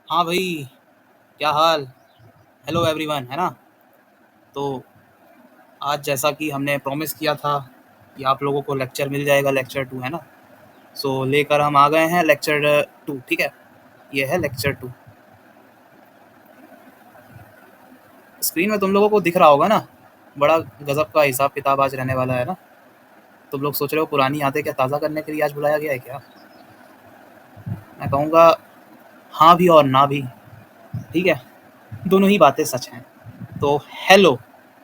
हाँ भाई, क्या हाल। हेलो एवरीवन, है ना। तो आज जैसा कि हमने प्रॉमिस किया था कि आप लोगों को लेक्चर मिल जाएगा, लेक्चर 2, है ना। सो लेकर हम आ गए हैं लेक्चर 2, ठीक है। ये है लेक्चर 2। स्क्रीन में तुम लोगों को दिख रहा होगा ना। बड़ा गजब का हिसाब किताब आज रहने वाला है ना। तुम लोग सोच रहे हो पुरानी यादें क्या ताज़ा करने के लिए आज बुलाया गया है क्या। मैं कहूँगा हाँ भी और ना भी, ठीक है। दोनों ही बातें सच हैं। तो हेलो,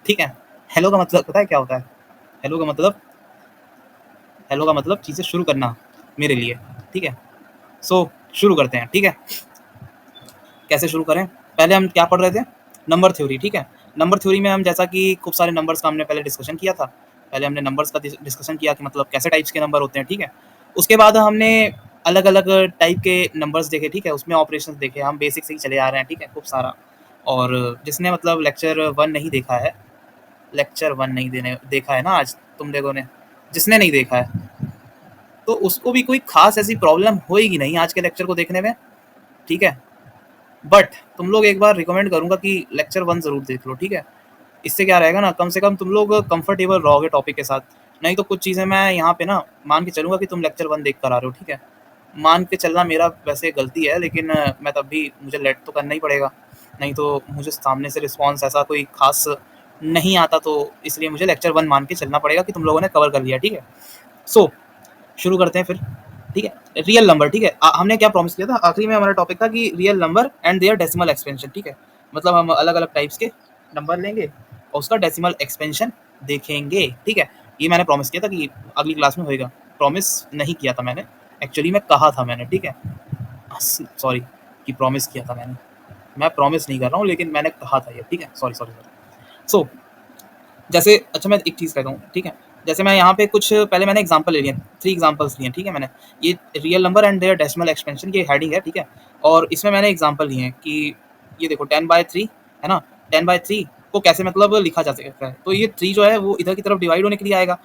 ठीक है। हेलो का मतलब पता है क्या होता है। हेलो का मतलब हेलो का मतलब चीज़ें शुरू करना मेरे लिए, ठीक है। सो शुरू करते हैं, ठीक है। कैसे शुरू करें। पहले हम क्या पढ़ रहे थे, नंबर थ्योरी, ठीक है। नंबर थ्योरी में हम जैसा कि खूब सारे नंबर्स का हमने पहले डिस्कशन किया था। पहले हमने नंबर्स का डिस्कशन किया कि मतलब कैसे टाइप्स के नंबर होते हैं, ठीक है। उसके बाद हमने अलग अलग टाइप के नंबर्स देखे, ठीक है। उसमें ऑपरेशंस देखे, हम बेसिक से ही चले आ रहे हैं, ठीक है, खूब सारा। और जिसने मतलब लेक्चर 1 नहीं देखा है, लेक्चर 1 नहीं देने देखा है ना आज तुम लोगों ने, जिसने नहीं देखा है तो उसको भी कोई खास ऐसी प्रॉब्लम होएगी नहीं आज के लेक्चर को देखने में, ठीक है। बट तुम लोग एक बार रिकमेंड करूंगा कि लेक्चर 1 जरूर देख लो, ठीक है। इससे क्या रहेगा ना, कम से कम तुम लोग कंफर्टेबल रहोगे टॉपिक के साथ। नहीं तो कुछ चीज़ें मैं यहाँ पे ना मान के चलूंगा कि तुम लेक्चर 1 देख कर आ रहे हो, ठीक है। मान के चलना मेरा वैसे गलती है, लेकिन मैं तब भी मुझे लेट तो करना ही पड़ेगा। नहीं तो मुझे सामने से रिस्पॉन्स ऐसा कोई खास नहीं आता, तो इसलिए मुझे लेक्चर 1 मान के चलना पड़ेगा कि तुम लोगों ने कवर कर लिया, ठीक है। सो शुरू करते हैं फिर, ठीक है। रियल नंबर, ठीक है। हमने क्या प्रॉमिस किया था, आखिरी में हमारा टॉपिक था कि real number and their decimal expansion, ठीक है। मतलब हम अलग अलग टाइप्स के नंबर लेंगे और उसका डेसिमल एक्सपेंशन देखेंगे, ठीक है। ये मैंने प्रॉमिस किया था कि अगली क्लास में होएगा। प्रॉमिस नहीं किया था मैंने, एक्चुअली में कहा था मैंने, ठीक है। सॉरी कि प्रॉमिस किया था मैंने, मैं प्रॉमिस नहीं कर रहा हूँ लेकिन मैंने कहा था ये, ठीक है। Sorry sorry sorry. सो जैसे अच्छा मैं एक चीज़ कहता हूँ, ठीक है। जैसे मैं यहाँ पे कुछ पहले मैंने एग्जांपल ले लिए, 3 एग्जांपल्स लिए, ठीक है। मैंने ये real number and their decimal expansion, ये हेडिंग है, ठीक है। और इसमें मैंने एग्जांपल लिए हैं कि ये देखो 10/3 है ना। 10/3 को कैसे मतलब लिखा जा सकता है, तो ये 3 जो है वो इधर की तरफ डिवाइड होने के लिए आएगा,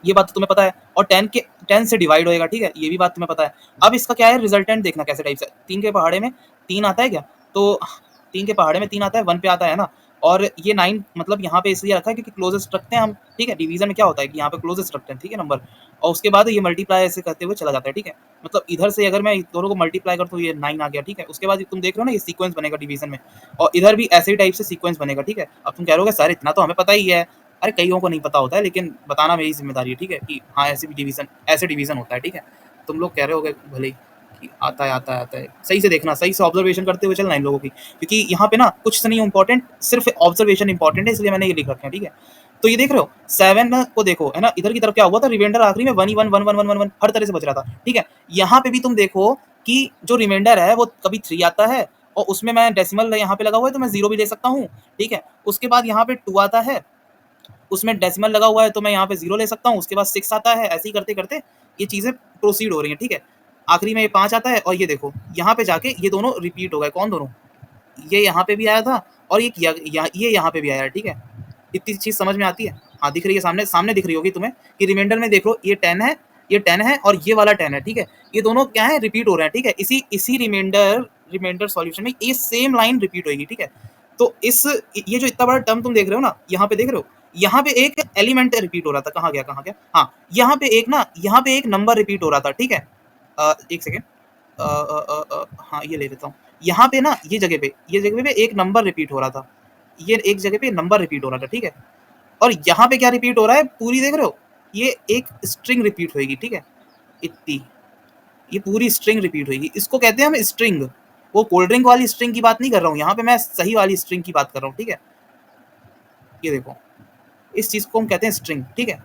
ये बात तो तुम्हें पता है। और 10 से डिवाइड होएगा, ठीक है, ये भी बात तुम्हें पता है। अब इसका क्या है रिजल्टेंट देखना कैसे टाइप से। 3 के पहाड़े में 3 आता है क्या, तो 3 के पहाड़े में 3 आता है, 1 पे आता है ना। और ये 9 मतलब यहाँ पे इसलिए रखा है क्योंकि क्लोजेस्ट रखते हैं हम, ठीक है। डिवीजन में क्या होता है कि यहाँ पे क्लोजेस्ट रखते हैं, ठीक है, नंबर। और उसके बाद ये मल्टीप्लाई ऐसे करते हुए चला जाता है, ठीक है। मतलब इधर से अगर मैं दोनों को मल्टीप्लाई करता हूँ, ये 9 आ गया, ठीक है। उसके बाद तुम देख रहे हो ना ये सीक्वेंस बनेगा डिवीजन में, और इधर भी ऐसे ही टाइप से सीक्वेंस बनेगा, ठीक है। अब तुम कह रहे हो सर इतना तो हमें पता ही है। अरे कईयों को नहीं पता होता है, लेकिन बताना मेरी जिम्मेदारी है, ठीक है, कि हाँ ऐसे भी डिवीजन, ऐसे डिवीजन होता है, ठीक है। तुम लोग कह रहे हो भले ही कि आता है आता है आता है, सही से देखना, सही से ऑब्जर्वेशन करते हुए चलना इन लोगों की, क्योंकि यहाँ पे ना कुछ नहीं इंपॉर्टेंट, सिर्फ ऑब्जर्वेशन इंपॉर्टेंट है, इसलिए मैंने ये लिख रखे हैं, ठीक है। तो ये देख रहे हो 7 को देखो, है ना, इधर की तरफ क्या हुआ था, रिमाइंडर आखिरी में 1 1 1 1 1 1 हर तरह से बच रहा था, ठीक है। यहाँ पे भी तुम देखो कि जो रिमाइंडर है वो कभी 3 आता है, और उसमें मैं डेसिमल यहाँ पे लगा हुआ है तो मैं 0 भी ले सकता हूँ, ठीक है। उसके बाद यहाँ पे 2 आता है, उसमें डेसिमल लगा हुआ है तो मैं यहाँ पे 0 ले सकता हूँ। उसके बाद 6 आता है, ऐसे ही करते करते ये चीज़ें प्रोसीड हो रही हैं, ठीक है। आखिरी में ये 5 आता है, और ये देखो यहाँ पे जाके ये दोनों रिपीट हो गए। कौन दोनों, ये यहाँ पे भी आया था और ये किया ये यहाँ पे भी आया है, ठीक है। इतनी चीज़ समझ में आती है। हाँ दिख रही है, सामने सामने दिख रही होगी तुम्हें कि रिमाइंडर में देख लो ये 10 है, ये 10 है और ये वाला 10 है, ठीक है। ये दोनों क्या है, रिपीट हो रहे हैं, ठीक है। इसी इसी रिमाइंडर रिमाइंडर सॉल्यूशन में ये सेम लाइन रिपीट होगी, ठीक है। तो इस ये जो इतना बड़ा टर्म तुम देख रहे हो ना, यहाँ पे देख रहे हो, यहाँ पे एक एलिमेंट रिपीट हो रहा था, कहाँ गया कहाँ गया, हाँ यहाँ पे एक ना, यहाँ पे एक नंबर रिपीट हो रहा था, ठीक है। एक सेकेंड, हाँ ये ले लेता हूँ। यहाँ पे ना ये जगह पे एक नंबर रिपीट हो रहा था, ये एक जगह पे नंबर रिपीट हो रहा था, ठीक है। और यहाँ पे क्या रिपीट हो रहा है, पूरी देख रहे हो, ये एक स्ट्रिंग रिपीट होएगी, ठीक है। इतनी ये पूरी स्ट्रिंग रिपीट होएगी, इसको कहते हैं हम स्ट्रिंग। वो कोल्ड ड्रिंक वाली स्ट्रिंग की बात नहीं कर रहा हूँ, यहाँ पे मैं सही वाली स्ट्रिंग की बात कर रहा हूँ, ठीक है। ये देखो, इस चीज को हम कहते हैं स्ट्रिंग, ठीक है।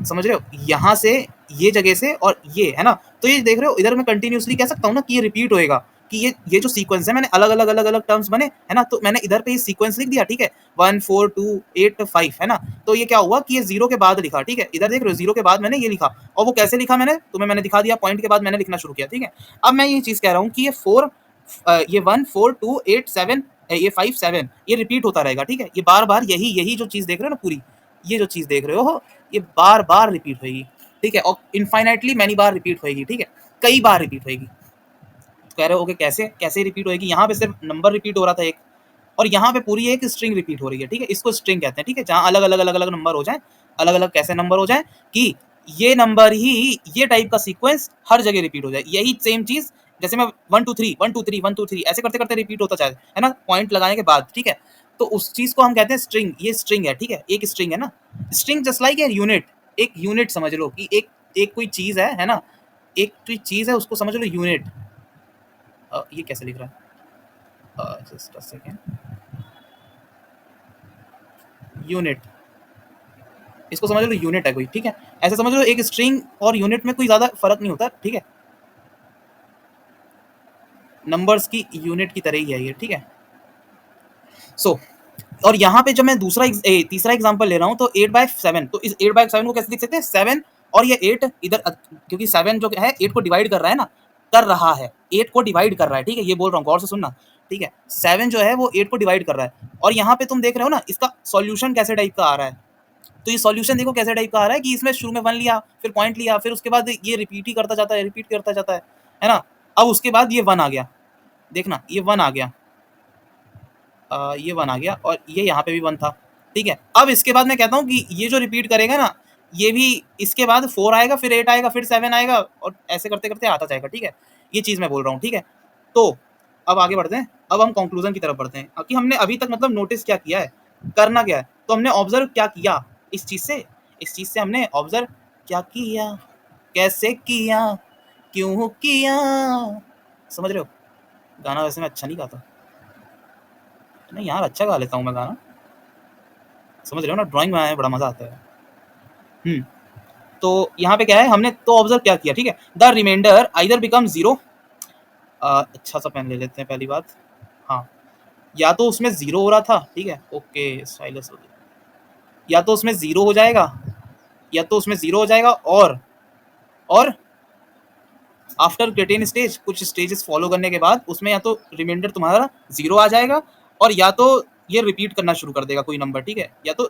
समझ रहे हो, यहाँ से ये जगह से और ये है ना, तो ये देख रहे हो इधर मैं कंटिन्यूसली कह सकता हूँ ना कि ये रिपीट होएगा, कि ये जो सीक्वेंस है, मैंने अलग अलग टर्म्स बने, है ना, तो मैंने इधर पे ये सीक्वेंस लिख दिया, ठीक है। 1 4 2 8 5, है ना। तो ये क्या हुआ कि ये 0 के बाद लिखा, ठीक है। इधर देख रहे हो 0 के बाद मैंने ये लिखा, और वो कैसे लिखा मैंने तुम्हें मैंने दिखा दिया, पॉइंट के बाद मैंने लिखना शुरू किया, ठीक है। अब मैं ये चीज कह रहा हूँ कि ये 4 ये 1 4 2 8 7, ये 5 7 ये रिपीट होता रहेगा, ठीक है। ये बार बार यही यही जो चीज देख रहे हो ना पूरी, ये जो चीज देख रहे हो ये बार बार रिपीट होगी, ठीक है। और इनफाइनाइटली मैनी बार रिपीट होगी, ठीक है, कई बार रिपीट होगी। कह रहे हो कि कैसे रिपीट होएगी, यहाँ पे सिर्फ नंबर रिपीट हो रहा था एक, और यहाँ पे पूरी एक स्ट्रिंग रिपीट हो रही है, ठीक है, इसको स्ट्रिंग कहते हैं, ठीक है, जहाँ अलग अलग नंबर हो जाए, अलग अलग कैसे नंबर हो जाए कि ये नंबर ही ये टाइप का सीक्वेंस हर जगह रिपीट हो जाए, यही सेम चीज जैसे मैं 1 2 3 1 2 3 1 2 3 ऐसे करते करते रिपीट होता जाए, है ना, पॉइंट लगाने के बाद, ठीक है, तो उस चीज को हम कहते हैं स्ट्रिंग, ये स्ट्रिंग है, ठीक है, एक स्ट्रिंग है ना, string just like a unit, एक यूनिट समझ लो कि एक कोई चीज है ना, एक कोई चीज है उसको समझ लो यूनिट। ये कैसे लिख रहा है, जस्ट अ सेकेंड, यूनिट, इसको समझ लो यूनिट है कोई, ठीक है, ऐसे समझ लो एक स्ट्रिंग और यूनिट में कोई ज्यादा फर्क नहीं होता, ठीक है, नंबर्स की यूनिट की तरह ही है ये, ठीक है। सो और यहाँ पे जब मैं तीसरा एग्जांपल ले रहा हूँ तो 8/7, तो इस 8/7 को कैसे लिख सकते हैं, 7 और ये 8 इधर, क्योंकि 7 जो है 8 को डिवाइड कर रहा है ना, कर रहा है 8 को डिवाइड कर रहा है, ठीक है, ये बोल रहा हूँ, गौर से सुनना, ठीक है, 7 जो है वो 8 को डिवाइड कर रहा है, और यहाँ पे तुम देख रहे हो ना इसका सॉल्यूशन कैसे टाइप का आ रहा है, तो ये सॉल्यूशन देखो कैसे टाइप का आ रहा है कि इसमें शुरू में 1 लिया, फिर पॉइंट लिया, फिर उसके बाद ये रिपीट ही करता जाता है, रिपीट करता जाता है ना, अब उसके बाद ये 1 आ गया, देखना ये 1 आ गया, ये 1 आ गया, और ये यहाँ पे भी 1 था, ठीक है, अब इसके बाद मैं कहता हूँ कि ये जो रिपीट करेगा ना, ये भी इसके बाद 4 आएगा, फिर 8 आएगा, फिर 7 आएगा, और ऐसे करते करते आता जाएगा, ठीक है, ये चीज मैं बोल रहा हूँ, ठीक है। तो अब आगे बढ़ते हैं, अब हम कंक्लूजन की तरफ बढ़ते हैं कि हमने अभी तक मतलब नोटिस क्या किया है, करना क्या है, तो हमने ऑब्जर्व क्या किया इस चीज से हमने ऑब्जर्व क्या किया, कैसे किया, क्यों किया, समझ रहे हो। गाना वैसे मैं अच्छा नहीं गाता, नहीं यार अच्छा गा लेता हूँ मैं गाना, समझ रहे हो ना, ड्राइंग में आया बड़ा मजा आता है। तो यहाँ पे क्या है, हमने तो ऑब्जर्व क्या किया, ठीक है, द रिमाइंडर आइदर बिकम 0, अच्छा सा पेन ले लेते हैं पहली बात, हाँ, या तो उसमें 0 हो रहा था, ठीक है, ओके स्टाइलस हो गया, या तो उसमें 0 हो जाएगा, या तो उसमें 0 हो जाएगा, और आफ्टर क्रिटेन स्टेज, कुछ स्टेजेस फॉलो करने के बाद उसमें या तो रिमाइंडर तुम्हारा 0 आ जाएगा, और या तो ये रिपीट करना शुरू कर देगा कोई नंबर, ठीक है, या तो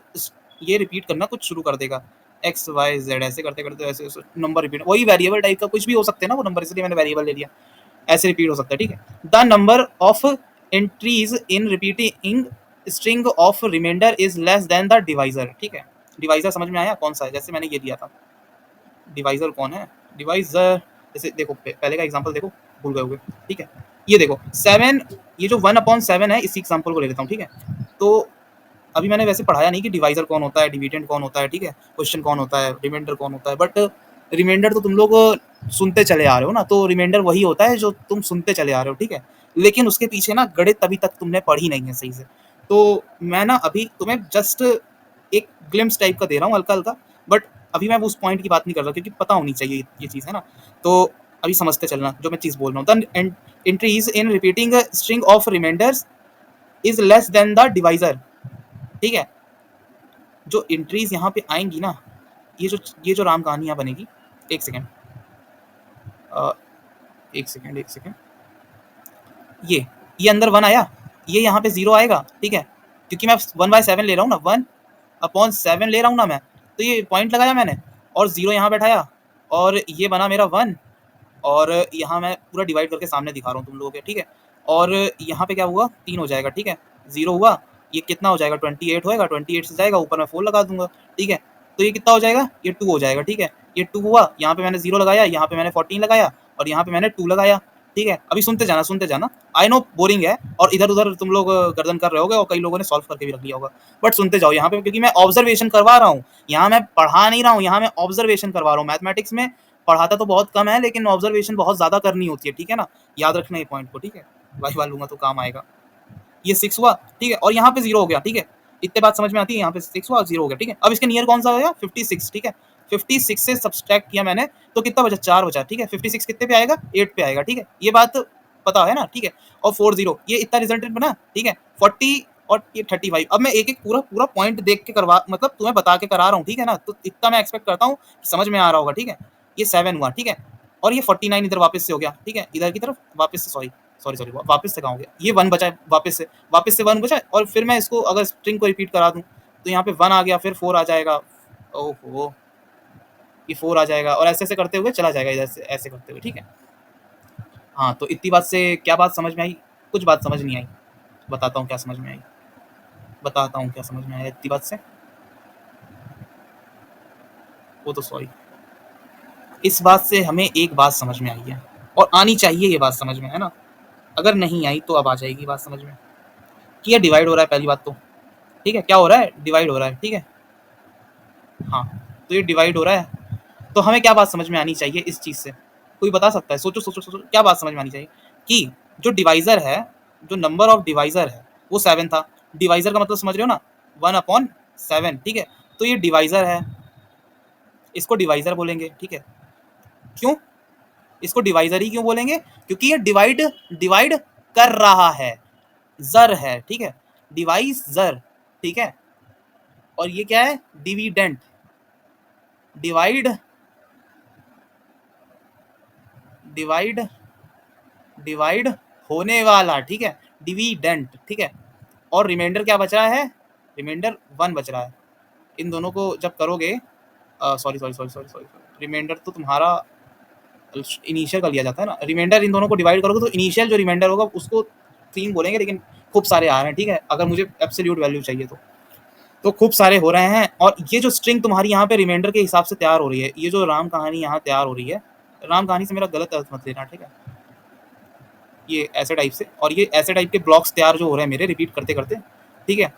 ये रिपीट करना कुछ शुरू कर देगा, एक्स वाई जेड ऐसे करते करते ऐसे नंबर रिपीट, वही वेरिएबल टाइप का कुछ भी हो सकते हैं ना वो नंबर, इसलिए मैंने वेरिएबल ले लिया, ऐसे रिपीट हो सकता है, ठीक है। The number of entries in repeating string of remainder is less than the divisor, ठीक है, डिवाइजर समझ में आया कौन सा है, जैसे मैंने ये दिया था, डिवाइजर कौन है, डिवाइजर, जैसे देखो पहले का एग्जांपल देखो, भूल गए होगे, ठीक है, ये देखो 7, ये जो 1/7 है, इसी एग्जांपल को ले लेता हूँ, ठीक है, तो अभी मैंने वैसे पढ़ाया नहीं कि डिवाइजर कौन होता है, डिविडेंड कौन होता है, ठीक है, क्वेश्चन कौन होता है, रिमाइंडर कौन होता है, बट रिमाइंडर तो तुम लोग सुनते चले आ रहे हो ना, तो रिमाइंडर वही होता है जो तुम सुनते चले आ रहे हो, ठीक है, लेकिन उसके पीछे ना गणित अभी तक तुमने पढ़ी नहीं है सही से, तो मैं ना अभी तुम्हें जस्ट एक ग्लिम्स टाइप का दे रहा हूँ हल्का हल्का, बट अभी मैं उस पॉइंट की बात नहीं कर रहा क्योंकि पता होनी चाहिए ये चीज़, है ना, तो अभी समझते चलना जो मैं चीज़ बोल रहा हूँ, the entries in repeating string of remainders is less than the divisor, ठीक है, जो एंट्रीज यहाँ पे आएंगी ना, ये जो राम कहानी यहाँ बनेगी, एक सेकेंड, एक सेकेंड, ये अंदर 1 आया, ये यहाँ पे 0 आएगा, ठीक है, क्योंकि मैं 1/7 ले रहा हूँ ना, 1/7 ले रहा हूँ ना मैं, तो ये पॉइंट लगाया मैंने और 0 यहाँ बैठाया, और ये बना मेरा 1, और यहाँ मैं पूरा डिवाइड करके सामने दिखा रहा हूँ तुम लोगों के, ठीक है, और यहाँ पे क्या हुआ, 3 हो जाएगा, ठीक है, 0 हुआ, ये कितना हो जाएगा, 28 होएगा, 28 से जाएगा ऊपर मैं 4 लगा दूंगा, ठीक है, तो ये कितना हो जाएगा, ये 2 हो जाएगा, ठीक है, ये 2 हुआ, यहाँ पे मैंने 0 लगाया, यहाँ पे मैंने 14 लगाया, और यहाँ पे मैंने 2 लगाया, ठीक है, अभी सुनते जाना, आई नो बोरिंग है, और इधर उधर तुम लोग गर्दन कर रहे होगे, और कई लोगों ने सॉल्व करके भी रख लिया होगा, बट सुनते जाओ यहाँ पे, क्योंकि मैं ऑब्जर्वेशन करवा रहा हूँ, यहाँ मैं पढ़ा नहीं रहा हूँ, यहाँ मैं ऑब्जर्वेशन करवा रहा हूँ, मैथमेटिक्स में पढ़ाता तो बहुत कम है, लेकिन ऑब्जर्वेशन बहुत ज्यादा करनी होती है, ठीक है ना, याद रखना ये पॉइंट को, ठीक है, वाई वाल लूंगा तो काम आएगा, ये 6 हुआ, ठीक है, और यहाँ पे 0 हो गया, ठीक है, इतने बात समझ में आती है, यहाँ पे 6 हुआ और 0 हो गया, ठीक है, अब इसके नियर कौन सा हो गया, 56, ठीक है, 56 से सब्सट्रैक्ट किया मैंने, तो कितना बचा, 4 बचा, ठीक है, 56 कितने पे आएगा, 8 पे आएगा, ठीक है, ये बात पता है ना, ठीक है, और 40 ये इतना रिजल्टेंट बना, ठीक है, 40 और ये 35, अब मैं एक एक पूरा पूरा पॉइंट देख के करवा, मतलब तुम्हें बता के करा रहा हूँ, ठीक है ना, तो इतना मैं एक्सपेक्ट करता हूँ समझ में आ रहा होगा, ठीक है, ये 7 हुआ, ठीक है, और ये 49 इधर वापस से हो गया, ठीक है, इधर की तरफ वापस से, सॉरी वापस से कहाँ हो गया, ये 1 बचा है, वापस से 1 बचा है, और फिर मैं इसको अगर स्ट्रिंग को रिपीट करा दूं तो यहाँ पे 1 आ गया, फिर 4 आ जाएगा, ओहो ये 4 आ जाएगा, और ऐसे ऐसे करते हुए चला जाएगा, इधर से ऐसे करते हुए, ठीक है, हाँ, तो इतनी बात से क्या बात समझ में आई? कुछ बात समझ नहीं आई। बताता हूँ क्या समझ में आई, बताता हूँ क्या समझ में आया इतनी बात से। वो तो सॉरी, इस बात से हमें एक बात समझ में आई है, और आनी चाहिए ये बात समझ में, है ना? अगर नहीं आई तो अब आ जाएगी बात समझ में, कि ये डिवाइड हो रहा है पहली बात तो, ठीक है? क्या हो रहा है? डिवाइड हो रहा है, ठीक है? हाँ, तो ये डिवाइड हो रहा है, तो हमें क्या बात समझ में आनी चाहिए इस चीज़ से? कोई बता सकता है? सोचो, सोचो, सोचो, क्या बात समझ में आनी चाहिए? कि जो डिवाइज़र है, जो नंबर ऑफ डिवाइज़र है, वो 7 था। डिवाइज़र का मतलब समझ रहे हो ना? 1/7, ठीक है? तो ये डिवाइज़र है, इसको डिवाइज़र बोलेंगे, ठीक है? क्यों? इसको डिवाइज़र ही क्यों बोलेंगे? क्योंकि ये डिवाइड डिवाइड कर रहा है, ज़र है, ठीक है? डिवाइज़र, ठीक है? और ये क्या है? डिविडेंड, डिवाइड डिवाइड डिवाइड होने वाला, ठीक है? डिविडेंड, ठीक है? और रिमाइंडर क्या बच रहा है? रिमाइंडर 1 बच रहा है। इन दोनों को जब करोगे, sorry sorry sorry sorry sorry, remainder तो तुम्हारा इनिशियल का लिया जाता है ना। रिमाइंडर इन दोनों को डिवाइड करोगे तो इनिशियल जो रिमाइंडर होगा उसको 3 बोलेंगे, लेकिन खूब सारे आ रहे हैं, ठीक है? अगर मुझे एब्सोल्यूट वैल्यू चाहिए तो खूब सारे हो रहे हैं। और ये जो स्ट्रिंग तुम्हारी यहाँ पे रिमाइंडर के हिसाब से तैयार हो रही है, ये जो राम कहानी यहाँ तैयार हो रही है, राम कहानी से मेरा गलत अर्थ मत लेना, ठीक है? ये ऐसे टाइप से, और ये ऐसे टाइप के ब्लॉक्स तैयार जो हो रहे हैं मेरे रिपीट करते करते, ठीक है?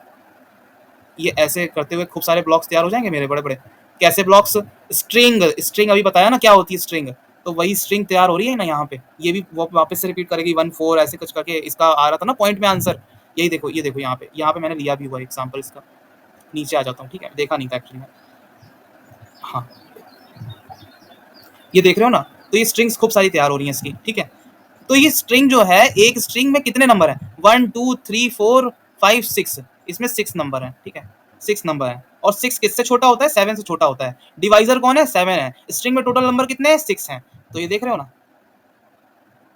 ये ऐसे करते हुए खूब सारे ब्लॉक्स तैयार हो जाएंगे मेरे बड़े बड़े। कैसे ब्लॉक्स? स्ट्रिंग, स्ट्रिंग अभी बताया ना क्या होती है स्ट्रिंग, तो वही स्ट्रिंग तैयार हो रही है ना यहाँ पे। ये भी वो वापस से रिपीट करेगी 1 4 ऐसे कुछ करके। इसका आ रहा था ना पॉइंट में आंसर, यही देखो, ये देखो यहाँ पे मैंने लिया भी हुआ एग्जाम्पल इसका। नीचे आ जाता हूँ, ठीक है? देखा नहीं था एक्चुअली में। हाँ, ये देख रहे हो ना? तो ये स्ट्रिंग्स खूब सारी तैयार हो रही हैं इसकी, ठीक है? तो ये स्ट्रिंग जो है, एक स्ट्रिंग में कितने नंबर हैं? 1 2 3 4 5 6, इसमें 6 नंबर हैं, ठीक है? 6 नंबर हैं, और 6 किससे छोटा होता है? 7 से छोटा होता है। डिवाइजर कौन है? 7 है। स्ट्रिंग में टोटल नंबर कितने हैं? 6 हैं। तो ये देख रहे हो ना?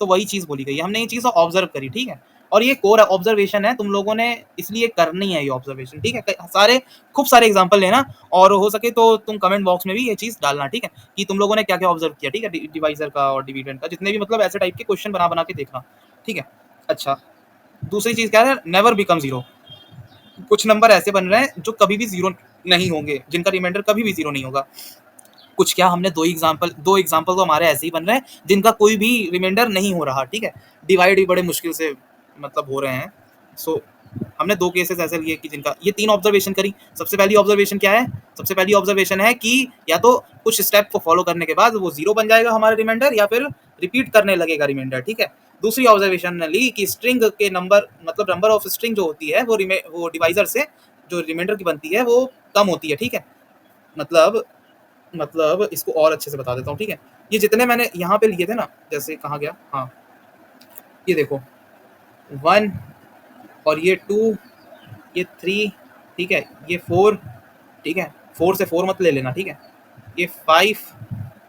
तो वही चीज बोली गई, हमने ये चीज ऑब्जर्व करी, ठीक है? और ये कोर ऑब्जर्वेशन है, तुम लोगों ने इसलिए करनी है ये ऑब्जर्वेशन, ठीक है? सारे खूब सारे एग्जांपल लेना, और हो सके तो तुम कमेंट बॉक्स में भी ये चीज डालना, ठीक है? कि तुम लोगों ने क्या क्या ऑब्जर्व किया, ठीक है? डिवाइजर का और डिविडेंड का, जितने भी मतलब ऐसे टाइप के क्वेश्चन बना बना के देखना, ठीक है? अच्छा, दूसरी चीज क्या है? Never become zero. कुछ नंबर ऐसे बन रहे हैं जो कभी भी जीरो नहीं होंगे, जिनका रिमाइंडर कभी भी जीरो नहीं होगा। कुछ क्या, हमने दो एग्जाम्पल तो हमारे ऐसे ही बन रहे हैं जिनका कोई भी रिमाइंडर नहीं हो रहा, ठीक है? डिवाइड भी बड़े मुश्किल से मतलब हो रहे हैं। सो हमने 2 केसेस ऐसे लिए कि जिनका ये 3 ऑब्जर्वेशन करी। सबसे पहली ऑब्जर्वेशन क्या है? सबसे पहली ऑब्जर्वेशन है कि या तो कुछ स्टेप को फॉलो करने के बाद वो जीरो बन जाएगा हमारा रिमाइंडर, या फिर रिपीट करने लगेगा रिमाइंडर, ठीक है? दूसरी ऑब्जर्वेशन ने ली कि स्ट्रिंग के नंबर, मतलब नंबर ऑफ स्ट्रिंग जो होती है वो डिवाइजर से जो रिमाइंडर की बनती है वो कम होती है, ठीक है? मतलब इसको और अच्छे से बता देता हूँ, ठीक है? ये जितने मैंने यहाँ पे लिए थे ना, जैसे कहाँ गया, हाँ, ये देखो 1, और ये 2, ये 3, ठीक है? ये 4, ठीक है? 4 से 4 मत ले लेना, ठीक है? ये 5,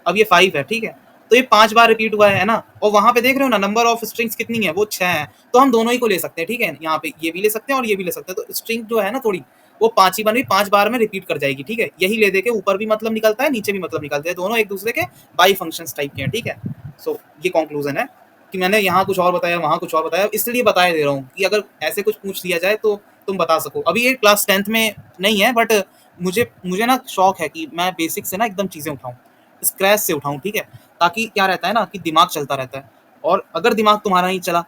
अब ये 5 है, ठीक है? तो ये 5 बार रिपीट हुआ है ना? और वहाँ पे देख रहे हो ना नंबर ऑफ स्ट्रिंग्स कितनी है? वो 6 है। तो हम दोनों ही को ले सकते हैं, ठीक है? यहाँ पे ये भी ले सकते हैं और ये भी ले सकते हैं। तो स्ट्रिंग जो है ना थोड़ी, वो 5 ही बन रही, 5 बार में रिपीट कर जाएगी, ठीक है? यही ले दे के ऊपर भी मतलब निकलता है, नीचे भी मतलब निकलते हैं, दोनों एक दूसरे के बाई फंक्शंस टाइप के हैं, ठीक है? सो ये कंक्लूजन है कि मैंने यहाँ कुछ और बताया, वहाँ कुछ और बताया, इसलिए बताए दे रहा हूँ कि अगर ऐसे कुछ पूछ दिया जाए तो तुम बता सको। अभी ये क्लास 10th में नहीं है, बट मुझे मुझे ना शौक है कि मैं बेसिक से ना एकदम चीज़ें उठाऊँ, स्क्रैच से उठाऊँ, ठीक है? ताकि क्या रहता है ना कि दिमाग चलता रहता है, और अगर दिमाग तुम्हारा नहीं चला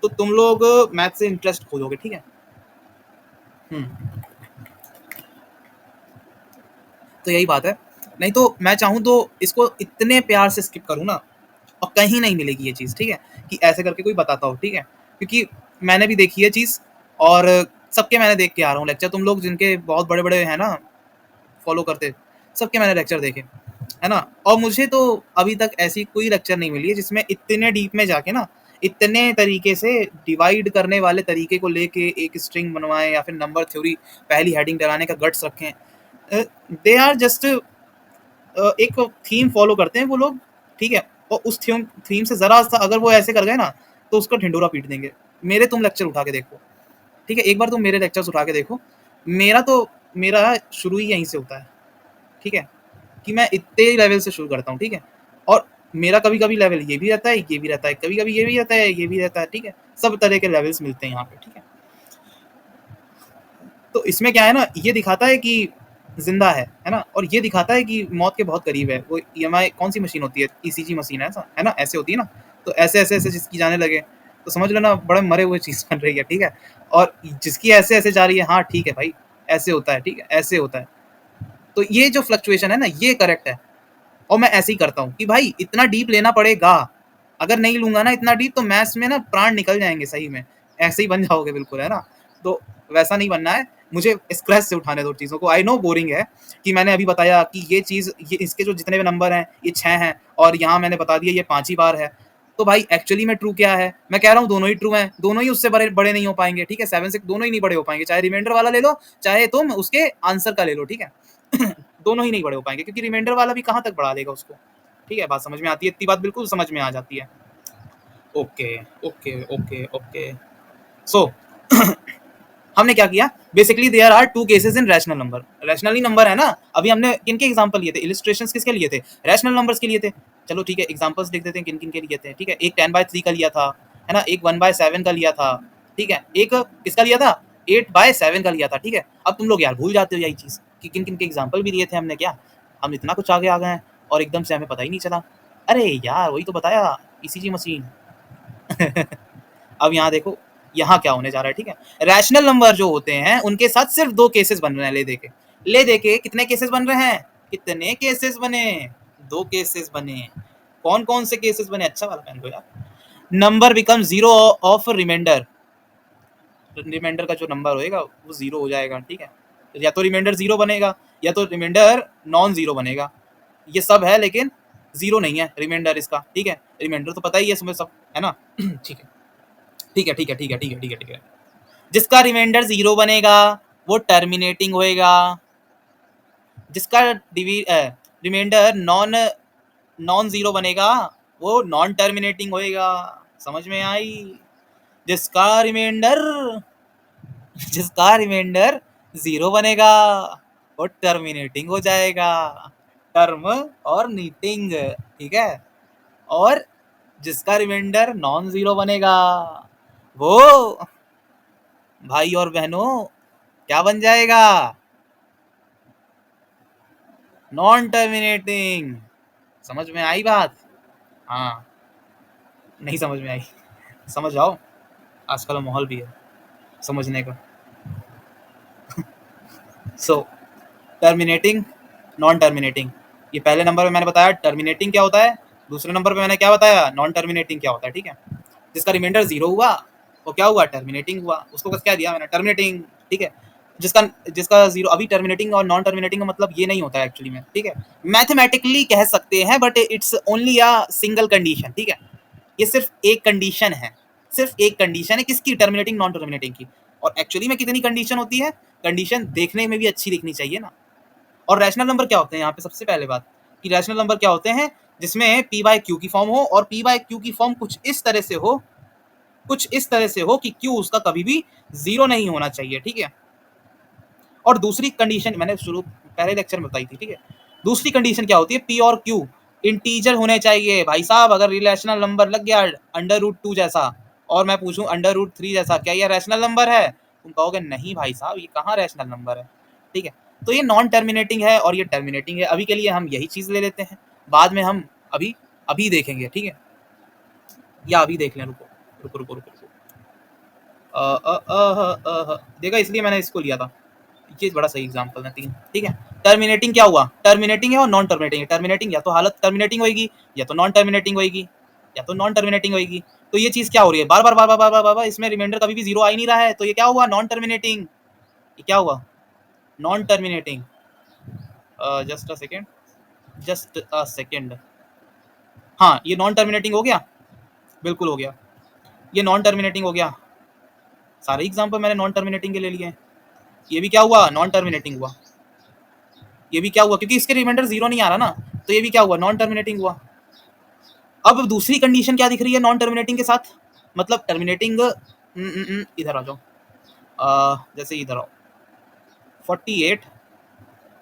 तो तुम लोग मैथ से इंटरेस्ट खोजोगे, ठीक है? तो यही बात है। नहीं तो मैं चाहूँ तो इसको इतने प्यार से स्किप करूँ ना, और कहीं नहीं मिलेगी ये चीज़, ठीक है? कि ऐसे करके कोई बताता हो, ठीक है? क्योंकि मैंने भी देखी है चीज़, और सबके मैंने देख के आ रहा हूँ लेक्चर। तुम लोग जिनके बहुत बड़े बड़े हैं ना फॉलो करते, सबके मैंने लेक्चर देखे, है ना? और मुझे तो अभी तक ऐसी कोई लेक्चर नहीं मिली है जिसमें इतने डीप में जाके ना, इतने तरीके से डिवाइड करने वाले तरीके को लेके एक स्ट्रिंग बनवाएं, या फिर नंबर थ्योरी पहली हेडिंग डलाने का गट्स रखें। दे आर जस्ट एक थीम फॉलो करते हैं वो लोग, ठीक है? और उस थीम से जरा सा अगर वो ऐसे कर गए ना तो उसका ढिंडोरा पीट देंगे। मेरे तुम लेक्चर उठा के देखो, ठीक है? एक बार तुम मेरे लेक्चर्स उठा के देखो। मेरा शुरू ही यहीं से होता है, ठीक है? कि मैं इतने लेवल से शुरू करता हूँ, ठीक है? और मेरा कभी कभी लेवल ये भी रहता है, ये भी रहता है, कभी कभी ये भी रहता है, ये भी रहता है, ठीक है, सब तरह के लेवल्स मिलते हैं यहाँ पे, ठीक है। तो इसमें क्या है ना, ये दिखाता है कि जिंदा है ना, और ये दिखाता है कि मौत के बहुत करीब है। वो EMI कौन सी मशीन होती है, ECG मशीन है ऐसा, है ना, ऐसे होती है ना, तो ऐसे ऐसे ऐसे जिसकी जाने लगे तो समझ लो ना बड़े मरे हुए चीज बन रही है, ठीक है। और जिसकी ऐसे ऐसे जा रही है, हाँ ठीक है भाई, ऐसे होता है, ठीक है, ऐसे होता है। तो ये जो फ्लक्चुएशन है ना, ये करेक्ट है। और मैं ऐसे ही करता हूँ कि भाई इतना डीप लेना पड़ेगा, अगर नहीं लूंगा ना इतना डीप तो मैथ्स में ना प्राण निकल जाएंगे सही में, ऐसे ही बन जाओगे बिल्कुल, है ना। तो वैसा नहीं बनना है, मुझे स्क्रैच से उठाने दो चीज़ों को। आई नो बोरिंग है कि मैंने अभी बताया कि ये चीज़, ये इसके जो जितने भी नंबर हैं ये 6 हैं, और यहाँ मैंने बता दिया ये 5 ही बार है। तो भाई एक्चुअली में ट्रू क्या है, मैं कह रहा हूँ दोनों ही ट्रू हैं, दोनों ही उससे बड़े बड़े नहीं हो पाएंगे, ठीक है। 7 से दोनों ही नहीं बड़े हो पाएंगे, चाहे रिमाइंडर वाला ले लो चाहे तुम उसके आंसर का ले लो, ठीक है। दोनों ही नहीं बड़े हो पाएंगे, क्योंकि रिमाइंडर वाला भी कहाँ तक बढ़ा देगा उसको, ठीक है। बात समझ में आती है, इतनी बात बिल्कुल समझ में आ जाती है। Okay okay okay okay. So हमने क्या किया, basically there are two cases in rational number. Rationally number है ना, अभी हमने किन के एग्जांपल लिए थे, इलिस्ट्रेशंस किसके लिए थे, रैशनल नंबर्स के लिए थे। चलो ठीक है, एग्जांपल्स लिख देते हैं किन किन के लिए थे, ठीक है। एक 10/3 का लिया था, है ना, एक 1/7 का लिया था, ठीक है, एक किसका लिया था, 8/7 का लिया था, ठीक है। अब तुम लोग यार भूल जाते हो यही चीज कि किन किन के एग्जाम्पल भी दिए थे हमने, क्या हम इतना कुछ आगे आ गए हैं और एकदम से हमें पता ही नहीं चला। अरे यार वही तो बताया, ECG मशीन। अब यहाँ देखो, यहाँ क्या होने जा रहा है, ठीक है। रैशनल नंबर जो होते हैं उनके साथ सिर्फ 2 केसेस बन रहे हैं, ले देके कितने केसेस बन रहे हैं, कितने केसेस बने, 2 केसेस बने। कौन कौन से केसेस बने, अच्छा वाला पेन दो यार। Number become zero of remainder, remainder का जो नंबर होएगा वो जीरो हो जाएगा, ठीक है। या तो रिमाइंडर जीरो बनेगा या तो रिमाइंडर नॉन जीरो बनेगा, ये सब है लेकिन जीरो नहीं है रिमाइंडर इसका, ठीक है। रिमाइंडर तो पता ही है इसमें सब, है ना। ठीक है ठीक है ठीक है ठीक है ठीक है ठीक है ठीक है। जिसका रिमाइंडर जीरो बनेगा वो टर्मिनेटिंग होएगा, जिसका रिमाइंडर नॉन नॉन जीरो बनेगा वो नॉन टर्मिनेटिंग होएगा। समझ में आई, जिसका रिमाइंडर जिसका रिमाइंडर जीरो बनेगा वो टर्मिनेटिंग हो जाएगा, टर्म और नीटिंग, ठीक है। और जिसका रिमाइंडर नॉन जीरो बनेगा वो भाई और बहनों क्या बन जाएगा, नॉन टर्मिनेटिंग। समझ में आई बात, हाँ नहीं समझ में आई, समझ आओ, आजकल माहौल भी है समझने का। सो टर्मिनेटिंग, नॉन टर्मिनेटिंग, ये पहले नंबर में मैंने बताया टर्मिनेटिंग क्या होता है, दूसरे नंबर पे मैंने क्या बताया नॉन टर्मिनेटिंग क्या होता है, ठीक है। जिसका रिमाइंडर जीरो हुआ वो क्या हुआ, टर्मिनेटिंग हुआ, उसको बस क्या दिया मैंने, टर्मिनेटिंग, ठीक है। जिसका जिसका जीरो, अभी टर्मिनेटिंग और नॉन टर्मिनेटिंग का मतलब ये नहीं होता है एक्चुअली में, ठीक है। मैथमेटिकली कह सकते हैं but it's only a single condition, ठीक है। ये सिर्फ एक कंडीशन है, सिर्फ एक कंडीशन है किसकी, टर्मिनेटिंग नॉन टर्मिनेटिंग की। और एक्चुअली में कितनी कंडीशन होती है, कंडीशन देखने में भी अच्छी दिखनी चाहिए ना। और रैशनल नंबर क्या होते हैं, यहाँ पे सबसे पहले बात कि रैशनल नंबर क्या होते हैं, जिसमें P बाय Q की फॉर्म हो, और P बाय Q की फॉर्म कुछ इस तरह से हो, कुछ इस तरह से हो कि Q उसका कभी भी जीरो नहीं होना चाहिए, ठीक है। और दूसरी कंडीशन मैंने शुरू पहले लेक्चर में बताई थी, ठीक है। दूसरी कंडीशन क्या होती है, P और Q इंटीजर होने चाहिए भाई साहब। अगर रिलेशनल नंबर लग गया √2 जैसा और मैं पूछूं √3 जैसा, क्या ये रैशनल नंबर है, तुम कहोगे नहीं भाई साहब ये कहाँ रैशनल नंबर है, ठीक है। तो ये नॉन टर्मिनेटिंग है और ये टर्मिनेटिंग है, अभी के लिए हम यही चीज ले लेते हैं, बाद में हम अभी अभी देखेंगे, ठीक है। या अभी देख लें, रुको रुको रुको रुको, देखा, इसलिए मैंने इसको लिया था, ये बड़ा सही एग्जांपल है 3, ठीक है। टर्मिनेटिंग क्या हुआ, टर्मिनेटिंग है और नॉन टर्मिनेटिंग है। टर्मिनेटिंग या तो हालत टर्मिनेटिंग होगी या तो नॉन टर्मिनेटिंग होगी, या तो नॉन टर्मिनेटिंग होगी। तो ये चीज क्या हो रही है, बार बार बार बार बार बार बार इसमें रिमाइंडर कभी भी जीरो आ ही नहीं रहा है, तो ये क्या हुआ, नॉन टर्मिनेटिंग। ये क्या हुआ, non terminating. Just a second, just a second, हाँ ये नॉन टर्मिनेटिंग हो गया, बिल्कुल हो गया, ये नॉन टर्मिनेटिंग हो गया। सारे एग्जाम्पल मैंने नॉन टर्मिनेटिंग के ले लिए हैं। ये भी क्या हुआ, नॉन टर्मिनेटिंग हुआ। ये भी क्या हुआ, क्योंकि इसके रिमाइंडर जीरो नहीं आ रहा ना, तो ये भी क्या हुआ, नॉन टर्मिनेटिंग हुआ। अब दूसरी कंडीशन क्या दिख रही है नॉन टर्मिनेटिंग के साथ, मतलब टर्मिनेटिंग, इधर आ जाओ, जैसे इधर आओ, 48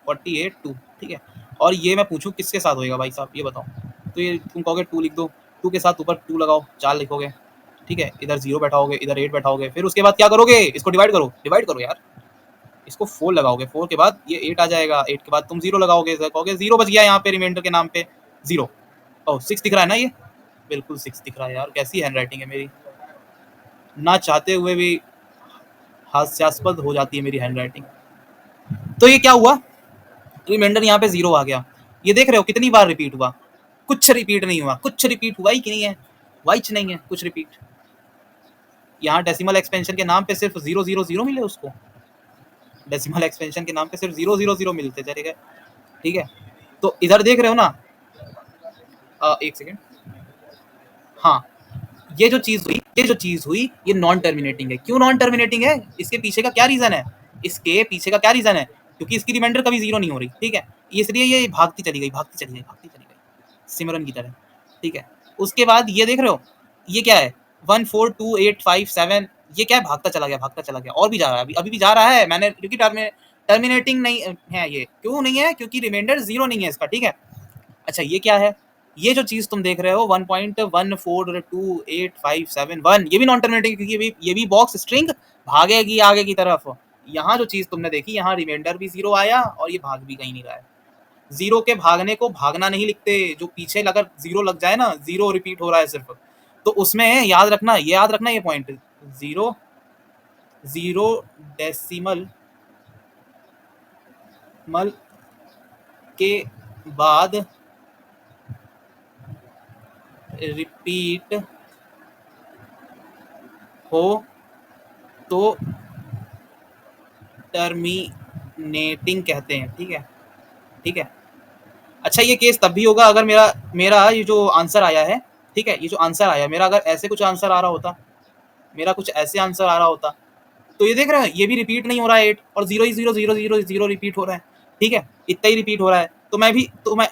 48 2, ठीक है। और ये मैं पूछूं किसके साथ होएगा भाई साहब, ये बताओ, तो ये तुम कहोगे 2 लिख दो, 2 के साथ ऊपर 2 लगाओ, 4 लिखोगे, ठीक है। इधर 0 बैठाओगे, इधर 8 बैठाओगे, फिर उसके बाद क्या करोगे, इसको डिवाइड करो यार, इसको 4 लगाओगे, 4 के बाद ये 8 आ जाएगा, 8 के बाद तुम 0 लगाओगे, कहोगे 0 बच गया यहाँ पे रिमाइंडर के नाम पे 0। ओह 6 दिख रहा है ना, ये बिल्कुल 6 दिख रहा है यार, कैसी हैंडराइटिंग है मेरी, ना चाहते हुए भी हास्यास्पद हो जाती है मेरी हैंडराइटिंग। तो ये क्या हुआ, रिमाइंडर यहाँ पे 0 आ गया, ये देख रहे हो कितनी बार रिपीट हुआ, कुछ रिपीट नहीं हुआ, कुछ रिपीट हुआ ही कि नहीं है, वाइच नहीं है कुछ रिपीट। यहाँ डेसिमल एक्सपेंशन के नाम पे सिर्फ 000 मिले उसको, डेसिमल एक्सपेंशन के नाम पे सिर्फ 000 मिलते चले गए, ठीक है। तो इधर देख रहे हो ना, एक सेकेंड, हाँ ये जो चीज हुई ये नॉन टर्मिनेटिंग है। क्यों नॉन टर्मिनेटिंग है, इसके पीछे का क्या रीजन है, इसके पीछे का क्या रीजन है, क्योंकि इसकी रिमाइंडर कभी 0 नहीं हो रही, ठीक है, इसलिए ये भागती चली गई सिमरन की तरह, ठीक है। उसके बाद ये देख रहे हो, ये क्या है 1 4 2 8 5 7, ये क्या है, भागता चला गया और भी जा रहा है, अभी भी जा रहा है, मैंने क्योंकि टर्मिनेटिंग नहीं है, ये क्यों नहीं है, क्योंकि रिमाइंडर 0 नहीं है इसका, ठीक है। अच्छा ये क्या है, ये जो चीज तुम देख रहे हो 1.1428571, ये भी नॉन टर्मिनेटिंग, क्योंकि ये भी बॉक्स स्ट्रिंग भागेगी आगे की तरफ। यहाँ जो चीज तुमने देखी, यहाँ रिमाइंडर भी 0 आया और ये भाग भी कहीं नहीं रहा है। 0 के भागने को भागना नहीं लिखते, जो पीछे अगर 0 लग जाए ना, 0 रिपीट हो रहा है सिर्फ, तो उसमें याद रखना ये पॉइंट, 0 डेसिमल के बाद रिपीट हो तो टर्मिनेटिंग कहते हैं, ठीक है। अच्छा ये केस तब भी होगा अगर मेरा ये जो आंसर आया है, ठीक है, ये जो आंसर आया मेरा, अगर ऐसे कुछ आंसर आ रहा होता, मेरा कुछ ऐसे आंसर आ रहा होता, तो ये देख रहे हैं ये भी रिपीट नहीं हो रहा है 8, और 0 रिपीट हो रहा है, ठीक है, इतना ही रिपीट हो रहा है, तो मैं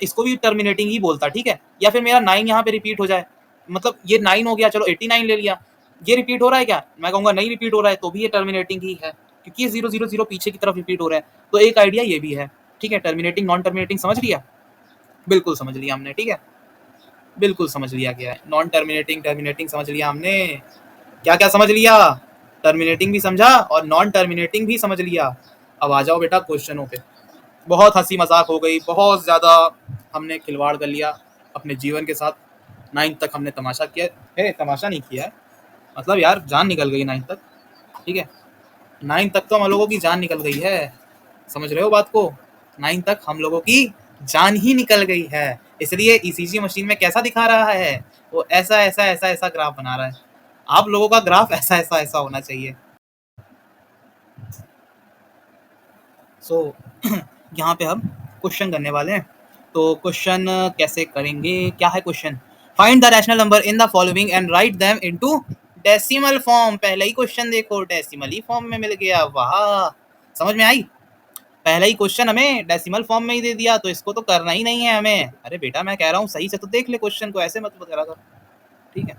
इसको भी टर्मिनेटिंग ही बोलता, ठीक है। या फिर मेरा 9 यहाँ पे रिपीट हो जाए, मतलब ये 9 हो गया, चलो 89 ले लिया, ये रिपीट हो रहा है क्या, मैं कहूँगा नहीं रिपीट हो रहा है, तो भी ये टर्मिनेटिंग ही है, क्योंकि ये 0 पीछे की तरफ रिपीट हो रहा है। तो एक आइडिया ये भी है, ठीक है, टर्मिनेटिंग नॉन टर्मिनेटिंग समझ लिया, बिल्कुल समझ लिया हमने, ठीक है, बिल्कुल समझ लिया गया है, नॉन टर्मिनेटिंग समझ लिया हमने, क्या क्या समझ लिया, टर्मिनेटिंग भी समझा और नॉन टर्मिनेटिंग भी समझ लिया। अब आ जाओ बेटा क्वेश्चनों पे। बहुत हंसी मजाक हो गई, बहुत ज़्यादा हमने खिलवाड़ कर लिया अपने जीवन के साथ, 9th तक हमने तमाशा किया है, तमाशा नहीं किया है, मतलब यार जान निकल गई 9th तक, ठीक है, 9th तक तो हम लोगों की जान निकल गई है, समझ रहे हो बात को, 9th तक हम लोगों की जान ही निकल गई है। इसलिए ईसीजी मशीन में कैसा दिखा रहा है, वो ऐसा ग्राफ बना रहा है, आप लोगों का ग्राफ ऐसा होना चाहिए। सो यहाँ पे हम क्वेश्चन करने वाले हैं, तो क्वेश्चन कैसे करेंगे, क्या है question, find the rational number in the following and write them into decimal form. पहला ही क्वेश्चन देखो डेसिमल ही फॉर्म में मिल गया, वाह, समझ में आई, पहला ही क्वेश्चन हमें डेसिमल फॉर्म में ही दे दिया, तो इसको तो करना ही नहीं है हमें। अरे बेटा मैं कह रहा हूँ सही से तो देख ले क्वेश्चन को, ऐसे मत करा कर, ठीक है,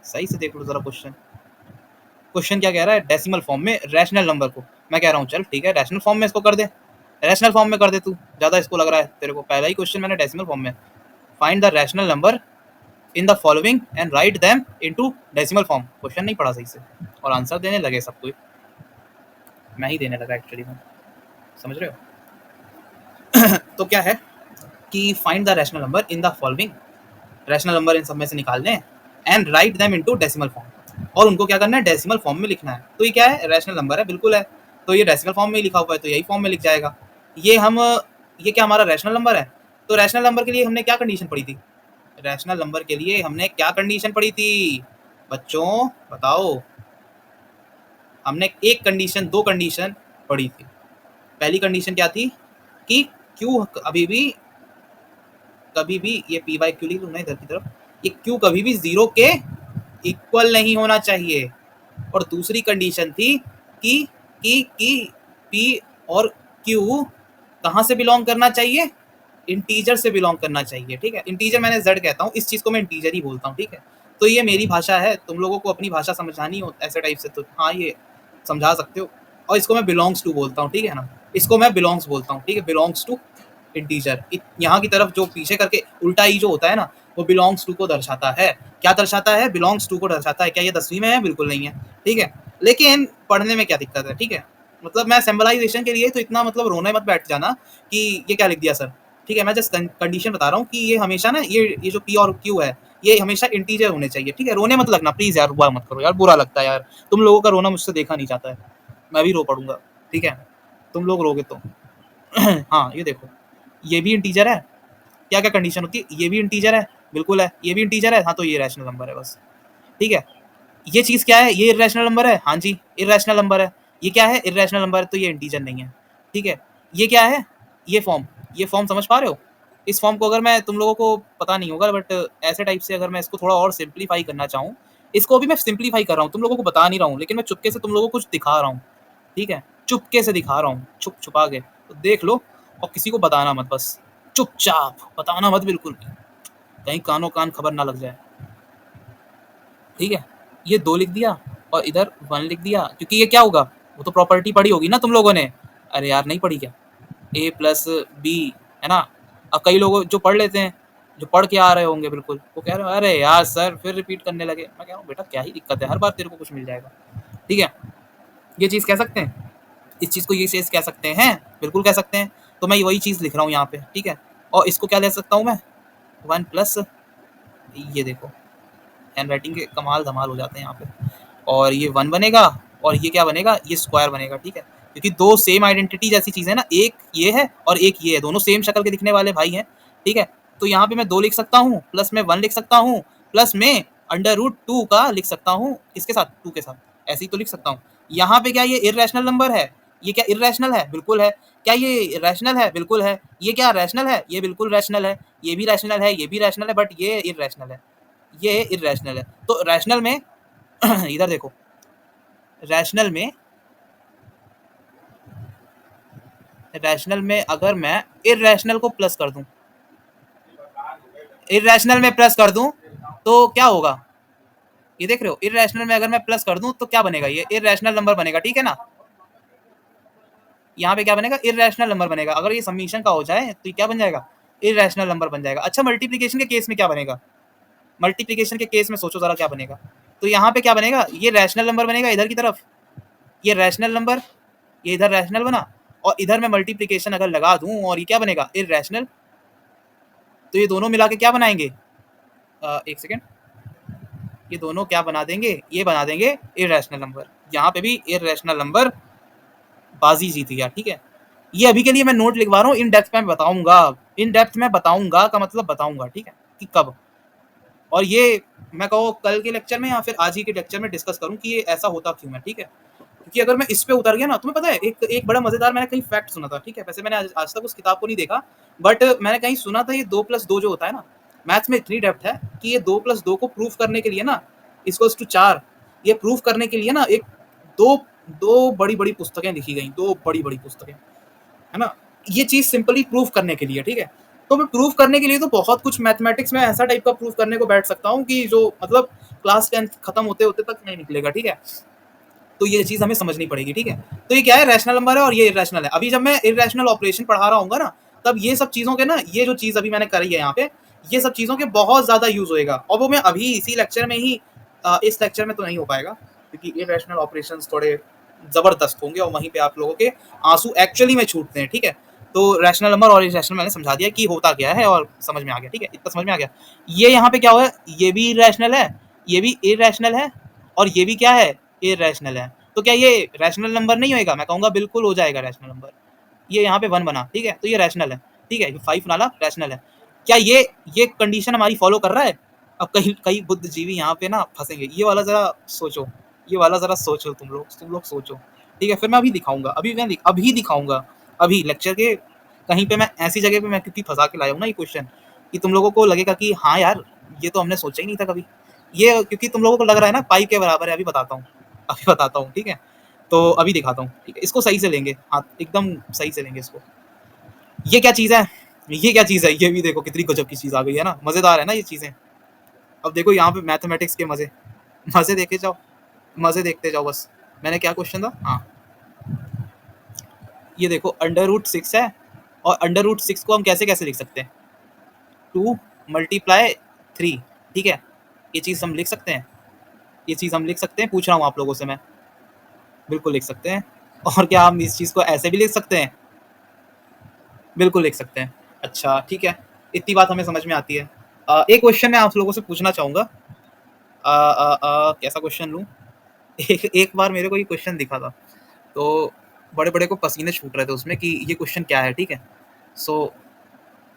सही से देख लो जरा क्वेश्चन क्या कह रहा है, डेसिमल फॉर्म में रैशनल नंबर को, मैं कह रहा हूँ चल ठीक है रैशनल फॉर्म में इसको कर दे, रैशनल फॉर्म में कर दे तू, ज़्यादा इसको लग रहा है तेरे को, पहला ही क्वेश्चन मैंने डेसिमल फॉर्म में, find the rational number in the following and write them into decimal form. Question नहीं पढ़ा सही से और आंसर देने लगे सब कोई, मैं ही देने लगा एक्चुअली में, समझ रहे हो तो क्या है कि find the rational number in the following, rational number in सब में से निकालने and write them into decimal form, और उनको क्या करना है डेसिमल फॉर्म में लिखना है। तो ये क्या है, रैशनल नंबर है, बिल्कुल है, तो ये डेसिमल फॉर्म में ही लिखा हुआ है, तो यही फॉर्म में लिख जाएगा। ये क्या हमारा रैशनल नंबर है, तो रैशनल नंबर के लिए हमने क्या कंडीशन पढ़ी थी, रैशनल नंबर के लिए हमने क्या कंडीशन पढ़ी थी बच्चों बताओ, हमने एक कंडीशन, दो कंडीशन पढ़ी थी। पहली कंडीशन क्या थी कि क्यू कभी भी ये पी बाई क्यू लिख लूँ ना इधर की तरफ, ये क्यू कभी भी 0 के इक्वल नहीं होना चाहिए। और दूसरी कंडीशन थी कि पी और क्यू कहाँ से बिलोंग करना चाहिए, इंटीजर से बिलोंग करना चाहिए, ठीक है, इंटीजर मैंने z कहता हूँ, इस चीज़ को मैं इंटीजर ही बोलता हूँ, ठीक है। तो ये मेरी भाषा है, तुम लोगों को अपनी भाषा समझानी हो ऐसे टाइप से तो हाँ ये समझा सकते हो। और इसको मैं बिलोंग्स टू बोलता हूँ, ठीक है ना, इसको मैं बिलोंग्स बोलता हूँ, ठीक है, बिलोंग्स टू इंटीजर। यहाँ की तरफ जो पीछे करके उल्टा ई जो होता है ना, वो बिलोंग्स टू को दर्शाता है। क्या दर्शाता है? बिलोंग्स टू को दर्शाता है। क्या ये 10वीं में है? बिल्कुल नहीं है, ठीक है। लेकिन पढ़ने में क्या दिक्कत है, ठीक है। मतलब मैं सिंबलाइजेशन के लिए तो इतना मतलब रोने मत बैठ जाना कि ये क्या लिख दिया सर, ठीक है। मैं जस्ट कंडीशन बता रहा हूँ कि ये हमेशा ना ये जो पी और क्यू है ये हमेशा इंटीजर होने चाहिए, ठीक है। रोने मत लगना प्लीज यार, बुरा मत करो यार, बुरा लगता है यार। तुम लोगों का रोना मुझसे देखा नहीं जाता है, मैं भी रो पड़ूंगा, ठीक है। तुम लोग रोगे तो हाँ ये देखो, ये भी इंटीजर है। क्या क्या कंडीशन होती है? ये भी इंटीजर है, बिल्कुल है। ये भी इंटीजर है, हाँ तो ये रैशनल नंबर है बस, ठीक है। ये चीज़ क्या है? ये इरेशनल नंबर है, हाँ जी इरेशनल नंबर है। ये क्या है? इरेशनल नंबर है, तो ये इंटीजर नहीं है, ठीक है। ये क्या है? ये फॉर्म समझ पा रहे हो? इस फॉर्म को अगर मैं तुम लोगों को पता नहीं होगा बट ऐसे टाइप से अगर मैं इसको थोड़ा और सिंप्लीफाई करना चाहूँ, इसको भी मैं सिंप्लीफाई कर रहा हूँ, तुम लोगों को बता नहीं रहा हूँ, लेकिन मैं चुपके से तुम लोगों को कुछ दिखा रहा हूँ, ठीक है। चुपके से दिखा रहा हूँ, छुप छुपा के, तो देख लो और किसी को बताना मत, बस चुपचाप बताना मत बिल्कुल भी, कहीं कानों कान खबर ना लग जाए, ठीक है। ये 2 लिख दिया और इधर 1 लिख दिया, क्योंकि ये क्या होगा? वो तो प्रॉपर्टी पढ़ी होगी ना तुम लोगों ने। अरे यार नहीं पढ़ी क्या? ए प्लस बी, है ना। अब कई लोग जो पढ़ लेते हैं, जो पढ़ के आ रहे होंगे बिल्कुल, वो कह रहे हो अरे यार सर फिर रिपीट करने लगे। मैं कह रहा हूँ बेटा क्या ही दिक्कत है, हर बार तेरे को कुछ मिल जाएगा, ठीक है। ये चीज़ कह सकते हैं, इस चीज़ को ये चीज़ कह सकते हैं, बिल्कुल कह सकते हैं। तो मैं वही चीज़ लिख रहा हूँ यहाँ पे, ठीक है। और इसको क्या ले सकता हूँ मैं? 1 प्लस, ये देखो हैंड राइटिंग के कमाल धमाल हो जाते हैं यहाँ पे। और ये 1 बनेगा और ये क्या बनेगा? ये स्क्वायर बनेगा, ठीक है। क्योंकि 2 सेम आइडेंटिटी जैसी चीज़ है ना, एक ये है और एक ये है, दोनों सेम शक्ल के दिखने वाले भाई हैं, ठीक है। तो यहाँ पे मैं 2 लिख सकता हूँ, प्लस में 1 लिख सकता हूँ, प्लस में √2 का लिख सकता हूँ, इसके साथ 2 के साथ, ऐसे ही तो लिख सकता हूँ। यहाँ पे क्या ये इर्रेशनल नंबर है? ये क्या इर्रेशनल है? बिल्कुल है। क्या ये रैशनल है? बिल्कुल है। ये क्या रैशनल है? ये बिल्कुल रैशनल है। ये भी रैशनल है, ये भी रैशनल है, बट ये इर्रेशनल है, ये इर्रेशनल है। तो रैशनल में इधर देखो, रैशनल में अगर मैं इर्रेशनल को प्लस कर दूं, इर्रेशनल में प्लस कर दूं तो क्या होगा? ये देख रहे हो, इर्रेशनल में अगर मैं प्लस कर दूं तो क्या बनेगा? ये इर्रेशनल नंबर बनेगा, ठीक है ना। यहाँ पे क्या बनेगा? इर्रेशनल नंबर बनेगा। अगर ये समीशन का हो जाए तो ये क्या बन जाएगा? इर्रेशनल नंबर बन जाएगा। अच्छा मल्टीप्लीकेशन के केस में क्या बनेगा? मल्टीप्लीकेशन के केस में सोचो जरा क्या बनेगा। तो यहाँ पे क्या बनेगा? ये रैशनल नंबर बनेगा इधर की तरफ, ये रैशनल नंबर, ये इधर रैशनल बना, और इधर मैं मल्टीप्लीकेशन अगर लगा दूं और ये क्या बनेगा? इर्रेशनल। तो ये दोनों मिला के क्या बनाएंगे? एक सेकेंड, ये दोनों क्या बना देंगे? ये बना देंगे इर्रेशनल नंबर। यहाँ पे भी इर्रेशनल नंबर बाजी जीत गया, ठीक है। ये अभी के लिए मैं नोट लिखवा रहा हूँ, इन डेप्थ में बताऊंगा, इन डेप्थ में बताऊंगा का मतलब बताऊंगा, ठीक है, कि कब। और ये मैं कहो कल के लेक्चर में या फिर आज ही के लेक्चर में डिस्कस करूँ कि ये ऐसा होता क्यों है, ठीक है। क्योंकि अगर मैं इस पे उतर गया ना, तुम्हें पता है एक बड़ा मजेदार मैंने कहीं फैक्ट सुना था, ठीक है। वैसे मैंने आज तक उस किताब को नहीं देखा, बट मैंने कहीं सुना था ये 2+2 जो होता है ना, मैथ्स में इतनी डेप्थ है कि ये 2+2 को प्रूफ करने के लिए ना, इक्वल्स टू 4, ये प्रूफ करने के लिए ना एक दो दो बड़ी बड़ी पुस्तकें लिखी गई, 2 बड़ी बड़ी पुस्तकें, है ना। ये चीज सिंपली प्रूफ करने के लिए, ठीक है। तो मैं प्रूफ करने के लिए तो बहुत कुछ मैथमेटिक्स में ऐसा टाइप का प्रूफ करने को बैठ सकता हूँ कि जो मतलब क्लास 10 खत्म होते होते तक नहीं निकलेगा, ठीक है। तो ये चीज हमें समझनी पड़ेगी, ठीक है। तो ये क्या है? रैशनल नंबर है और ये इरेशनल है। अभी जब मैं इरेशनल ऑपरेशन पढ़ा रहा हूँ ना, तब ये सब चीजों के ना, ये जो चीज अभी मैंने करी है यहाँ पे, ये सब चीजों के बहुत ज्यादा यूज होएगा, और वो मैं अभी इसी लेक्चर में ही, इस लेक्चर में तो नहीं हो पाएगा क्योंकि इरेशनल ऑपरेशंस थोड़े जबरदस्त होंगे और वहीं पे आप लोगों के आंसू एक्चुअली में छूटते हैं, ठीक है। तो रैशनल नंबर और इरेशनल मैंने समझा दिया कि होता क्या है और समझ में आ गया, ठीक है, इतना समझ में आ गया। ये यहाँ पे क्या हुआ? ये भी इरेशनल है, ये भी इरेशनल है, और ये भी क्या है? इरेशनल है। तो क्या ये रैशनल नंबर नहीं होएगा? मैं कहूँगा बिल्कुल हो जाएगा रैशनल नंबर। ये यहाँ पे 1 बना, ठीक है, तो ये रैशनल है, ठीक है। 5 नाला रैशनल है। क्या ये कंडीशन हमारी फॉलो कर रहा है? अब कई कई बुद्धिजीवी यहाँ पे ना फंसेंगे, ये वाला जरा सोचो, ये वाला जरा सोचो, तुम लोग सोचो, ठीक है। फिर मैं अभी दिखाऊंगा, अभी दिखाऊंगा, अभी लेक्चर के कहीं पे मैं ऐसी जगह पे मैं क्योंकि फंसा के लाया हूँ ना ये क्वेश्चन, कि तुम लोगों को लगेगा कि हाँ यार ये तो हमने सोचा ही नहीं था कभी। ये क्योंकि तुम लोगों को लग रहा है ना पाई के बराबर है, अभी बताता हूँ, ठीक है। तो अभी दिखाता हूँ, ठीक है, इसको सही से लेंगे, हाँ एकदम सही से लेंगे इसको। ये क्या चीज़ है? ये क्या चीज़ है? ये भी देखो कितनी गजब की चीज़ आ गई है ना, मज़ेदार है ना ये चीज़ें। अब देखो यहाँ पे मैथमेटिक्स के मज़े, मज़े देखे जाओ, मज़े देखते जाओ बस। मैंने क्या क्वेश्चन था? हाँ ये देखो √6 है, और √6 को हम कैसे कैसे लिख सकते हैं? 2 × 3, ठीक है। ये चीज़ हम लिख सकते हैं, ये चीज़ हम लिख सकते हैं, पूछ रहा हूँ आप लोगों से मैं। बिल्कुल लिख सकते हैं। और क्या हम इस चीज़ को ऐसे भी लिख सकते हैं? बिल्कुल लिख सकते हैं। अच्छा ठीक है, इतनी बात हमें समझ में आती है। एक क्वेश्चन मैं आप लोगों से पूछना चाहूँगा। कैसा क्वेश्चन लूँ? एक एक बार मेरे को ये क्वेश्चन दिखा था, तो बड़े-बड़े को पसीने छूट रहे थे उसमें कि ये क्वेश्चन क्या है, ठीक है? सो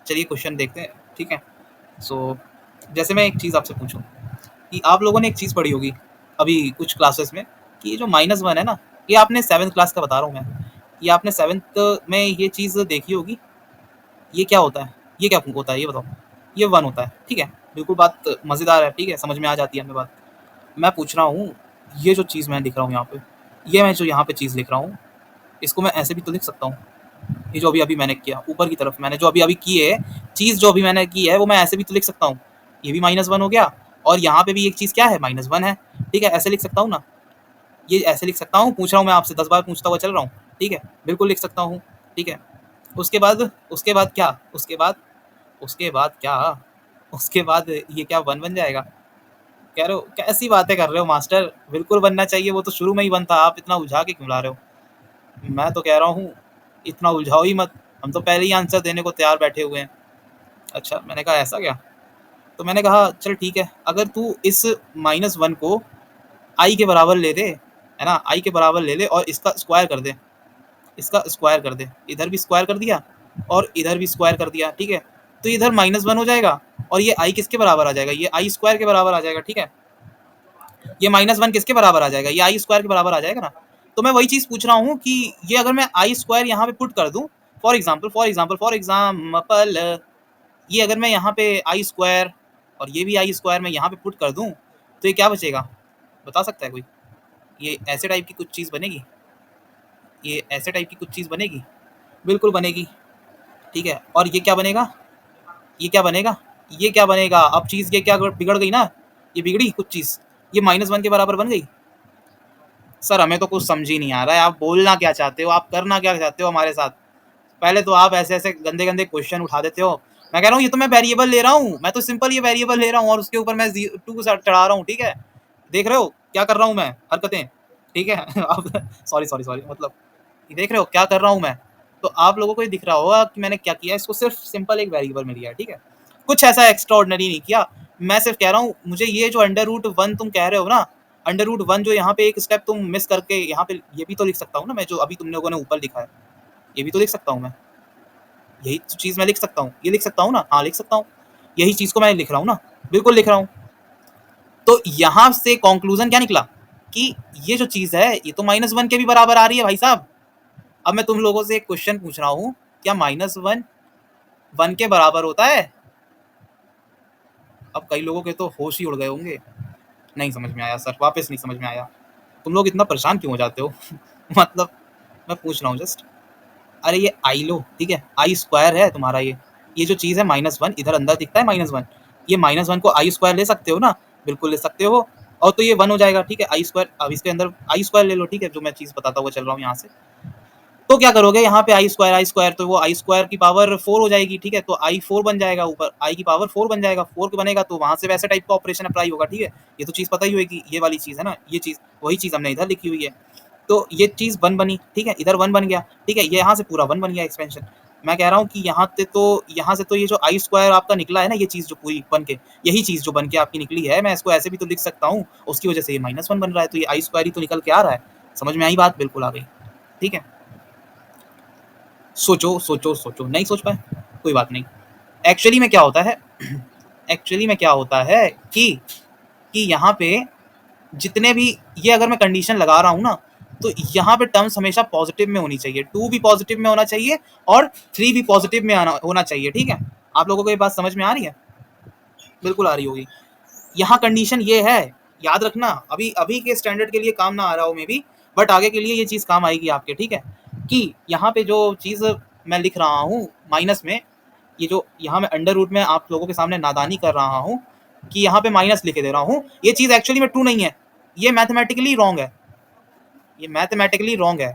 चलिए क्वेश्चन देखते हैं, ठीक है? सो जैसे मैं एक चीज़ आपसे पूछूँ कि आप लोगों ने एक चीज़ पढ़ी होगी अभी कुछ क्लासेस में कि ये जो -1 है ना, ये आपने 7th क्लास का बता रहा हूँ मैं, ये आपने 7th में ये चीज़ देखी होगी। ये क्या होता है? ये क्या होता है ये बताओ? ये 1 होता है, ठीक है? बिल्कुल बात मज़ेदार है, ठीक है? समझ में आ जाती है हमें बात। मैं पूछ रहा हूँ, ये जो चीज़ मैं लिख रहा हूँ यहाँ पे, ये मैं जो यहाँ पे चीज़ लिख रहा हूँ, इसको मैं ऐसे भी तो लिख सकता हूँ। ये जो अभी-अभी मैंने किया, ऊपर की तरफ मैंने जो अभी-अभी की है, चीज़ जो अभी मैंने की है, वो मैं ऐसे भी तो लिख सकता हूँ। ये भी -1 हो गया और यहाँ पे भी एक चीज़ क्या है? -1 है, ठीक है? ऐसे लिख सकता हूँ ना? ये ऐसे लिख सकता हूँ, पूछ रहा हूँ मैं आपसे, 10 बार पूछता हुआ चल रहा हूँ, ठीक है? बिल्कुल लिख सकता हूँ, ठीक है? उसके बाद क्या? उसके बाद ये क्या 1 बन जाएगा? कह रहे हो कैसी बातें कर रहे हो मास्टर? बिल्कुल बनना चाहिए, वो तो शुरू में ही 1 था, आप इतना उलझा के क्यों ला रहे हो? मैं तो कह रहा हूँ, इतना उलझाओ ही मत, हम तो पहले ही आंसर देने को तैयार बैठे हुए हैं। अच्छा, मैंने कहा ऐसा क्या? तो मैंने कहा चल ठीक है, अगर तू इस -1 को i के बराबर ले दे, है ना? i के बराबर ले ले और इसका स्क्वायर कर दे, इसका स्क्वायर कर दे। इधर भी स्क्वायर कर दिया और इधर भी स्क्वायर कर दिया, ठीक है? तो इधर -1 हो जाएगा और ये i किसके बराबर आ जाएगा? ये i स्क्वायर के बराबर आ जाएगा, ठीक है? ये -1 किसके बराबर आ जाएगा? ये आई स्क्वायर के बराबर आ जाएगा ना। तो मैं वही चीज़ पूछ रहा हूँ कि ये अगर मैं आई स्क्वायर यहाँ पे पुट कर दूँ, फॉर एग्जाम्पल ये अगर मैं यहाँ पे आई स्क्वायर और ये भी आई स्क्वायर मैं यहाँ पे पुट कर दूँ, तो ये क्या बचेगा? बता सकता है कोई? ये ऐसे टाइप की कुछ चीज़ बनेगी, ये ऐसे टाइप की कुछ चीज़ बनेगी, बिल्कुल बनेगी, ठीक है? और ये क्या बनेगा? ये क्या बनेगा? ये क्या बनेगा? अब चीज़ ये क्या बिगड़ गई ना, ये बिगड़ी कुछ चीज़, ये -1 के बराबर बन गई। सर हमें तो कुछ समझ ही नहीं आ रहा है, आप बोलना क्या चाहते हो, आप करना क्या चाहते हो हमारे साथ? पहले तो आप ऐसे-ऐसे गंदे-गंदे क्वेश्चन उठा देते हो। मैं कह रहा हूँ ये तो मैं वेरिएबल ले रहा हूँ, मैं तो सिंपल ये वेरिएबल ले रहा हूँ और उसके ऊपर मैं 2 चढ़ा रहा हूँ, ठीक है? देख रहे हो क्या कर रहा हूँ मैं? हरकतें, ठीक है? अब सॉरी मतलब ये देख रहे हो क्या कर रहा हूँ मैं? तो आप लोगों को ये दिख रहा होगा कि मैंने क्या किया, इसको सिर्फ सिंपल एक वेरिएबल में लिया है, ठीक है? कुछ ऐसा एक्स्ट्राऑर्डिनरी नहीं किया। मैं सिर्फ कह रहा हूँ मुझे ये जो √1 तुम कह रहे हो ना, √1 जो यहाँ पे एक स्टेप तुम मिस करके यहाँ पे ये भी तो लिख सकता हूँ ना मैं, जो अभी तुम लोगों ने ऊपर लिखा है, ये भी तो लिख सकता हूँ मैं। यही चीज़ मैं लिख सकता हूँ, ये लिख सकता हूँ ना? हाँ, लिख सकता हूँ। यही चीज़ को मैं लिख रहा हूँ ना, बिल्कुल लिख रहा हूँ। तो यहाँ से कॉन्क्लूज़न क्या निकला कि ये जो चीज़ है, ये तो -1 के भी बराबर आ रही है भाई साहब। अब मैं तुम लोगों से एक क्वेश्चन पूछ रहा हूँ, क्या -1 1 के बराबर होता है? अब कई लोगों के तो होश ही उड़ गए होंगे। नहीं समझ में आया सर, वापस नहीं समझ में आया। तुम लोग इतना परेशान क्यों हो जाते हो? मतलब मैं पूछ रहा हूँ जस्ट। अरे ये आई लो, ठीक है? आई स्क्वायर है तुम्हारा ये जो चीज़ है -1 इधर अंदर दिखता है -1, ये -1 को आई स्क्वायर ले सकते हो ना? बिल्कुल ले सकते हो और तो ये 1 हो जाएगा, ठीक है? आई स्क्वायर, अब इसके अंदर आई स्क्वायर ले लो, ठीक है? जो मैं चीज़ बताता हुआ चल रहा हूँ यहाँ से। तो क्या करोगे यहाँ पे आई स्क्वायर तो वो आई स्क्वायर की पावर 4 हो जाएगी, ठीक है? तो आई 4 बन जाएगा, ऊपर आई की पावर 4 बन जाएगा, 4 बनेगा तो वहाँ से वैसे टाइप का ऑपरेशन अप्लाई होगा, ठीक है? ये तो चीज़ पता ही होगी, ये वाली चीज़ है ना, ये चीज़, वही चीज़ हमने इधर लिखी हुई है। तो ये चीज़ 1 बनी, ठीक है? इधर 1 बन गया, ठीक है? ये यहाँ से पूरा 1 बन गया एक्सपेंशन। मैं कह रहा हूँ कि यहाँ से तो ये जो आई स्क्वायर आपका निकला है ना, ये चीज़ जो पूरी बन के, यही चीज़ जो बन के आपकी निकली है, मैं इसको ऐसे भी तो लिख सकता हूँ, उसकी वजह से ये -1 बन रहा है, तो ये आई स्क्वायर ही तो निकल के आ रहा है। समझ में आई बात? बिल्कुल आ गई, ठीक है? सोचो, सोचो, सोचो, नहीं सोच पाए? कोई बात नहीं। एक्चुअली में क्या होता है एक्चुअली में क्या होता है कि यहाँ पे जितने भी, ये अगर मैं कंडीशन लगा रहा हूँ ना, तो यहाँ पे टर्म्स हमेशा पॉजिटिव में होनी चाहिए, 2 भी पॉजिटिव में होना चाहिए और 3 भी पॉजिटिव में होना चाहिए, ठीक है? आप लोगों को ये बात समझ में आ रही है? बिल्कुल आ रही होगी। यहाँ कंडीशन ये है, याद रखना, अभी अभी के स्टैंडर्ड के लिए काम ना आ रहा हो मे बी, बट आगे के लिए ये चीज़ काम आएगी आपके, ठीक है? कि यहाँ पे जो चीज़ मैं लिख रहा हूँ माइनस में, ये जो यहाँ मैं अंडर रूट में आप लोगों के सामने नादानी कर रहा हूँ कि यहाँ पे माइनस लिखे दे रहा हूँ, ये चीज़ एक्चुअली में ट्रू नहीं है, ये मैथमेटिकली रॉन्ग है, ये मैथमेटिकली रॉन्ग है।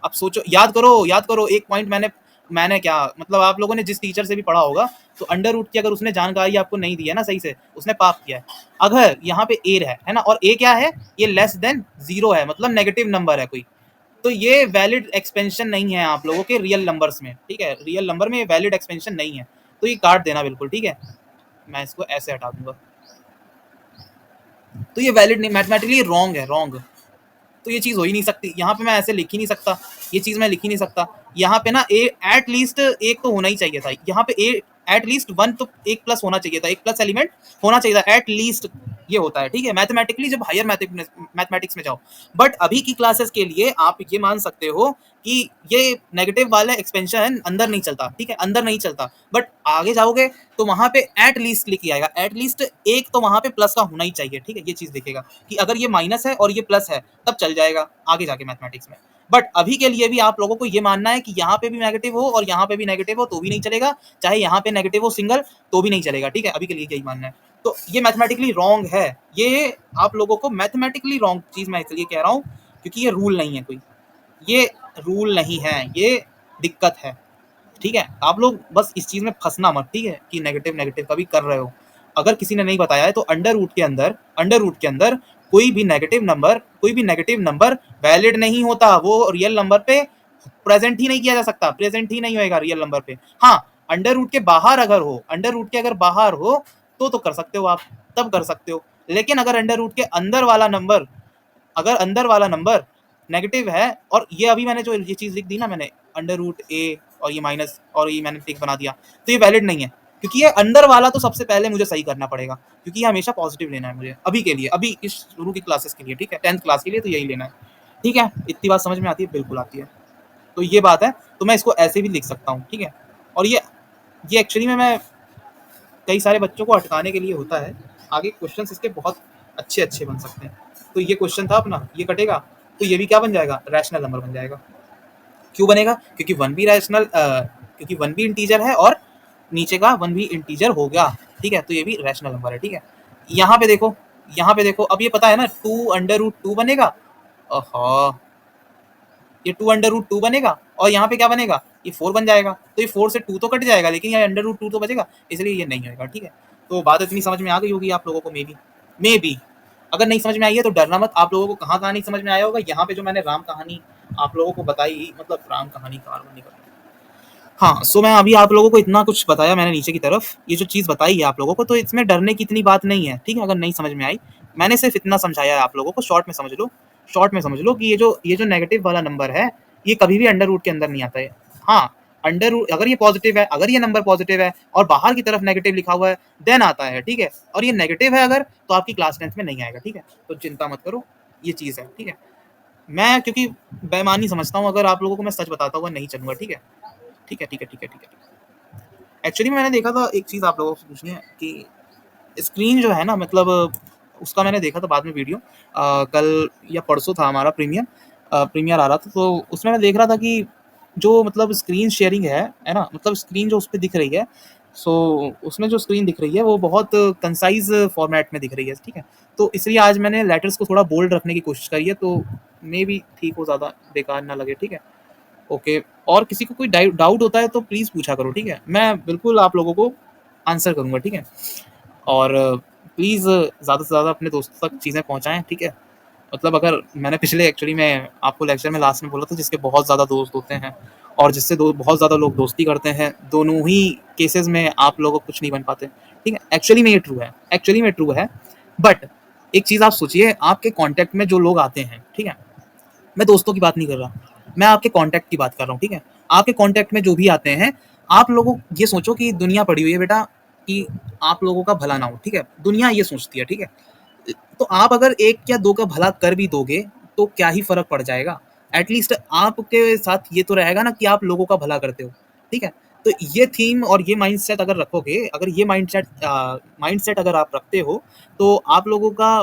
अब सोचो, याद करो एक पॉइंट मैंने मैंने क्या मतलब, आप लोगों ने जिस टीचर से भी पढ़ा होगा, तो अंडर रूट की अगर उसने जानकारी आपको नहीं दी है ना सही से, उसने पाप किया है। अगर यहाँ पे ए है ना, और ए क्या है, ये लेस देन 0 है, मतलब नेगेटिव नंबर है कोई, तो ये वैलिड एक्सपेंशन नहीं है आप लोगों के रियल नंबर्स में, ठीक है, रियल नंबर में ये वैलिड एक्सपेंशन नहीं है, तो ये काट देना बिल्कुल, ठीक है। मैं इसको ऐसे हटा दूंगा, तो ये वैलिड नहीं, मैथमेटिकली रॉन्ग है, रॉन्ग। तो ये चीज़ हो ही नहीं सकती, यहाँ पे मैं ऐसे लिख ही नहीं सकता, ये चीज़ मैं लिख ही नहीं सकता। यहाँ पे ना ए एट लीस्ट एक तो होना ही चाहिए था, यहाँ पे ए एट लीस्ट 1 तो एक प्लस होना चाहिए था, एक प्लस एलिमेंट होना चाहिए था एट लीस्ट, ये होता है, ठीक है, मैथमेटिकली जब हायर मैथमेटिक्स में जाओ। बट अभी की क्लासेस के लिए आप ये मान सकते हो कि ये नेगेटिव वाला एक्सपेंशन अंदर नहीं चलता, ठीक है, अंदर नहीं चलता, बट आगे जाओगे तो वहां पे एट लीस्ट लिखी आएगा, एट लीस्ट एक तो वहां पे प्लस का होना ही चाहिए, ठीक है, ये चीज देखेगा कि अगर ये माइनस है और ये प्लस है तब चल जाएगा आगे जाके मैथमेटिक्स में। बट अभी के लिए भी आप लोगों को ये मानना है कि यहाँ पे भी नेगेटिव हो और यहाँ पे भी नेगेटिव हो तो भी नहीं चलेगा, चाहे यहाँ पे नेगेटिव हो सिंगल तो भी नहीं चलेगा, ठीक है, अभी के लिए यही मानना है। तो ये मैथमेटिकली रॉन्ग है, ये आप लोगों को मैथमेटिकली रॉन्ग चीज मैं इसलिए कह रहा हूँ क्योंकि ये रूल नहीं है कोई, ये रूल नहीं है, ये दिक्कत है, ठीक है। आप लोग बस इस चीज में फंसना मत, ठीक है, कि नेगेटिव नेगेटिव कभी कर रहे हो, अगर किसी ने नहीं बताया है तो अंडर रूट के अंदर कोई भी नेगेटिव नंबर वैलिड नहीं होता, वो रियल नंबर पे प्रेजेंट ही नहीं किया जा सकता, प्रेजेंट ही नहीं होएगा रियल नंबर पे। हाँ, अंडर रूट के बाहर अगर हो, अंडर रूट के अगर बाहर हो तो कर सकते हो आप, तब कर सकते हो, लेकिन अगर अंडर रूट के अंदर वाला नंबर, अगर अंदर वाला नंबर नेगेटिव है, और ये अभी मैंने जो ये चीज लिख दी ना, मैंने अंडर रूट ए और ये माइनस और ये मैंने टिक बना दिया, तो ये वैलिड नहीं है, क्योंकि ये अंदर वाला तो सबसे पहले मुझे सही करना पड़ेगा, क्योंकि ये हमेशा पॉजिटिव लेना है मुझे अभी के लिए, अभी इस शुरू की क्लासेस के लिए, ठीक है, 10th क्लास के लिए तो यही लेना है, ठीक है। इतनी बात समझ में आती है, बिल्कुल आती है, तो ये बात है, तो मैं इसको ऐसे भी लिख सकता हूँ, ठीक है। और ये एक्चुअली में मैं कई सारे बच्चों को अटकाने के लिए होता है, आगे क्वेश्चंस इसके बहुत अच्छे अच्छे बन सकते हैं। तो ये क्वेश्चन था अपना, ये कटेगा तो ये भी क्या बन जाएगा, रैशनल नंबर बन जाएगा। क्यों बनेगा, क्योंकि क्योंकि वन भी इंटीजर है और नीचे का वन भी इंटीजर हो गया, ठीक है, तो ये भी रैशनल नंबर है, ठीक है। यहाँ पे देखो, अब ये पता है ना 2 अंडर रूट 2 बनेगा, ये 2 अंडर रूट 2 बनेगा, और यहाँ पे क्या बनेगा, ये 4 बन जाएगा, तो ये 4 से 2 तो कट जाएगा, लेकिन ये अंडर रूट 2 तो बचेगा, इसलिए ये नहीं होगा, ठीक है। तो बात इतनी समझ में आ गई होगी आप लोगों को, मे बी अगर नहीं समझ में आई है तो डरना मत, आप लोगों को कहाँ कहानी समझ में आया होगा, यहाँ पे जो मैंने राम कहानी आप लोगों को बताई, मतलब राम कहानी कारवानी कर, हाँ, सो मैं अभी आप लोगों को इतना कुछ बताया मैंने नीचे की तरफ, ये जो चीज़ बताई है आप लोगों को, तो इसमें डरने की इतनी बात नहीं है, ठीक है। अगर नहीं समझ में आई, मैंने सिर्फ इतना समझाया है आप लोगों को, शॉर्ट में समझ लो कि ये जो नेगेटिव वाला नंबर है, ये कभी भी अंडर रूट के अंदर नहीं आता है। हाँ, अंडर रूट अगर ये पॉजिटिव है, अगर ये नंबर पॉजिटिव है और बाहर की तरफ नेगेटिव लिखा हुआ है, देन आता है, ठीक है। और ये नेगेटिव है अगर, तो आपकी क्लास 10th में नहीं आएगा, ठीक है, तो चिंता मत करो, ये चीज़ है, ठीक है। मैं क्योंकि बेईमानी समझता हूँ, अगर आप लोगों को मैं सच बताता हुआ नहीं चलूंगा, ठीक है, ठीक है, ठीक है, ठीक है, ठीक है। एक्चुअली मैंने देखा था, एक चीज़ आप लोगों से पूछनी है कि स्क्रीन जो है ना, मतलब उसका मैंने देखा था बाद में वीडियो, कल या परसों था हमारा प्रीमियर आ रहा था, तो उसमें मैं देख रहा था कि जो मतलब स्क्रीन शेयरिंग है ना, मतलब स्क्रीन जो उस पर दिख रही है, सो उसमें जो स्क्रीन दिख रही है वो बहुत कंसाइज फॉर्मेट में दिख रही है, ठीक है। तो इसलिए आज मैंने लेटर्स को थोड़ा बोल्ड रखने की कोशिश करी है, तो मे भी ठीक हो, ज़्यादा बेकार ना लगे, ठीक है, ओके। और किसी को कोई डाउट होता है तो प्लीज़ पूछा करो, ठीक है, मैं बिल्कुल आप लोगों को आंसर करूँगा, ठीक है। और प्लीज़ ज़्यादा से ज़्यादा अपने दोस्तों तक चीज़ें पहुँचाएँ, ठीक है। मतलब अगर मैंने पिछले एक्चुअली में आपको लेक्चर में लास्ट में बोला था, जिसके बहुत ज़्यादा दोस्त होते हैं और जिससे बहुत ज़्यादा लोग दोस्ती करते हैं, दोनों ही केसेस में आप लोगों को कुछ नहीं बन पाते, ठीक है। एक्चुअली में ये ट्रू है, बट एक चीज़ आप सोचिए, आपके कॉन्टैक्ट में जो लोग आते हैं, ठीक है, मैं दोस्तों की बात नहीं कर रहा, मैं आपके कॉन्टैक्ट की बात कर रहा हूँ, ठीक है। आपके कॉन्टैक्ट में जो भी आते हैं, आप लोगों ये सोचो कि दुनिया पड़ी हुई है बेटा, कि आप लोगों का भला ना हो, ठीक है, दुनिया ये सोचती है, ठीक है। तो आप अगर 1 या 2 का भला कर भी दोगे तो क्या ही फ़र्क पड़ जाएगा, एटलीस्ट आपके साथ ये तो रहेगा ना कि आप लोगों का भला करते हो, ठीक है। तो ये थीम और ये माइंडसेट अगर रखोगे, अगर ये माइंडसेट अगर आप रखते हो, तो आप लोगों का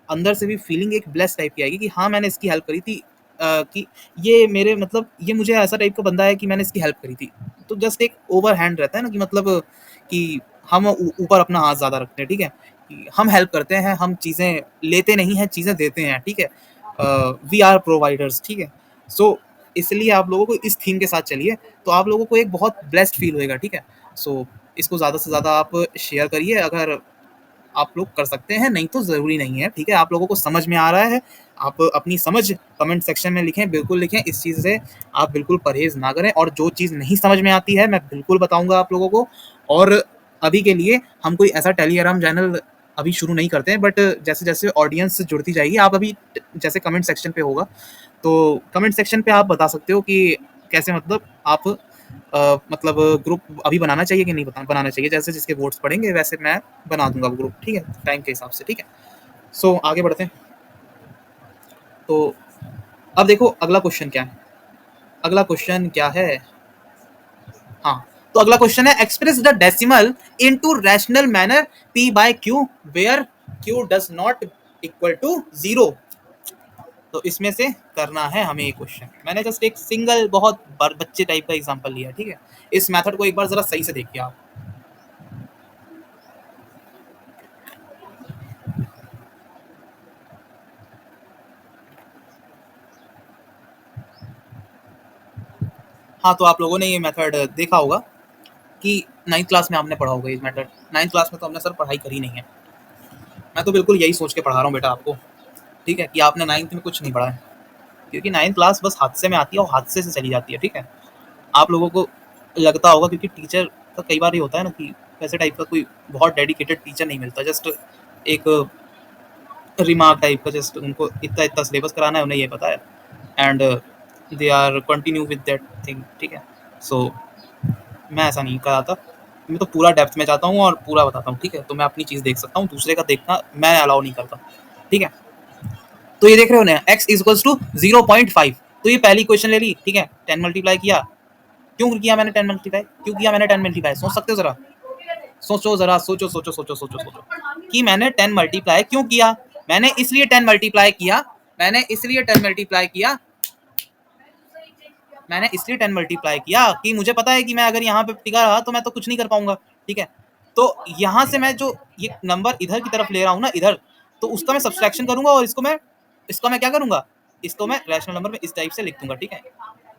अंदर से भी फीलिंग एक ब्लेस्ड टाइप की आएगी कि हाँ, मैंने इसकी हेल्प करी थी, कि ये मेरे मतलब ये मुझे ऐसा टाइप का बंदा है कि मैंने इसकी हेल्प करी थी। तो जस्ट एक ओवर हैंड रहता है ना, कि मतलब कि हम ऊपर अपना हाथ ज़्यादा रखते हैं, ठीक है, कि हम हेल्प करते हैं, हम चीज़ें लेते नहीं हैं, चीज़ें देते हैं, ठीक है। वी आर प्रोवाइडर्स, ठीक है। सो इसलिए आप लोगों को इस थीम के साथ चलिए, तो आप लोगों को एक बहुत ब्लेस्ड फील होएगा, ठीक है। सो इसको ज़्यादा से ज़्यादा आप शेयर करिए अगर आप लोग कर सकते हैं, नहीं तो ज़रूरी नहीं है, ठीक है? आप लोगों को समझ में आ रहा है, आप अपनी समझ कमेंट सेक्शन में लिखें, बिल्कुल लिखें। इस चीज़ से आप बिल्कुल परहेज़ ना करें, और जो चीज़ नहीं समझ में आती है, मैं बिल्कुल बताऊँगा आप लोगों को। और अभी के लिए हम कोई ऐसा टेलीग्राम चैनल अभी शुरू नहीं करते हैं, बट जैसे-जैसे ऑडियंस जुड़ती जाएगी, आप अभी जैसे कमेंट सेक्शन पे होगा, तो कमेंट सेक्शन पे आप बता सकते हो कि कैसे मतलब आप मतलब ग्रुप अभी बनाना चाहिए कि नहीं बनाना चाहिए। जैसे जिसके वोट्स पड़ेंगे वैसे मैं बना दूंगा वो ग्रुप, ठीक है, टाइम के हिसाब से, ठीक है। सो आगे बढ़ते हैं। तो अब देखो अगला क्वेश्चन क्या है। अगला क्वेश्चन क्या है? हाँ, तो अगला क्वेश्चन है, express the decimal into rational manner p by q वेयर q does not equal to 0। तो इसमें से करना है हमें ये क्वेश्चन। मैंने जस्ट एक सिंगल बहुत बच्चे टाइप का एग्जांपल लिया, ठीक है। इस मेथड को एक बार जरा सही से देखिए आप। हाँ, तो आप लोगों ने ये मेथड देखा होगा कि 9th क्लास में आपने पढ़ा होगा ये मेथड। 9th क्लास में तो हमने सर पढ़ाई करी नहीं है। मैं तो बिल्कुल यही सोच के पढ़ा रहा हूँ बेटा आपको, ठीक है, कि आपने 9th में कुछ नहीं पढ़ा है, क्योंकि 9th क्लास बस हादसे में आती है और हादसे से चली जाती है, ठीक है। आप लोगों को लगता होगा क्योंकि टीचर का कई बार ये होता है ना कि वैसे टाइप का कोई बहुत डेडिकेटेड टीचर नहीं मिलता, जस्ट एक रिमार्क टाइप का, जस्ट उनको इतना इतना सिलेबस कराना है, उन्हें ये पता है, and they are continue with that thing, ठीक है। सो मैं ऐसा नहीं कराता, मैं तो पूरा डेप्थ में जाता हूँ और पूरा बताता हूँ, ठीक है। तो मैं अपनी चीज़ देख सकता हूँ, दूसरे का देखना मैं अलाउ नहीं करता, ठीक है। तो ये देख रहे हो ना, x इक्वल्स टू 0.5। तो ये पहली क्वेश्चन ले ली, ठीक है। 10 मल्टीप्लाई किया, क्यों किया मैंने 10 मल्टीप्लाई, क्यों किया मैंने 10 मल्टीप्लाई, सोच सकते हो जरा, सोचो जरा, सोचो सोचो सोचो सोचो सोचो कि मैंने 10 मल्टीप्लाई क्यों किया। मैंने इसलिए 10 मल्टीप्लाई किया, मैंने इसलिए 10 मल्टीप्लाई किया, मैंने इसलिए 10 मल्टीप्लाई किया कि मुझे पता है कि मैं अगर यहाँ पे टिका रहा तो मैं तो कुछ नहीं कर पाऊंगा, ठीक है। तो यहाँ से मैं जो ये नंबर इधर की तरफ ले रहा हूँ ना, इधर, तो उसका मैं सब्सट्रैक्शन करूंगा और इसको मैं क्या करूंगा, इसको मैं रैशनल नंबर में इस टाइप से लिख दूंगा, ठीक है।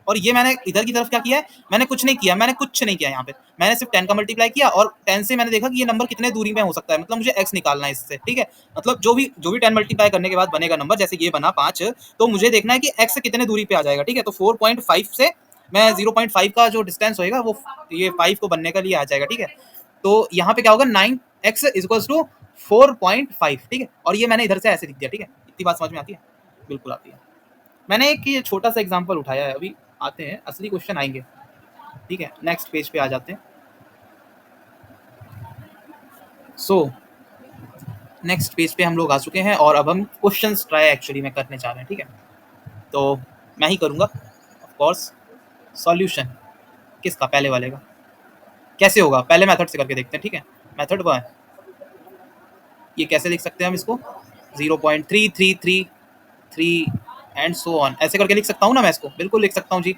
और ये मैंने इधर की तरफ क्या किया है, मैंने कुछ नहीं किया, मैंने कुछ नहीं किया यहाँ पे, मैंने सिर्फ 10 का मल्टीप्लाई किया और 10 से मैंने देखा कि ये नंबर कितने दूरी में हो सकता है, मतलब मुझे x निकालना है इससे, ठीक है। मतलब जो भी 10 मल्टीप्लाई करने के बाद बनेगा नंबर, जैसे ये बना 5, तो मुझे देखना है कि x कितने दूरी पे आ जाएगा, ठीक है। तो 4.5 से मैं 0.5 का जो डिस्टेंस होएगा वो ये 5 को बनने के लिए आ जाएगा, ठीक है। तो यहाँ पे क्या होगा, 9x इक्वल्स टू 4.5, ठीक है। और ये मैंने इधर से ऐसे लिख दिया, ठीक है। इतनी बात समझ में आती है? बिल्कुल आती है। मैंने एक ये छोटा सा एग्जांपल उठाया है, अभी आते हैं असली क्वेश्चन आएंगे, ठीक है। नेक्स्ट पेज पे आ जाते हैं। सो नेक्स्ट पेज पे हम लोग आ चुके हैं और अब हम क्वेश्चंस ट्राई एक्चुअली में करने जा रहे हैं, ठीक है। तो मैं ही करूँगा ऑफ कोर्स। सॉल्यूशन किसका, पहले वाले का। कैसे होगा, पहले मेथड से करके देखते हैं, ठीक है। मेथड वन, ये कैसे लिख सकते हैं हम इसको, 0.3333 एंड सो ऑन, ऐसे करके लिख सकता हूँ ना मैं इसको, बिल्कुल लिख सकता हूँ जी,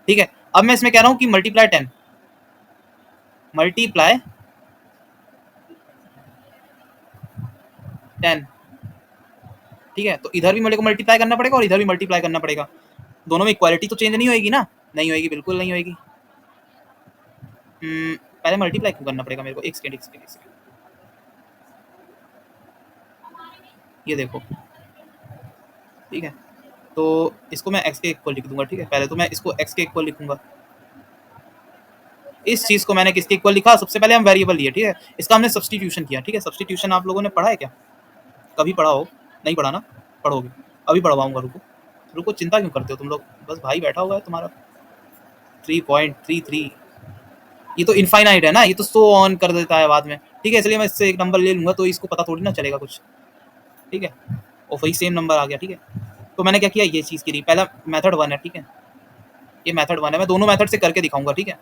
ठीक है। अब मैं इसमें कह रहा हूँ कि मल्टीप्लाई 10, मल्टीप्लाई 10, ठीक है। तो इधर भी मेरे को मल्टीप्लाई करना पड़ेगा और इधर भी मल्टीप्लाई करना पड़ेगा। दोनों में इक्वालिटी तो चेंज नहीं होगी ना, नहीं होगी, बिल्कुल नहीं होगी। पहले मल्टीप्लाई क्यों करना पड़ेगा मेरे को, एक सेकेंड, ये देखो, ठीक है। तो इसको मैं x के इक्वल लिख दूंगा, ठीक है। पहले तो मैं इसको x के इक्वल लिखूंगा। इस चीज को मैंने किसके इक्वल लिखा, सबसे पहले हम वेरिएबल लिए, ठीक है। इसका हमने सब्सटीट्यूशन किया, ठीक है। सब्सटीट्यूशन आप लोगों ने पढ़ा है क्या, कभी पढ़ा हो? नहीं पढ़ा ना, पढ़ोगे, अभी पढ़वाऊंगा, रुको रुको, चिंता क्यों करते हो तुम लोग, बस भाई बैठा हुआ है तुम्हारा। 3.33, ये तो इनफाइनाइट है ना, ये तो सो ऑन कर देता है बाद में, ठीक है। इसलिए मैं इससे एक नंबर ले लूंगा, तो इसको पता थोड़ी ना चलेगा कुछ, ठीक है। और वही सेम नंबर आ गया, ठीक है। तो मैंने क्या किया, ये चीज़ की पहला मेथड वन है, ठीक है। ये मेथड वन है, मैं दोनों मेथड से करके दिखाऊंगा, ठीक है।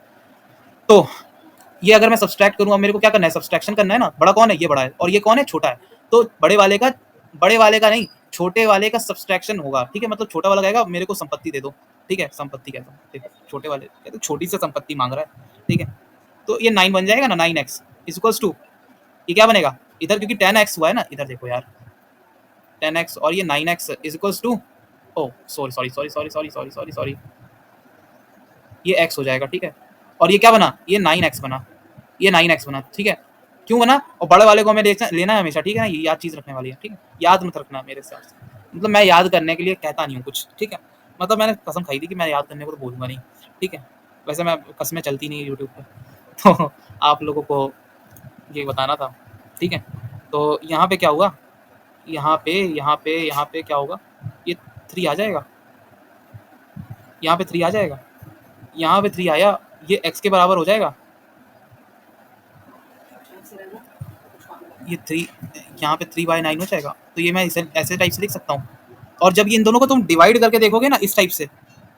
तो ये अगर मैं सब्सट्रैक्ट करूँ, अब मेरे को क्या करना है, सब्सट्रैक्शन करना है ना। बड़ा कौन है, ये बड़ा है, और ये कौन है, छोटा है। तो बड़े वाले का नहीं, छोटे वाले का सब्सट्रैक्शन होगा, ठीक है। मतलब छोटा वाला कहेगा मेरे को संपत्ति दे दो, ठीक है, संपत्ति कहता हूँ, ठीक है। छोटे वाले कहते छोटी से संपत्ति मांग रहा है, ठीक है। तो ये 9 बन जाएगा ना, 9x इक्वल्स टू, ये क्या बनेगा इधर, क्योंकि 10x हुआ है ना, इधर देखो यार, 10x और ये 9x equals to, oh sorry, ये x हो जाएगा, ठीक है। और ये क्या बना, ये 9x बना, ये 9x बना, ठीक है, क्यों बना, और बड़े वाले को हमें लेना है हमेशा, ठीक है ना, ये याद चीज़ रखने वाली है, ठीक है, याद मत रखना मेरे हिसाब से, मतलब मैं याद करने के लिए कहता नहीं हूँ कुछ, ठीक है, मतलब मैंने कसम खाई थी कि मैं याद करने को तो बोलूँगा नहीं, ठीक है, वैसे मैं कसमें चलती नहीं है यूट्यूब पर, तो आप लोगों को ये बताना था, ठीक है। तो यहाँ पे क्या हुआ, यहाँ पे क्या होगा, ये 3 आ जाएगा, यहाँ पे 3 आ जाएगा, यहाँ पे 3 आया, ये x के बराबर हो जाएगा, ये 3 यहाँ पे 3/9 हो जाएगा, तो ये मैं इसे ऐसे टाइप से लिख सकता हूँ। और जब ये इन दोनों को तुम डिवाइड करके देखोगे ना इस टाइप से,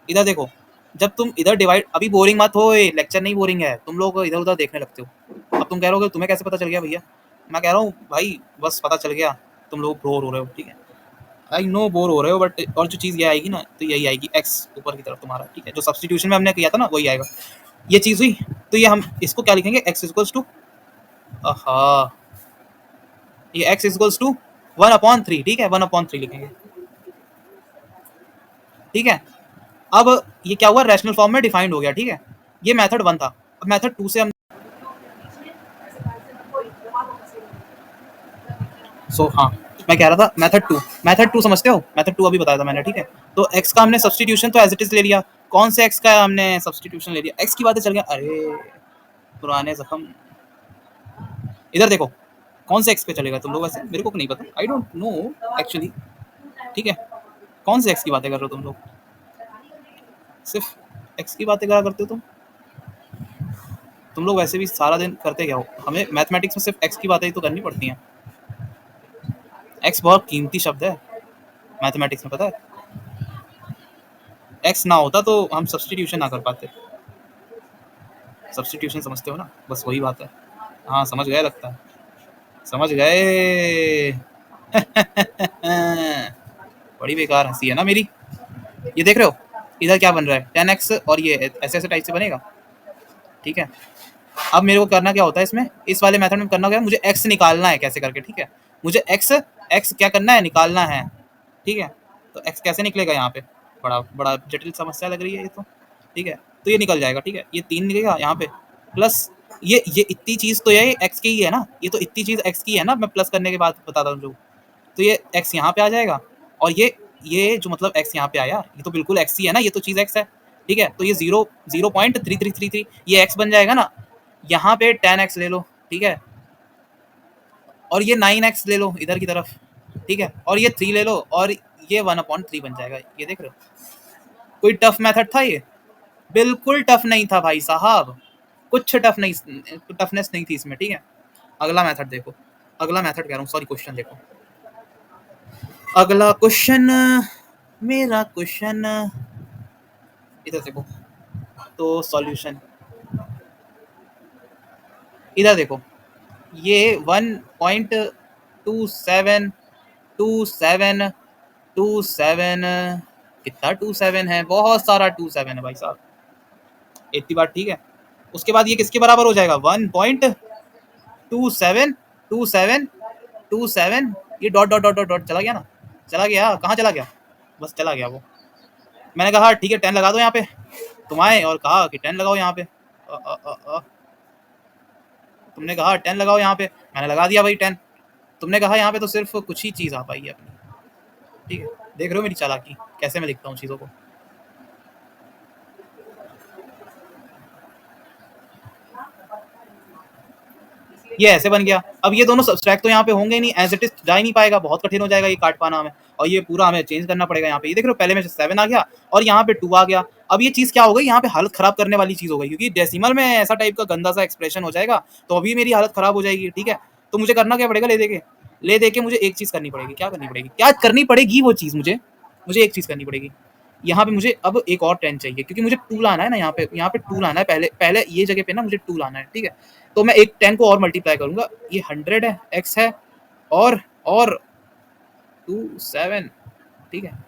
इधर देखो, जब तुम इधर डिवाइड, अभी बोरिंग मत हो, लेक्चर नहीं बोरिंग है, तुम लोग इधर उधर देखने लगते हो, अब तुम कह रहे हो तुम्हें कैसे पता चल गया भैया, मैं कह रहा हूँ भाई बस पता चल गया, तुम लोग बोर हो रहे हो, ठीक है, आई नो बोर हो रहे हो, बट और जो चीज़ ये आएगी ना, तो यही आएगी एक्स ऊपर की तरफ तुम्हारा, ठीक है, जो सब्सटीट्यूशन में हमने किया था ना वही आएगा, ये चीज़ हुई, तो ये हम इसको क्या लिखेंगे, एक्स इक्वल्स टू, ये एक्स इक्वल्स टू 1/3, ठीक है, 1/3 लिखेंगे, ठीक है। अब ये क्या हुआ, रैशनल फॉर्म में डिफाइंड हो गया, ठीक है, ये मेथड 1 था, अब मेथड 2 से हम हाँ मैं कह रहा था मेथड 2 समझते हो, मेथड 2 अभी बताया था मैंने, ठीक है, तो x का हमने सब्सटीट्यूशन तो एज इट इज ले लिया, कौन से x का हमने सब्सटीट्यूशन ले लिया, x की बातें चल गया, अरे पुराने जख्म, इधर देखो कौन से x पे चलेगा तुम लोग, वैसे मेरे को नहीं पता, आई डोंट नो एक्चुअली, ठीक है, कौन से x की बातें कर रहे हो तुम लोग, सिर्फ x की बातें करा करते हो तुम लोग वैसे भी सारा दिन करते क्या हो, हमें मैथमेटिक्स में सिर्फ x की बातें ही तो करनी पड़ती हैं, x बहुत कीमती शब्द है मैथमेटिक्स में, पता है, x ना होता तो हम सब्सटीट्यूशन ना कर पाते, सब्सटीट्यूशन समझते हो ना, बस वही बात है, हाँ समझ गए लगता है, समझ गए बड़ी बेकार हंसी है ना मेरी, ये देख रहे हो इधर क्या बन रहा है 10x, और ये ऐसे ऐसे टाइप से बनेगा, ठीक है। अब मेरे को करना क्या होता है इसमें, इस वाले मेथड में करना क्या है, मुझे x निकालना है कैसे करके, ठीक है, मुझे x क्या करना है, निकालना है, ठीक है, तो x कैसे निकलेगा, यहाँ पे बड़ा बड़ा जटिल समस्या लग रही है ये तो, ठीक है, तो ये निकल जाएगा, ठीक है, ये 3 निकलेगा यहाँ पे, प्लस ये इतनी चीज़ तो ये x की ही है ना, ये तो इतनी चीज़ x की है ना, मैं प्लस करने के बाद बताता हूँ जो, तो ये x यहाँ पे आ जाएगा, और ये जो मतलब x यहाँ पे आया, ये तो बिल्कुल x ही है ना, ये तो चीज़ x है, ठीक है, तो ये 0.3333 ये x बन जाएगा ना, यहाँ पे 10x ले लो, ठीक है, और ये 9x ले लो इधर की तरफ, ठीक है, और ये 3 ले लो, और ये 1/3 बन जाएगा, ये देख रहे हो, कोई टफ मेथड था ये, बिल्कुल टफ नहीं था भाई साहब, कुछ टफनेस नहीं थी इसमें, ठीक है। अगला मेथड देखो, अगला मेथड कह रहा हूँ, सॉरी क्वेश्चन देखो, अगला क्वेश्चन, मेरा क्वेश्चन इधर देखो, तो सॉल्यूशन इधर देखो, ये 1.2727 कितना 27 है, बहुत सारा 27 है भाई साहब, इतनी बात ठीक है, उसके बाद ये किसके बराबर हो जाएगा 1.272727, ये dot dot dot dot dot चला गया ना, चला गया, कहाँ चला गया, बस चला गया वो, मैंने कहा ठीक है 10 लगा दो यहाँ पे, तुम आए और कहा कि 10 लगाओ यहाँ पे, तुमने कहा 10 लगाओ यहाँ पे, मैंने लगा दिया भाई 10, तुमने कहा यहाँ पे तो सिर्फ कुछ ही चीज़ आ पाई है अपनी, ठीक है, देख रहे हो मेरी चालाकी कैसे मैं लिखता हूँ चीज़ों को, ये ऐसे बन गया, अब ये दोनों सब्सट्रैक्ट तो यहाँ पे होंगे नहीं, एज इट इज जा ही नहीं पाएगा, बहुत कठिन हो जाएगा ये काट पाना हमें, और ये पूरा हमें चेंज करना पड़ेगा यहाँ पे, ये देख रहे हो पहले में 7 आ गया और यहाँ पे 2 आ गया, अब ये चीज़ क्या हो गई, यहाँ पे हालत खराब करने वाली चीज़ हो गई, क्योंकि डेसिमल में ऐसा टाइप का गंदा सा एक्सप्रेशन हो जाएगा, तो अभी मेरी हालत खराब हो जाएगी, ठीक है, तो मुझे करना क्या पड़ेगा, ले दे के मुझे एक चीज़ करनी पड़ेगी, क्या करनी पड़ेगी, क्या करनी पड़ेगी वो चीज़, मुझे एक चीज़ करनी पड़ेगी, यहाँ पे मुझे अब एक और 10 चाहिए, क्योंकि मुझे 2 लाना है ना, यहाँ पे 2 लाना है, पहले ये जगह पे ना मुझे 2 लाना है, ठीक है, तो मैं एक 10 को और मल्टीप्लाई करूंगा, ये 100 है, x है, और 27, ठीक है,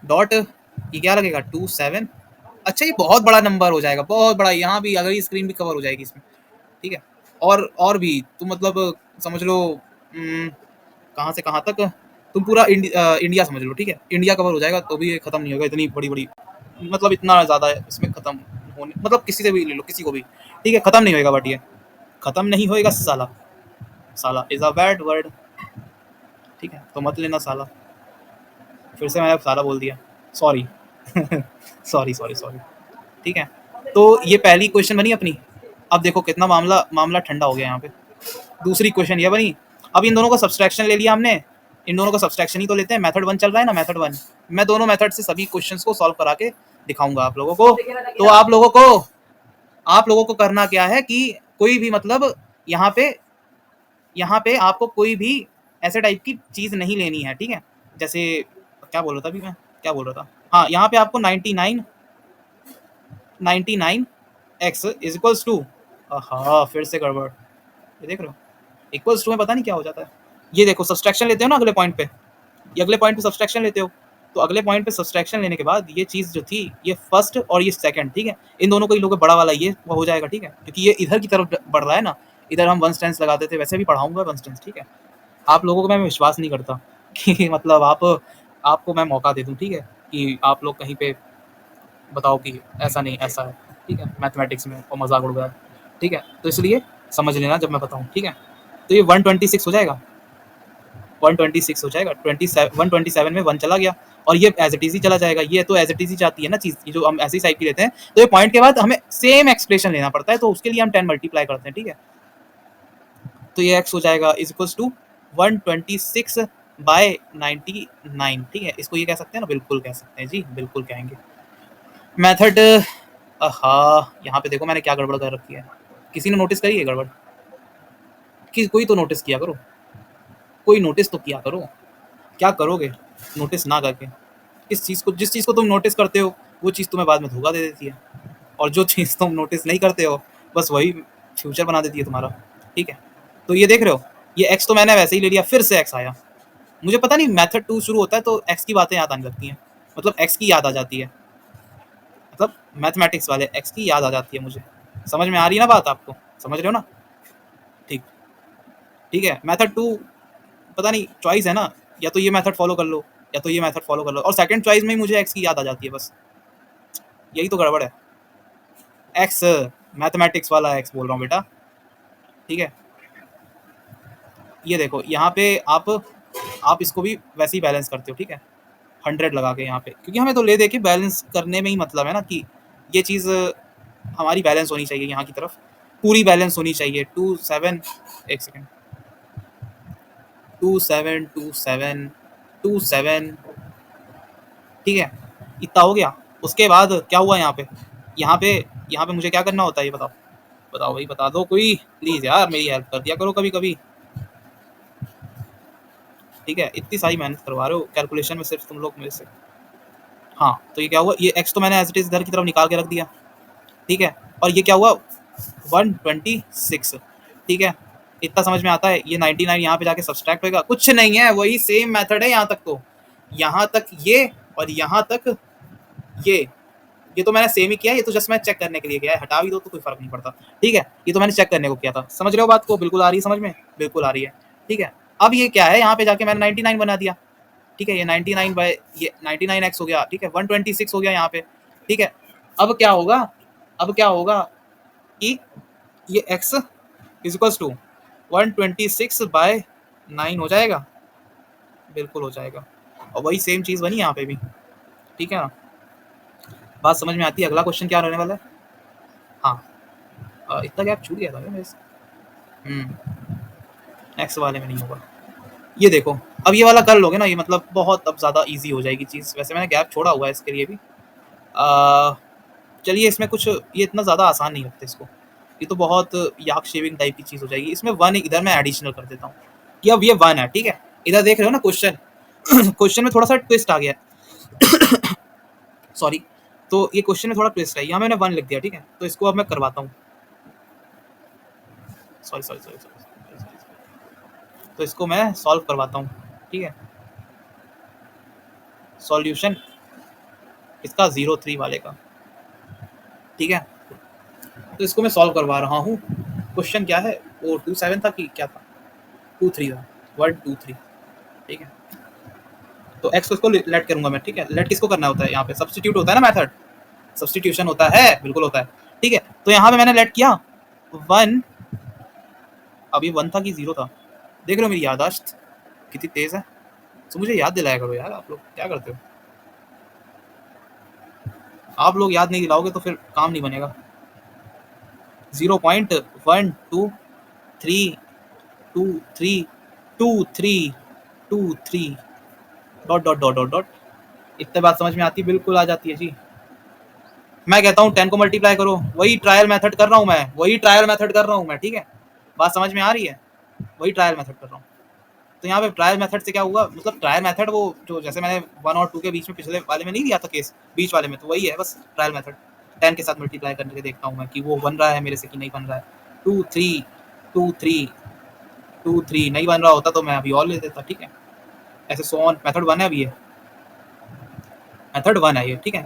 डॉट ये क्या लगेगा 27, अच्छा ये बहुत बड़ा नंबर हो जाएगा, बहुत बड़ा, यहाँ भी अगर ये स्क्रीन भी कवर हो जाएगी इसमें, ठीक है, और भी तो मतलब समझ लो कहाँ से कहाँ तक, तुम पूरा इंडिया समझ लो, ठीक है, इंडिया कवर हो जाएगा, तो भी ये खत्म नहीं होगा, इतनी बड़ी बड़ी मतलब इतना ज़्यादा इसमें खत्म होने, मतलब किसी से भी ले लो, किसी को भी, ठीक है, खत्म नहीं होएगा, बट ये खत्म नहीं होएगा साला। साला इज अ बैड वर्ड, ठीक है, तो मत लेना साला। फिर से मैंने साला बोल दिया, सॉरी। सॉरी सॉरी सॉरी, ठीक है। तो ये पहली क्वेश्चन बनी अपनी। अब देखो कितना मामला मामला ठंडा हो गया यहाँ पे। दूसरी क्वेश्चन ये बनी। अब इन दोनों का सब्सट्रैक्शन ले लिया हमने, इन दोनों का सब्सट्रैक्शन ही तो लेते हैं, मेथड 1 चल रहा है ना, मेथड 1। मैं दोनों मेथड से सभी क्वेश्चंस को सॉल्व करा के दिखाऊंगा आप लोगों को। तो आप लोगों को करना क्या है कि कोई भी मतलब यहाँ पे आपको कोई भी ऐसे टाइप की चीज नहीं लेनी है, ठीक है। जैसे क्या बोल रहा था अभी मैं, क्या बोल रहा था, हाँ, यहाँ पे आपको 99 x इज इक्वल्स टू, हाँ फिर से गड़बड़, ये देख रहे हो, इक्वल्स टू में पता नहीं क्या हो जाता है। ये देखो सब्सट्रैक्शन लेते हो ना अगले पॉइंट पे, ये अगले पॉइंट पे सब्सट्रैक्शन लेते हो, तो अगले पॉइंट पे सब्सट्रैक्शन लेने के बाद ये चीज़ जो थी, ये फर्स्ट और ये सेकंड, ठीक है, इन दोनों को ही लोगे, बड़ा वाला ये वो हो जाएगा, ठीक है, क्योंकि ये इधर की तरफ बढ़ रहा है ना, इधर हम वन स्टेंस लगाते थे, वैसे भी पढ़ाऊंगा वन स्टेंस, ठीक है। आप लोगों को मैं विश्वास नहीं करता कि मतलब आपको मैं मौका दे दूं, ठीक है, कि आप लोग कहीं पे बताओ कि ऐसा नहीं ऐसा है, ठीक है, मैथमेटिक्स में और मजाक उड़ गया, ठीक है, तो इसलिए समझ लेना जब मैं बताऊँ, ठीक है। तो ये 126 हो जाएगा, 126 हो जाएगा, 127 में 1 चला गया, और ये एज इट इज ही चला जाएगा, ये तो एज इट इज ही जाती है ना चीज़, जो हम ऐसी साइड की लेते हैं, तो ये पॉइंट के बाद हमें सेम एक्सप्रेशन लेना पड़ता है, तो उसके लिए हम 10 मल्टीप्लाई करते हैं, ठीक है। तो ये x हो जाएगा इज इक्वल्स टू 126 बाय 99, ठीक है, इसको ये कह सकते हैं ना, बिल्कुल कह सकते हैं जी, बिल्कुल कहेंगे। मेथड, हाँ यहाँ पे देखो मैंने क्या गड़बड़ कर रखी है, किसी ने नोटिस करी है गड़बड़? कि कोई तो नोटिस किया करो, कोई नोटिस तो किया करो, क्या करोगे नोटिस ना करके? किस चीज़ को, जिस चीज़ को तुम नोटिस करते हो वो चीज़ तुम्हें बाद में धोखा दे देती है, और जो चीज़ तुम नोटिस नहीं करते हो बस वही फ्यूचर बना देती है तुम्हारा, ठीक है। तो ये देख रहे हो, ये एक्स तो मैंने वैसे ही ले लिया, फिर से एक्स आया, मुझे पता नहीं मेथड 2 शुरू होता है तो एक्स की बातें याद आने लगती हैं, मतलब एक्स की याद आ जाती है, मतलब मैथमेटिक्स वाले एक्स की याद आ जाती है मुझे। समझ में आ रही है ना बात आपको, समझ रहे हो ना? ठीक, ठीक है। मेथड 2 पता नहीं चॉइस है ना, या तो ये मेथड फॉलो कर लो या तो ये मेथड फॉलो कर लो, और सेकंड चॉइस में ही मुझे एक्स की याद आ जाती है, बस यही तो गड़बड़ है। एक्स मैथमेटिक्स वाला एक्स बोल रहा हूँ बेटा, ठीक है। ये देखो यहाँ पे आप इसको भी वैसे ही बैलेंस करते हो, ठीक है, 100 लगा के यहाँ पे, क्योंकि हमें तो ले दे के बैलेंस करने में ही मतलब है ना, कि ये चीज़ हमारी बैलेंस होनी चाहिए, यहाँ की तरफ पूरी बैलेंस होनी चाहिए। 27, एक सेकेंड, 27 27 27, ठीक है, इतना हो गया। उसके बाद क्या हुआ यहाँ पे, यहाँ पे यहाँ पे मुझे क्या करना होता है ये बताओ, बताओ भाई, बता दो कोई, प्लीज़ यार मेरी हेल्प कर दिया करो कभी कभी, ठीक है, इतनी सारी मेहनत करवा रहे हो कैलकुलेशन में सिर्फ तुम लोग मेरे से। हाँ, तो ये क्या हुआ, ये एक्स तो मैंने एज इट इज इधर की तरफ निकाल के रख दिया, ठीक है, और ये क्या हुआ 126, ठीक है, इतना समझ में आता है। ये 99 यहाँ पे जाके सब्सट्रैक्ट होगा, कुछ नहीं है, वही सेम मेथड है यहाँ तक, तो यहाँ तक ये और यहाँ तक ये तो मैंने सेम ही किया, ये तो जस्ट मैं चेक करने के लिए किया है, हटा भी दो तो कोई फर्क नहीं पड़ता, ठीक है, ये तो मैंने चेक करने को किया था। समझ रहे हो बात को, बिल्कुल आ रही है समझ में, बिल्कुल आ रही है, ठीक है। अब ये क्या है, यहाँ पे जाके मैंने 99 बना दिया, ठीक है, ये 99 बाय ये 99x हो गया, ठीक है, 126 हो गया यहाँ पे, ठीक है। अब क्या होगा, अब क्या होगा कि ये x is equals to 126 by 9 हो जाएगा, बिल्कुल हो जाएगा, और वही सेम चीज़ बनी यहाँ पे भी, ठीक है ना, बात समझ में आती है। अगला क्वेश्चन क्या रहने वाला है? हाँ, इतना गैप छूट गया था मेरे से, एक्स वाले में नहीं होगा। ये देखो, अब ये वाला कर लोगे ना, ये मतलब बहुत अब ज़्यादा इजी हो जाएगी चीज़। वैसे मैंने गैप छोड़ा हुआ है इसके लिए भी, चलिए इसमें कुछ, ये इतना ज़्यादा आसान नहीं लगता इसको, ये तो बहुत याक शेविंग टाइप की चीज़ हो जाएगी। इसमें 1 इधर मैं एडिशनल कर देता हूँ, कि अब ये 1 है, ठीक है, इधर देख रहे हो ना क्वेश्चन, क्वेश्चन में थोड़ा सा ट्विस्ट आ गया सॉरी, तो ये क्वेश्चन में थोड़ा ट्विस्ट है, यहाँ मैंने 1 लिख दिया, ठीक है, तो इसको अब मैं करवाता हूँ, सॉरी सॉरी सॉरी सॉरी, तो इसको मैं सॉल्व करवाता हूँ, ठीक है, सॉल्यूशन इसका 03 वाले का, ठीक है, तो इसको मैं सॉल्व करवा रहा हूँ। क्वेश्चन क्या है, वो 27 था कि क्या था, 23 था, 123, ठीक है। तो एक्स को इसको लेट करूंगा मैं, ठीक है, लेट किसको करना होता है, यहाँ पे सब्स्टिट्यूट होता है ना मेथड, सब्स्टिट्यूशन होता है, बिल्कुल होता है, ठीक है। तो यहाँ पे मैंने लेट किया 1, अब ये 1 था कि 0 था, देख रहे हो मेरी याददाश्त कितनी तेज है। तो मुझे याद दिलाया करो यार, आप लोग क्या करते हो, आप लोग याद नहीं दिलाओगे तो फिर काम नहीं बनेगा। 0.1232323 dot dot dot dot dot, इतने बात समझ में आती, बिल्कुल आ जाती है जी। मैं कहता हूँ 10 को मल्टीप्लाई करो, वही ट्रायल मेथड कर रहा हूँ मैं, वही ट्रायल मेथड कर रहा हूँ मैं, ठीक है, बात समझ में आ रही है, वही ट्रायल मेथड कर रहा हूँ। तो यहाँ पे ट्रायल मेथड से क्या हुआ, मतलब ट्रायल मेथड वो जो जैसे मैंने 1 और 2 के बीच में पिछले वाले में नहीं दिया था केस, बीच वाले में, तो वही है बस ट्रायल मेथड। 10 के साथ मल्टीप्लाई करके देखता हूँ मैं कि वो बन रहा है मेरे से कि नहीं बन रहा है। 2 3 2 3 2 3 नहीं बन रहा होता तो मैं अभी और ले देता, ठीक है, ऐसे सो ऑन। मेथड 1 है अभी, ये मेथड 1 है ये, ठीक है।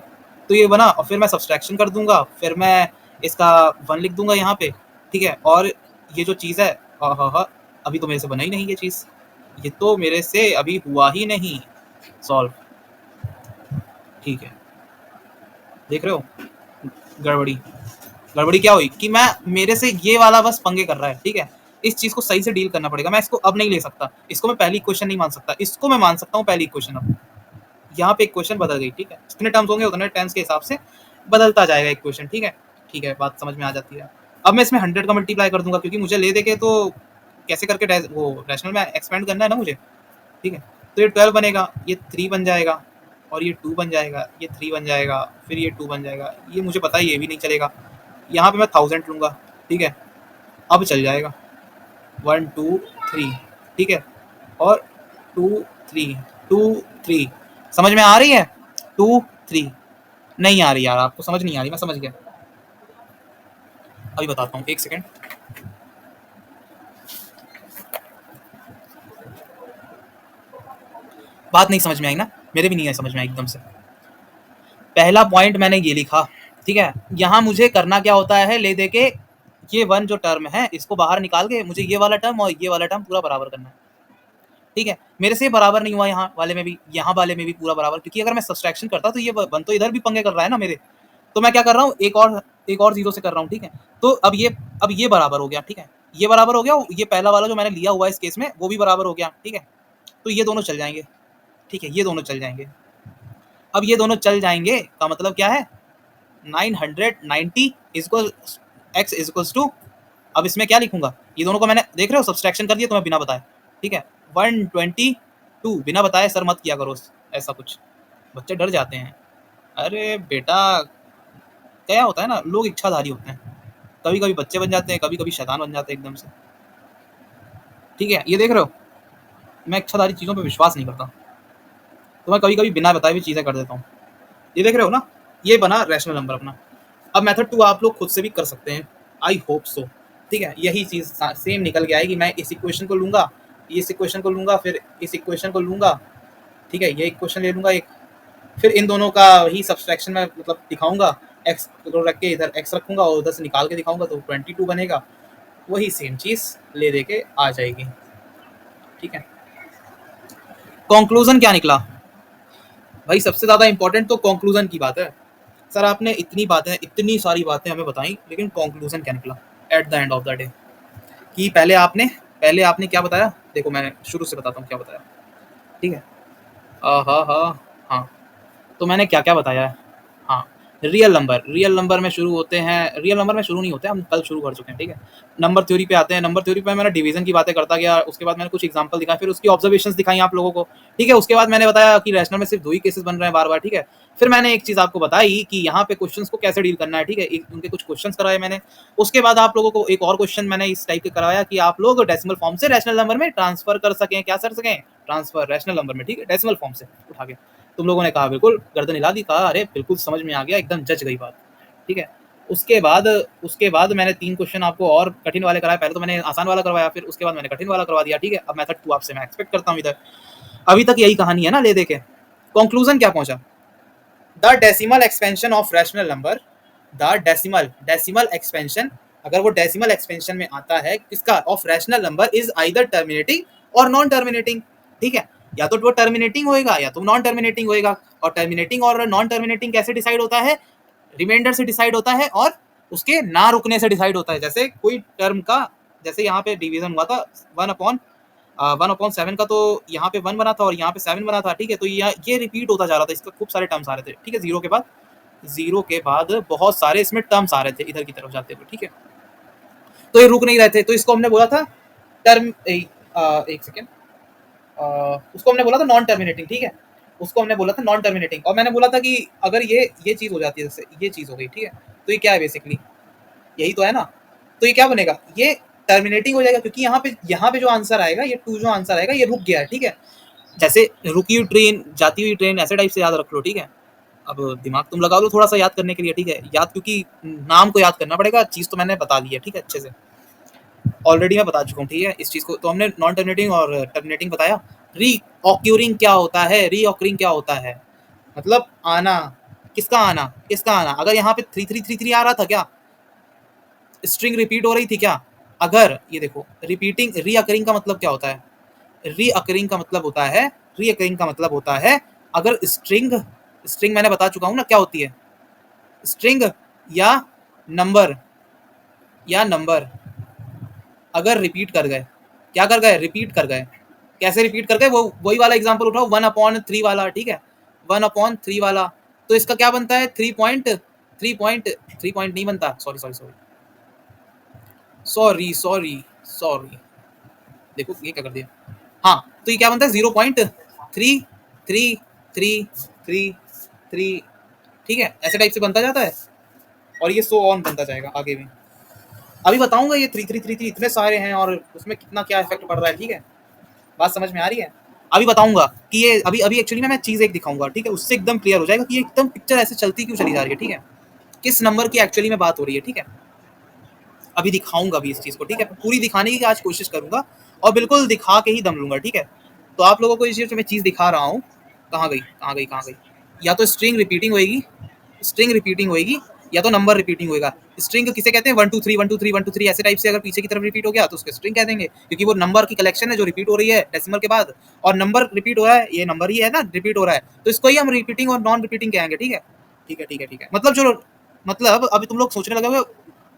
तो ये बना और फिर मैं सब्सट्रैक्शन कर दूंगा, फिर मैं इसका 1 लिख दूंगा यहाँ पे, ठीक है। और ये जो चीज़ है, हाँ, अभी तो मेरे से बना ही नहीं ये चीज़, ये तो मेरे से अभी हुआ ही नहीं सॉल्व, ठीक है। देख रहे हो गड़बड़ी, गड़बड़ी क्या हुई कि मैं, मेरे से ये वाला बस पंगे कर रहा है, ठीक है। इस चीज़ को सही से डील करना पड़ेगा, मैं इसको अब नहीं ले सकता, इसको मैं पहली इक्वेशन नहीं मान सकता, इसको मैं मान सकता हूँ पहली इक्वेशन। अब यहाँ पे इक्वेशन बदल गई, ठीक है, जितने टर्म्स होंगे उतने टर्म्स के हिसाब से बदलता जाएगा इक्वेशन, ठीक है, ठीक है, बात समझ में आ जाती है। अब मैं इसमें 100 का मल्टीप्लाई कर दूंगा, क्योंकि मुझे ले दे के तो कैसे करके वो रैशनल में एक्सपेंड करना है ना मुझे, ठीक है। तो ये 12 बनेगा, ये 3 बन जाएगा, और ये 2 बन जाएगा, ये 3 बन जाएगा, फिर ये 2 बन जाएगा, ये मुझे पता है ये भी नहीं चलेगा। यहाँ पे मैं 1000 लूँगा, ठीक है, अब चल जाएगा 1 2 3, ठीक है, और 2 3 2 3, समझ में आ रही है? 2 3 नहीं आ रही यार, आपको समझ नहीं आ रही, मैं समझ गया, अभी बताता हूँ, एक सेकेंड। बात नहीं समझ में आई ना, मेरे भी नहीं है समझ में आई एकदम से। पहला पॉइंट मैंने ये लिखा, ठीक है, यहाँ मुझे करना क्या होता है, ले दे के ये 1 जो टर्म है इसको बाहर निकाल के मुझे ये वाला टर्म और ये वाला टर्म पूरा बराबर करना है, ठीक है। मेरे से बराबर नहीं हुआ यहाँ वाले में भी, यहाँ वाले में भी पूरा बराबर, क्योंकि अगर मैं सब्सट्रैक्शन करता तो ये 1 तो इधर भी पंगे कर रहा है ना मेरे, तो मैं क्या कर रहा हूँ, एक और 0 से कर रहा हूँ, ठीक है। तो अब ये बराबर हो गया, ठीक है, ये बराबर हो गया, ये पहला वाला जो मैंने लिया हुआ है इस केस में वो भी बराबर हो गया, ठीक है। तो ये दोनों चल जाएंगे, ठीक है, ये दोनों चल जाएंगे। अब ये दोनों चल जाएंगे का मतलब क्या है, 990 x इक्वल्स टू, अब इसमें क्या लिखूंगा, ये दोनों को मैंने देख रहे हो सब्सट्रैक्शन कर दिया तुम्हें बिना बताए, ठीक है। 122 बिना बताए सर मत किया करो ऐसा कुछ, बच्चे डर जाते हैं। अरे बेटा क्या होता है ना, लोग इच्छाधारी होते हैं, कभी कभी बच्चे बन जाते हैं, कभी कभी शैतान बन जाते हैं एकदम से, ठीक है। ये देख रहे हो मैं इच्छाधारी चीज़ों पे विश्वास नहीं करता, तो मैं कभी कभी बिना बताए भी चीज़ें कर देता हूँ। ये देख रहे हो ना, ये बना रैशनल नंबर अपना। अब मेथड 2 आप लोग खुद से भी कर सकते हैं, आई होप सो, ठीक है। यही चीज़ सेम निकल के आएगी, मैं इस इक्वेशन को लूँगा, इस इक्वेशन को लूँगा, फिर इस इक्वेशन को लूँगा, ठीक है, ये इक्वेशन ले लूँगा एक, फिर इन दोनों का ही सब्सट्रैक्शन में मतलब दिखाऊंगा, एक्स रख के इधर एक्स रखूँगा और उधर से निकाल के दिखाऊंगा, तो 22 बनेगा, वही सेम चीज़ ले दे के आ जाएगी, ठीक है। कंक्लूजन क्या निकला भाई, सबसे ज़्यादा इंपॉर्टेंट तो कंक्लूजन की बात है। सर आपने इतनी बातें, इतनी सारी बातें हमें बताई, लेकिन कंक्लूजन क्या निकला at the end of the day, कि पहले आपने क्या बताया, देखो मैं शुरू से बताता हूँ क्या बताया, ठीक है। हाँ, तो मैंने क्या क्या बताया है, हाँ, रियल नंबर में शुरू होते हैं, रियल नंबर में शुरू नहीं होते, हम कल शुरू कर चुके हैं, ठीक है। नंबर थ्योरी पे आते हैं, नंबर थ्योरी पे मैंने डिवीजन की बातें करता गया, उसके बाद मैंने कुछ एग्जांपल दिखाए, फिर उसकी ऑब्जर्वेशंस दिखाई आप लोगों को, ठीक है। उसके बाद मैंने बताया कि रैशनल में सिर्फ 2 ही केसेस बन रहे हैं बार बार, ठीक है। फिर मैंने एक चीज़ आपको बताई कि यहाँ पे क्वेश्चंस को कैसे डील करना है, ठीक है, उनके कुछ क्वेश्चंस कराए मैंने। उसके बाद आप लोगों को एक और क्वेश्चन मैंने इस टाइप के कराया कि आप लोग डेसिमल फॉर्म से रैशनल नंबर में ट्रांसफर कर सकें, क्या कर सकें, ट्रांसफर रैशनल नंबर में, ठीक है, डेसिमल फॉर्म से उठा के। तुम लोगों ने कहा बिल्कुल, गर्दन हिला दी, कहा अरे बिल्कुल समझ में आ गया, एकदम जच गई बात, ठीक है। उसके बाद मैंने 3 क्वेश्चन आपको और कठिन वाले कराए, पहले तो मैंने आसान वाला करवाया, फिर उसके बाद मैंने कठिन वाला करवा दिया, ठीक है। अब मेथड 2 आपसे मैं एक्सपेक्ट करता हूँ इधर, अभी तक यही कहानी है ना, ले देके कंक्लूजन क्या पहुंचा, the decimal expansion of rational number, the decimal expansion, अगर वो डेसिमल एक्सपेंशन में आता है किसका, of rational number, is either terminating और नॉन टर्मिनेटिंग, ठीक है, या तो वो टर्मिनेटिंग होएगा या तो नॉन टर्मिनेटिंग होएगा। और टर्मिनेटिंग और नॉन टर्मिनेटिंग कैसे डिसाइड होता है, रिमाइंडर से डिसाइड होता है और उसके ना रुकने से डिसाइड होता है। जैसे कोई टर्म का, जैसे यहाँ पे डिवीजन हुआ था 1/7 का, तो यहाँ पे 1 बना था और यहाँ पे 7 बना था, ठीक है। तो ये रिपीट होता जा रहा था, इसका खूब सारे टर्म्स आ रहे थे, ठीक है। जीरो के बाद बहुत सारे इसमें टर्म्स आ रहे थे इधर की तरफ जाते हुए, ठीक है। तो ये रुक नहीं रहे थे, तो इसको हमने बोला था टर्म, एक सेकेंड, उसको हमने बोला था नॉन टर्मिनेटिंग, ठीक है। उसको हमने बोला था नॉन टर्मिनेटिंग, और मैंने बोला था कि अगर ये चीज हो जाती है, जैसे ये चीज हो गई, ठीक है, तो ये क्या है बेसिकली, यही तो है ना। तो ये क्या बनेगा, ये टर्मिनेटिंग हो जाएगा, क्योंकि यहाँ पे जो आंसर आएगा, ये 2 जो आंसर आएगा, ये रुक गया है, ठीक है। जैसे रुकी हुई ट्रेन, जाती हुई ट्रेन, ऐसे टाइप से याद रख लो, ठीक है। अब दिमाग तुम लगा लो थोड़ा सा याद करने के लिए, ठीक है। याद, क्योंकि नाम को याद करना पड़ेगा, चीज तो मैंने बता दी है, ठीक है, अच्छे से ऑलरेडी मैं बता चुका हूँ, ठीक है। इस चीज को तो हमने नॉन टर्मिनेटिंग और टर्मिनेटिंग बताया। रीऑक्यूरिंग क्या होता है, रीऑक्यूरिंग क्या होता है, मतलब आना, किसका आना, किसका आना। अगर यहाँ पे 3333 आ रहा था क्या, स्ट्रिंग रिपीट हो रही थी क्या, अगर ये देखो रिपीटिंग, रीअकरिंग का मतलब क्या होता है, रीअकरिंग का मतलब होता है, रीअकरिंग का मतलब होता है अगर स्ट्रिंग, स्ट्रिंग मैंने बता चुका हूँ ना क्या होती है, स्ट्रिंग या नंबर, या नंबर अगर रिपीट कर गए, क्या कर गए, रिपीट कर गए। कैसे रिपीट कर गए, वो वही वाला एग्जांपल उठाओ 1/3 वाला, ठीक है, 1/3 वाला। तो इसका क्या बनता है, 3 पॉइंट नहीं बनता, sorry sorry sorry sorry sorry sorry, देखो ये क्या कर दिया, हाँ। तो ये क्या बनता है, 0.333333, ठीक है, ऐसे टाइप से बनता जाता है, और ये सो ऑन बनता जाएगा आगे भी। अभी बताऊंगा ये 3333 इतने सारे हैं और उसमें कितना क्या इफेक्ट पड़ रहा है, ठीक है। बात समझ में आ रही है। अभी बताऊंगा कि ये अभी अभी एक्चुअली में मैं चीज एक दिखाऊंगा, ठीक है, उससे एकदम क्लियर हो जाएगा कि ये एकदम पिक्चर ऐसे चलती क्यों चली जा रही है, ठीक है, किस नंबर की एक्चुअली में बात हो रही है, ठीक है। अभी दिखाऊंगा भी इस चीज को, ठीक है, पूरी दिखाने की आज कोशिश करूंगा, और बिल्कुल दिखा के ही दम लूंगा, ठीक है। तो आप लोगों को ये जो मैं चीज दिखा रहा हूँ, कहाँ गई कहाँ गई कहाँ गई, या तो स्ट्रिंग रिपीटिंग होएगी, स्ट्रिंग रिपीटिंग होएगी, या तो नंबर रिपीटिंग होएगा। स्ट्रिंग किसे कहते हैं, 1 2 3 1 2 3 1 2 3 ऐसे टाइप से अगर पीछे की तरफ रिपीट हो गया तो उसको स्ट्रिंग कह देंगे, क्योंकि वो नंबर की कलेक्शन है जो रिपीट हो रही है डेसिमल के बाद, और नंबर रिपीट हो रहा है, ये नंबर ही है ना रिपीट हो रहा है, तो इसको ही हम रिपीटिंग और नॉन रिपीटिंग कहेंगे, ठीक है। ठीक है ठीक है ठीक है, मतलब जो, मतलब अभी तुम लोग सोचने लगे हो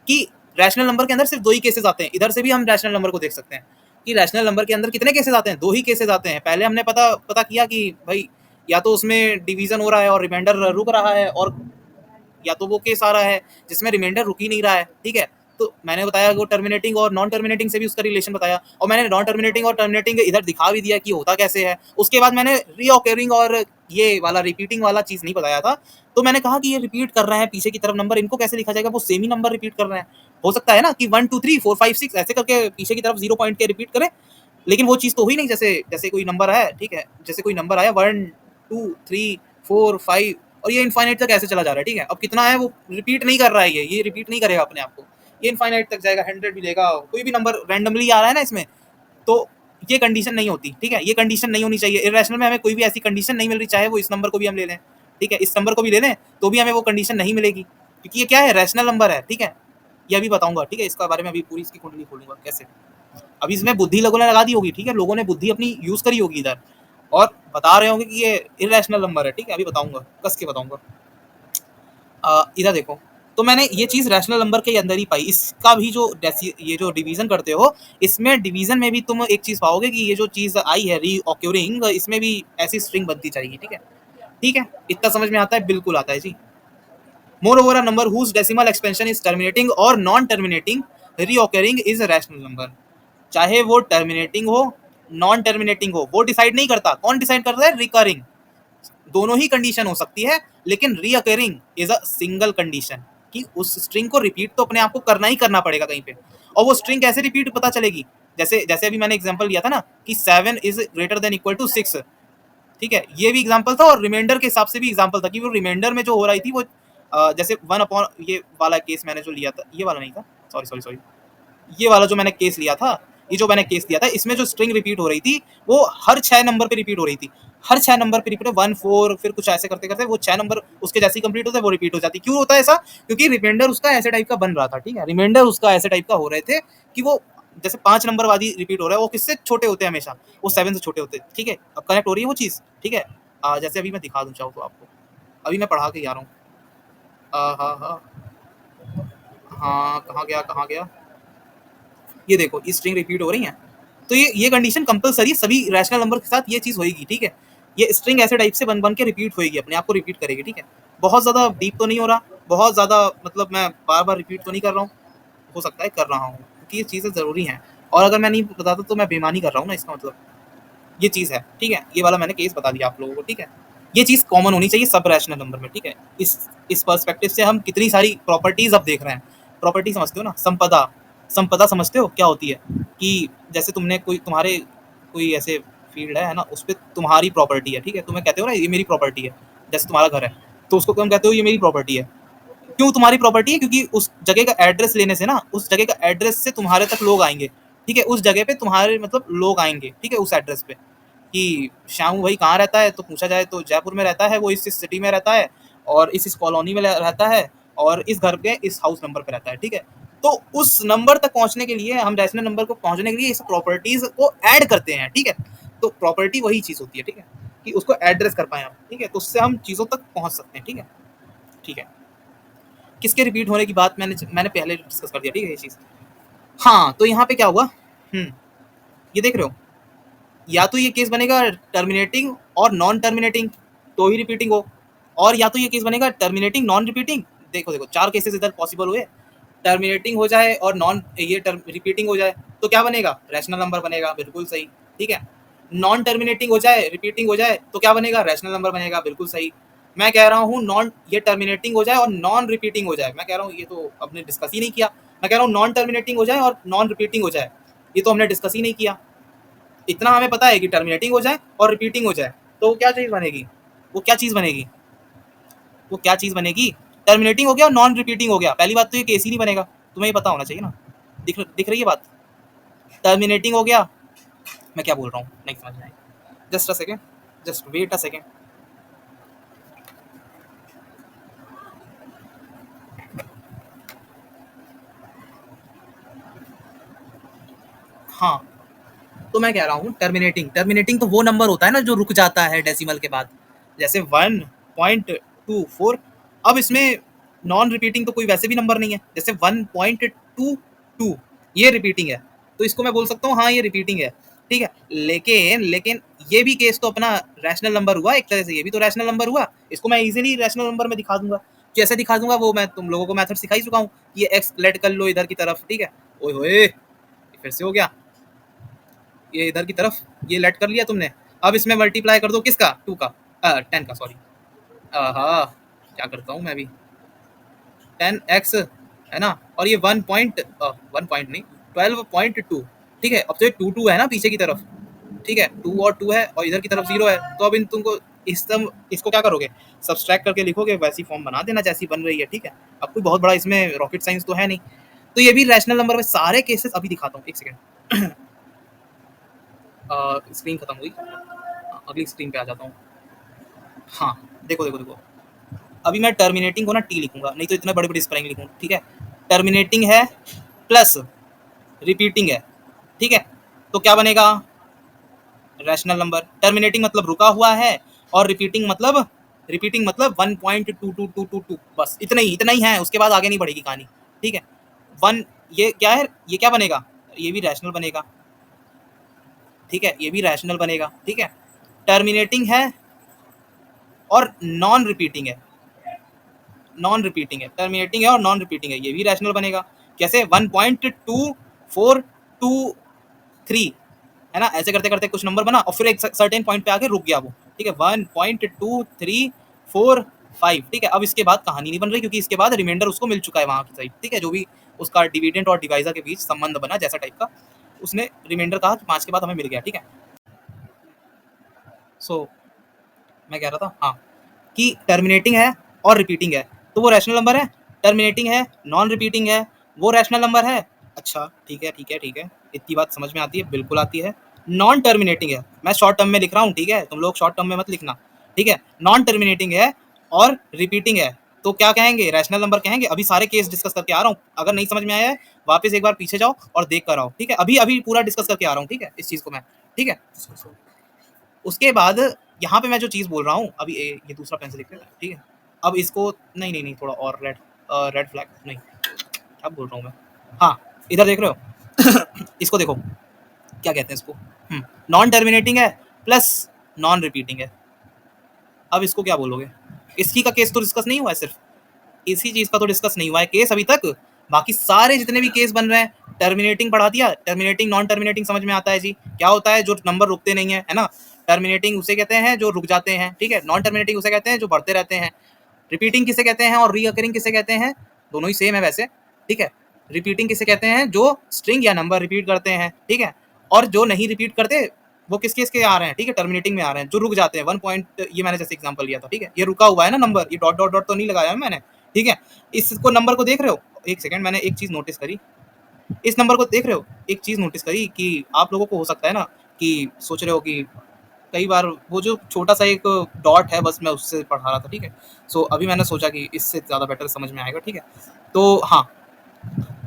कि रैशनल नंबर के अंदर सिर्फ 2 ही केसेस आते हैं, इधर से भी हम रैशनल नंबर को देख सकते हैं कि रैशनल नंबर के अंदर कितने केसेस आते हैं, 2 ही केसेस आते हैं। पहले हमने पता किया कि भाई या तो उसमें डिवीजन हो रहा है और रिमाइंडर रुक रहा है, और या तो वो केस आ रहा है जिसमें रिमाइंडर रुक ही नहीं रहा है, ठीक है। तो मैंने बताया कि वो टर्मिनेटिंग और नॉन टर्मिनेटिंग से भी उसका रिलेशन बताया, और मैंने नॉन टर्मिनेटिंग और टर्मिनेटिंग इधर दिखा भी दिया कि होता कैसे है। उसके बाद मैंने रीऑकरिंग और ये वाला रिपीटिंग वाला चीज नहीं बताया था, तो मैंने कहा कि ये रिपीट कर रहे हैं पीछे की तरफ नंबर, इनको कैसे लिखा जाएगा, वो सेम ही नंबर रिपीट कर रहे हैं। हो सकता है ना कि 1 2 3 4 5 6 ऐसे करके पीछे की तरफ 0 पॉइंट के रिपीट करें, लेकिन वो चीज तो हुई नहीं। जैसे जैसे कोई नंबर है, ठीक है, जैसे कोई नंबर आया 1 2 3 4 5, और ये इनफाइनाइट तक ऐसे चला जा रहा है, ठीक है। अब कितना है वो रिपीट नहीं कर रहा है, ये रिपीट नहीं करेगा अपने आप को, ये इनफाइनाइट तक जाएगा, 100 भी लेगा, कोई भी नंबर रैंडमली आ रहा है ना इसमें, तो ये कंडीशन नहीं होती, ठीक है। ये कंडीशन नहीं होनी चाहिए इररेशनल में, हमें कोई भी ऐसी कंडीशन नहीं मिल रही, चाहे वो इस नंबर को भी हम ले लें, ठीक है, इस नंबर को भी ले लें तो भी हमें वो कंडीशन नहीं मिलेगी, क्योंकि ये क्या है, रैशनल नंबर है, ठीक है। ये अभी बताऊंगा, ठीक है, इसका बारे में अभी पूरी इसकी कुंडली खोलूंगा कैसे। अभी इसमें बुद्धि लोगों ने लगा दी होगी, ठीक है, लोगों ने बुद्धि अपनी यूज करी होगी इधर, और बता रहे होंगे कि ये इररेशनल नंबर है, ठीक है। अभी बताऊंगा, कस के बताऊंगा। इधर देखो, तो मैंने ये चीज रैशनल नंबर के अंदर ही पाई। इसका भी जो ये जो डिवीजन करते हो, इसमें डिवीजन में भी तुम एक चीज पाओगे कि ये जो चीज आई है रीऑक्यूरिंग, इसमें भी ऐसी स्ट्रिंग बनती जाएगी, ठीक है। ठीक है, इतना समझ में आता है, बिल्कुल आता है जी। Moreover a number whose decimal expansion is terminating और non terminating reoccurring is a rational number. चाहे वो टर्मिनेटिंग हो, नॉन टर्मिनेटिंग हो, वो डिसाइड नहीं करता, कौन डिसाइड करता है, रिकरिंग। दोनों ही कंडीशन हो सकती है, लेकिन recurring is a single condition, कि उस स्ट्रिंग को रिपीट तो अपने आप को करना ही करना पड़ेगा कहीं पे। और वो स्ट्रिंग कैसे रिपीट पता चलेगी, जैसे जैसे अभी मैंने एग्जांपल लिया था ना कि 7 is greater than equal to 6, ठीक है, ये भी एग्जांपल था, और रिमाइंडर के हिसाब से भी एग्जांपल था कि वो रिमाइंडर में जो हो रही थी वो जैसे 1 ये वाला केस मैंने जो लिया था, ये वाला नहीं था, सॉरी सॉरी सॉरी, ये वाला जो मैंने केस लिया था, ये जो मैंने केस लिया था, इसमें जो स्ट्रिंग रिपीट हो रही थी वो हर 6 नंबर पे रिपीट हो रही थी, हर 6 नंबर पे रिपीट, 1 4 फिर कुछ ऐसे करते करते वो 6 नंबर उसके जैसे कंप्लीट होते, वो रिपीट हो जाती। क्यों होता है ऐसा, क्योंकि रिमाइंडर उसका ऐसे टाइप का बन रहा था, ठीक है, रिमाइंडर उसका ऐसे टाइप का हो रहे थे कि वो जैसे 5 नंबर वाली रिपीट हो रहा है, वो किससे छोटे होते हैं हमेशा, वो 7 से छोटे होते हैं, ठीक है। अब कनेक्ट हो रही है वो चीज, ठीक है। जैसे अभी मैं दिखा दूं चाहूँ तो आपको, अभी मैं पढ़ा के आ रहा हूँ, हाँ हाँ हाँ, कहाँ गया? ये देखो, ये स्ट्रिंग रिपीट हो रही है, तो ये कंडीशन कंपलसरी सभी रैशनल नंबर के साथ ये चीज़ होएगी, ठीक है। ये स्ट्रिंग ऐसे टाइप से बन बन के रिपीट होएगी, अपने आप को रिपीट करेगी, ठीक है। बहुत ज़्यादा डीप तो नहीं हो रहा, बहुत ज़्यादा मतलब मैं बार बार रिपीट तो नहीं कर रहा हूँ, हो सकता है कर रहा हूँ, क्योंकि ये चीज़ें ज़रूरी हैं, और अगर मैं नहीं बताता तो मैं बेईमानी कर रहा हूँ ना, इसका मतलब ये चीज़ है, ठीक है। ये वाला मैंने केस बता दिया आप लोगों को, ठीक है। ये चीज़ कॉमन होनी चाहिए सब रैशनल नंबर में, ठीक है। इस पर्सपेक्टिव से हम कितनी सारी प्रॉपर्टीज अब देख रहे हैं। प्रॉपर्टी समझते हो ना, संपदा, संपदा समझते हो क्या होती है? कि जैसे तुमने कोई ऐसे फील्ड है ना, उस पर तुम्हारी प्रॉपर्टी है, ठीक है, तुम्हें कहते हो ना ये मेरी प्रॉपर्टी है। जैसे तुम्हारा घर है, तो उसको तुम कहते हो ये मेरी प्रॉपर्टी है। क्यों तुम्हारी प्रॉपर्टी है? क्योंकि उस जगह का एड्रेस लेने से ना, उस जगह का एड्रेस से तुम्हारे तक लोग आएंगे, ठीक है। उस जगह पे तुम्हारे मतलब लोग आएंगे, ठीक है, उस एड्रेस पे। कि श्यामू भाई कहाँ रहता है, तो पूछा जाए तो जयपुर में रहता है, वो इस सिटी में रहता है, और इस कॉलोनी में रहता है, और इस घर के इस हाउस नंबर पे रहता है, ठीक है। तो उस नंबर तक पहुंचने के लिए, हम रैशनल नंबर को पहुंचने के लिए इस प्रॉपर्टीज को ऐड करते हैं, ठीक है। तो प्रॉपर्टी वही चीज होती है, ठीक है, कि उसको एड्रेस कर पाए हम, ठीक है, तो उससे हम चीजों तक पहुंच सकते हैं, ठीक है। ठीक है, किसके रिपीट होने की बात मैंने पहले डिस्कस कर दिया, ठीक है, ये चीज। हाँ, तो यहाँ पे क्या हुआ, ये देख रहे हो, या तो ये केस बनेगा टर्मिनेटिंग और नॉन टर्मिनेटिंग, तो ही रिपीटिंग हो, और या तो ये केस बनेगा टर्मिनेटिंग नॉन रिपीटिंग। देखो देखो, चार केसेस इधर पॉसिबल हुए, टर्मिनेटिंग हो जाए और नॉन ये रिपीटिंग हो जाए, तो क्या बनेगा? रैशनल नंबर बनेगा, बिल्कुल सही, ठीक है। नॉन टर्मिनेटिंग हो जाए, रिपीटिंग हो जाए, तो क्या बनेगा? रैशनल नंबर बनेगा, बिल्कुल सही। मैं कह रहा हूँ नॉन ये टर्मिनेटिंग हो जाए और नॉन रिपीटिंग हो जाए, मैं कह रहा हूँ ये तो हमने डिस्कस ही नहीं किया। मैं कह रहा हूँ नॉन टर्मिनेटिंग हो जाए और नॉन रिपीटिंग हो जाए, ये तो हमने डिस्कस ही नहीं किया। इतना हमें पता है कि टर्मिनेटिंग हो जाए और रिपीटिंग हो जाए, तो क्या चीज़ बनेगी? वो क्या चीज़ बनेगी? वो क्या चीज़ बनेगी? टर्मिनेटिंग हो गया और नॉन रिपीटिंग हो गया, पहली बात तो ये केस ही नहीं बनेगा, तुम्हें ये पता होना चाहिए ना। दिख रही है बात? टर्मिनेटिंग हो गया, मैं क्या बोल रहा हूँ नहीं समझ में आई, just a second, just wait a second. हाँ, तो मैं कह रहा हूँ टर्मिनेटिंग, टर्मिनेटिंग तो वो नंबर होता है ना जो रुक जाता है डेसिमल के बाद, जैसे 1.24। अब इसमें नॉन रिपीटिंग तो कोई वैसे भी नंबर नहीं है, जैसे 1.22 ये रिपीटिंग है, तो इसको मैं बोल सकता हूँ हाँ ये रिपीटिंग है, ठीक है। लेकिन लेकिन ये भी केस तो अपना रैशनल नंबर हुआ एक तरह से, ये भी तो रैशनल नंबर हुआ, इसको मैं इजीली रैशनल नंबर में दिखा दूंगा। कैसे दिखा दूंगा वो मैं तुम लोगों को मेथड सिखा ही चुका हूँ, ये एक्स लेट कर लो इधर की तरफ, ठीक है। ओए होए, फिर से हो गया, ये इधर की तरफ ये लेट कर लिया तुमने। अब इसमें मल्टीप्लाई कर दो किसका? 2 का, 10 का, सॉरी। हाँ, क्या करता हूँ मैं भी, 10x है ना, और ये 1 पॉइंट नहीं, 12.2, ठीक है। अब तो ये 2 है ना पीछे की तरफ, ठीक है, 2 और 2 है और इधर की तरफ 0 है, तो अब इन तुमको इसको क्या करोगे? सब्सट्रैक्ट करके लिखोगे, वैसी फॉर्म बना देना जैसी बन रही है, ठीक है। अब कोई बहुत बड़ा इसमें रॉकेट साइंस तो है नहीं। तो ये भी रैशनल नंबर में सारे केसेस अभी दिखाता हूँ, एक सेकेंड। स्क्रीन खत्म हुई, अगली स्क्रीन पे आ जाता हूँ। हाँ, देखो देखो देखो, अभी मैं टर्मिनेटिंग को ना टी लिखूंगा, नहीं तो इतने बड़े बड़े स्पेलिंग लिखूंगा, ठीक है। टर्मिनेटिंग है प्लस रिपीटिंग है, ठीक है, तो क्या बनेगा? Rational number. टर्मिनेटिंग मतलब रुका हुआ है, और रिपीटिंग मतलब 1.2222, बस इतना ही है, उसके बाद आगे नहीं बढ़ेगी कहानी, ठीक है। वन, ये क्या है, ये क्या बनेगा? ये भी रैशनल बनेगा, ठीक है, ये भी रैशनल बनेगा, ठीक है। टर्मिनेटिंग है और नॉन रिपीटिंग है, नॉन रिपीटिंग है, टर्मिनेटिंग है और नॉन रिपीटिंग है, ये भी रैशनल बनेगा। कैसे? 1.2423 है ना, ऐसे करते करते कुछ नंबर बना और फिर एक सर्टेन पॉइंट पे आके रुक गया वो, ठीक है, 1.2345, ठीक है। अब इसके बाद कहानी नहीं बन रही, क्योंकि इसके बाद रिमाइंडर उसको मिल चुका है वहां की साइड, ठीक है, जो भी उसका डिविडेंट और डिवाइजर के बीच संबंध बना जैसा टाइप का, उसने रिमाइंडर कहा कि 5 के बाद हमें मिल गया, ठीक है। सो मैं कह रहा था हाँ, कि टर्मिनेटिंग है और रिपीटिंग है, तो वो रैशनल नंबर है। टर्मिनेटिंग है, नॉन रिपीटिंग है, वो रैशनल नंबर है। अच्छा, ठीक है ठीक है ठीक है, इतनी बात समझ में आती है, बिल्कुल आती है। नॉन टर्मिनेटिंग है, मैं शॉर्ट टर्म में लिख रहा हूँ, ठीक है, तुम लोग शॉर्ट टर्म में मत लिखना, ठीक है। नॉन टर्मिनेटिंग है और रिपीटिंग है, तो क्या कहेंगे? रैशनल नंबर कहेंगे। अभी सारे केस डिस्कस करके आ रहा हूँ, अगर नहीं समझ में आया है वापस एक बार पीछे जाओ और देख कर आओ, ठीक है। अभी अभी पूरा डिस्कस करके आ रहा हूँ, ठीक है, इस चीज़ को मैं, ठीक है। उसके बाद यहाँ पे मैं जो चीज़ बोल रहा हूँ अभी, ये दूसरा पेन से लिख लेना, ठीक है। अब इसको नहीं नहीं नहीं, थोड़ा और रेड फ्लैग नहीं, क्या बोल रहा हूँ मैं, हाँ इधर देख रहे हो इसको देखो क्या कहते हैं इसको, नॉन टर्मिनेटिंग है प्लस नॉन रिपीटिंग है। अब इसको क्या बोलोगे, इसकी का केस तो डिस्कस नहीं हुआ है, सिर्फ इसी चीज का तो डिस्कस नहीं हुआ है केस अभी तक। बाकी सारे जितने भी केस बन रहे हैं, टर्मिनेटिंग पढ़ा दिया, टर्मिनेटिंग नॉन टर्मिनेटिंग समझ में आता है जी, क्या होता है जो नंबर रुकते नहीं है ना। टर्मिनेटिंग उसे कहते हैं जो रुक जाते हैं, ठीक है, नॉन टर्मिनेटिंग उसे कहते हैं जो बढ़ते रहते हैं, रिपीटिंग किसे कहते हैं और रीअकरिंग किसे कहते हैं, दोनों ही सेम है वैसे, ठीक है। रिपीटिंग किसे कहते हैं, जो स्ट्रिंग या नंबर रिपीट करते हैं, ठीक है, और जो नहीं रिपीट करते वो किस केस के आ रहे हैं, ठीक है, टर्मिनेटिंग में आ रहे हैं, जो रुक जाते हैं 1 पॉइंट, ये मैंने जैसे एग्जांपल लिया था, ठीक है, ये रुका हुआ है ना नंबर, ये डॉट डॉट डॉट तो नहीं लगाया है मैंने, ठीक है। इसको नंबर को देख रहे हो, एक सेकंड, मैंने एक चीज नोटिस करी, इस नंबर को देख रहे हो, एक चीज नोटिस करी कि आप लोगों को हो सकता है ना कि सोच रहे हो कि कई बार वो जो छोटा सा एक डॉट है बस मैं उससे पढ़ा रहा था, ठीक है। सो अभी मैंने सोचा कि इससे ज़्यादा बेटर समझ में आएगा, ठीक है। तो हाँ,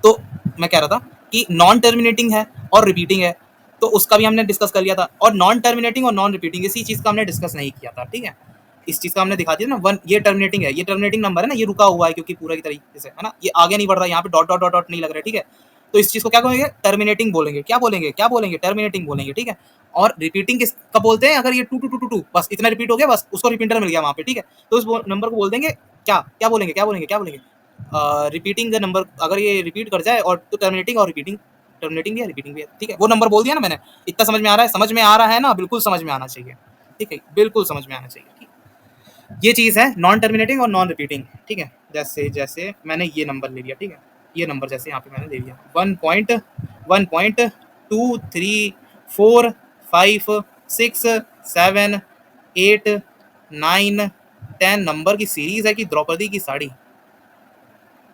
तो मैं कह रहा था कि नॉन टर्मिनेटिंग है और रिपीटिंग है, तो उसका भी हमने डिस्कस कर लिया था, और नॉन टर्मिनेटिंग और नॉन रिपीटिंग इसी चीज़ का हमने डिस्कस नहीं किया था, ठीक है। इस चीज़ का हमने दिखा दिया ना, वन ये टर्मिनेटिंग है, ये टर्मिनेटिंग नंबर है ना, ये रुका हुआ है क्योंकि पूरा की तरीके से है ना, ये आगे नहीं बढ़ रहा, यहाँ पे डॉट डॉट डॉट डॉट नहीं लग रहा है, ठीक है। तो इस चीज़ को क्या कहेंगे, टर्मिनेटिंग बोलेंगे, क्या बोलेंगे, क्या बोलेंगे, टर्मिनेटिंग बोलेंगे, ठीक है। और रिपीटिंग किस कब बोलते हैं, अगर ये two two two two two बस इतना रिपीट हो गया, बस उसको रिपीटर मिल गया वहाँ पे, ठीक है, तो उस नंबर को बोल देंगे क्या, क्या बोलेंगे, क्या बोलेंगे, क्या बोलेंगे, रिपीटिंग द नंबर, अगर ये रिपीट कर जाए, और तो टर्मिनेटिंग और रिपीटिंग, टर्मिनेटिंग भी है रिपीटिंग भी है, ठीक है, वो नंबर बोल दिया ना मैंने। इतना समझ में आ रहा है, समझ में आ रहा है ना, बिल्कुल समझ में आना चाहिए, ठीक है, बिल्कुल समझ में आना चाहिए, ठीक। ये चीज़ है नॉन टर्मिनेटिंग और नॉन रिपीटिंग, ठीक है। जैसे जैसे मैंने ये नंबर ले लिया, ठीक है, ये नंबर जैसे यहाँ पे मैंने ले लिया 1.1.2 3 4 5 6 7 8 9 10 नंबर की सीरीज है कि द्रौपदी की साड़ी।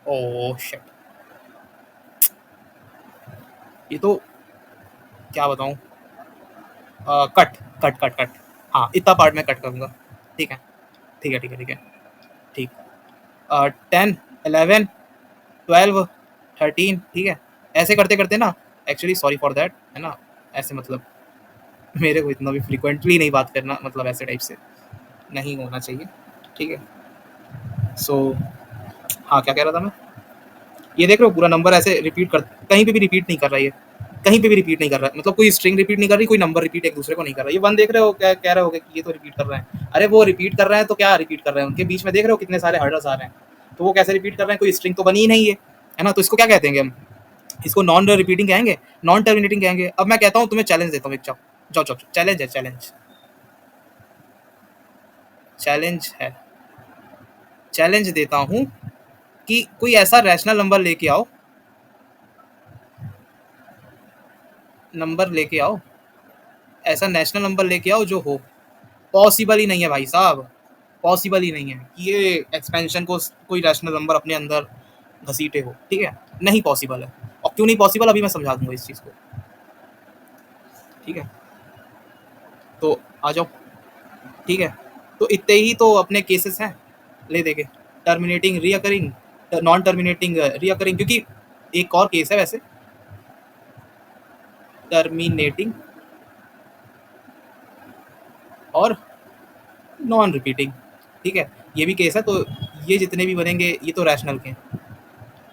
ओह शिट, ये तो क्या बताऊं, कट कट कट कट, हाँ इतना पार्ट मैं कट करूंगा, ठीक है, ठीक है, ठीक है, ठीक है, ठीक, 10 11 12 13, ठीक है, ऐसे करते करते ना, एक्चुअली सॉरी फॉर दैट, है ना, ऐसे मतलब मेरे को इतना भी फ्रिक्वेंटली नहीं बात करना, मतलब ऐसे टाइप से नहीं होना चाहिए, ठीक है। सो हाँ, क्या कह रहा था मैं, ये देख रहे हो पूरा नंबर ऐसे रिपीट कर, कहीं पे भी रिपीट नहीं कर रहा है, ये कहीं पे भी रिपीट नहीं कर रहा है, मतलब कोई स्ट्रिंग रिपीट नहीं कर रही, कोई नंबर रिपीट एक दूसरे को नहीं कर रहा है। ये वन देख रहे हो, क्या कह रहे हो कि ये तो रिपीट कर रहे हैं, अरे वो रिपीट कर रहे हैं तो क्या रिपीट कर रहे हैं, उनके बीच में देख रहे हो कितने सारे हर्डल्स आ रहे हैं, तो वो कैसे रिपीट कर रहे हैं, कोई स्ट्रिंग तो बनी ही नहीं है ना, तो इसको क्या कहते हैं हम, इसको नॉन रिपीटिंग कहेंगे, नॉन टर्मिनेटिंग कहेंगे। अब मैं कहता हूँ तुम्हें चैलेंज देता हूँ एक, जाओ जाओ जाओ, चैलेंज है, चैलेंज, चैलेंज है, चैलेंज देता हूँ कि कोई ऐसा रैशनल नंबर लेके आओ, नंबर लेके आओ, ऐसा नेशनल नंबर लेके आओ जो हो, पॉसिबल ही नहीं है भाई साहब, पॉसिबल ही नहीं है कि ये एक्सपेंशन को कोई रैशनल नंबर अपने अंदर घसीटे हो, ठीक है, नहीं पॉसिबल है। और क्यों नहीं पॉसिबल, अभी मैं समझा दूंगा इस चीज़ को, ठीक है, तो आ जाओ, ठीक है। तो इतने ही तो अपने केसेस हैं, ले देंगे, terminating recurring, non terminating recurring, क्योंकि एक और केस है वैसे, टर्मिनेटिंग और नॉन रिपीटिंग, ठीक है, ये भी केस है। तो ये जितने भी बनेंगे ये तो रैशनल के,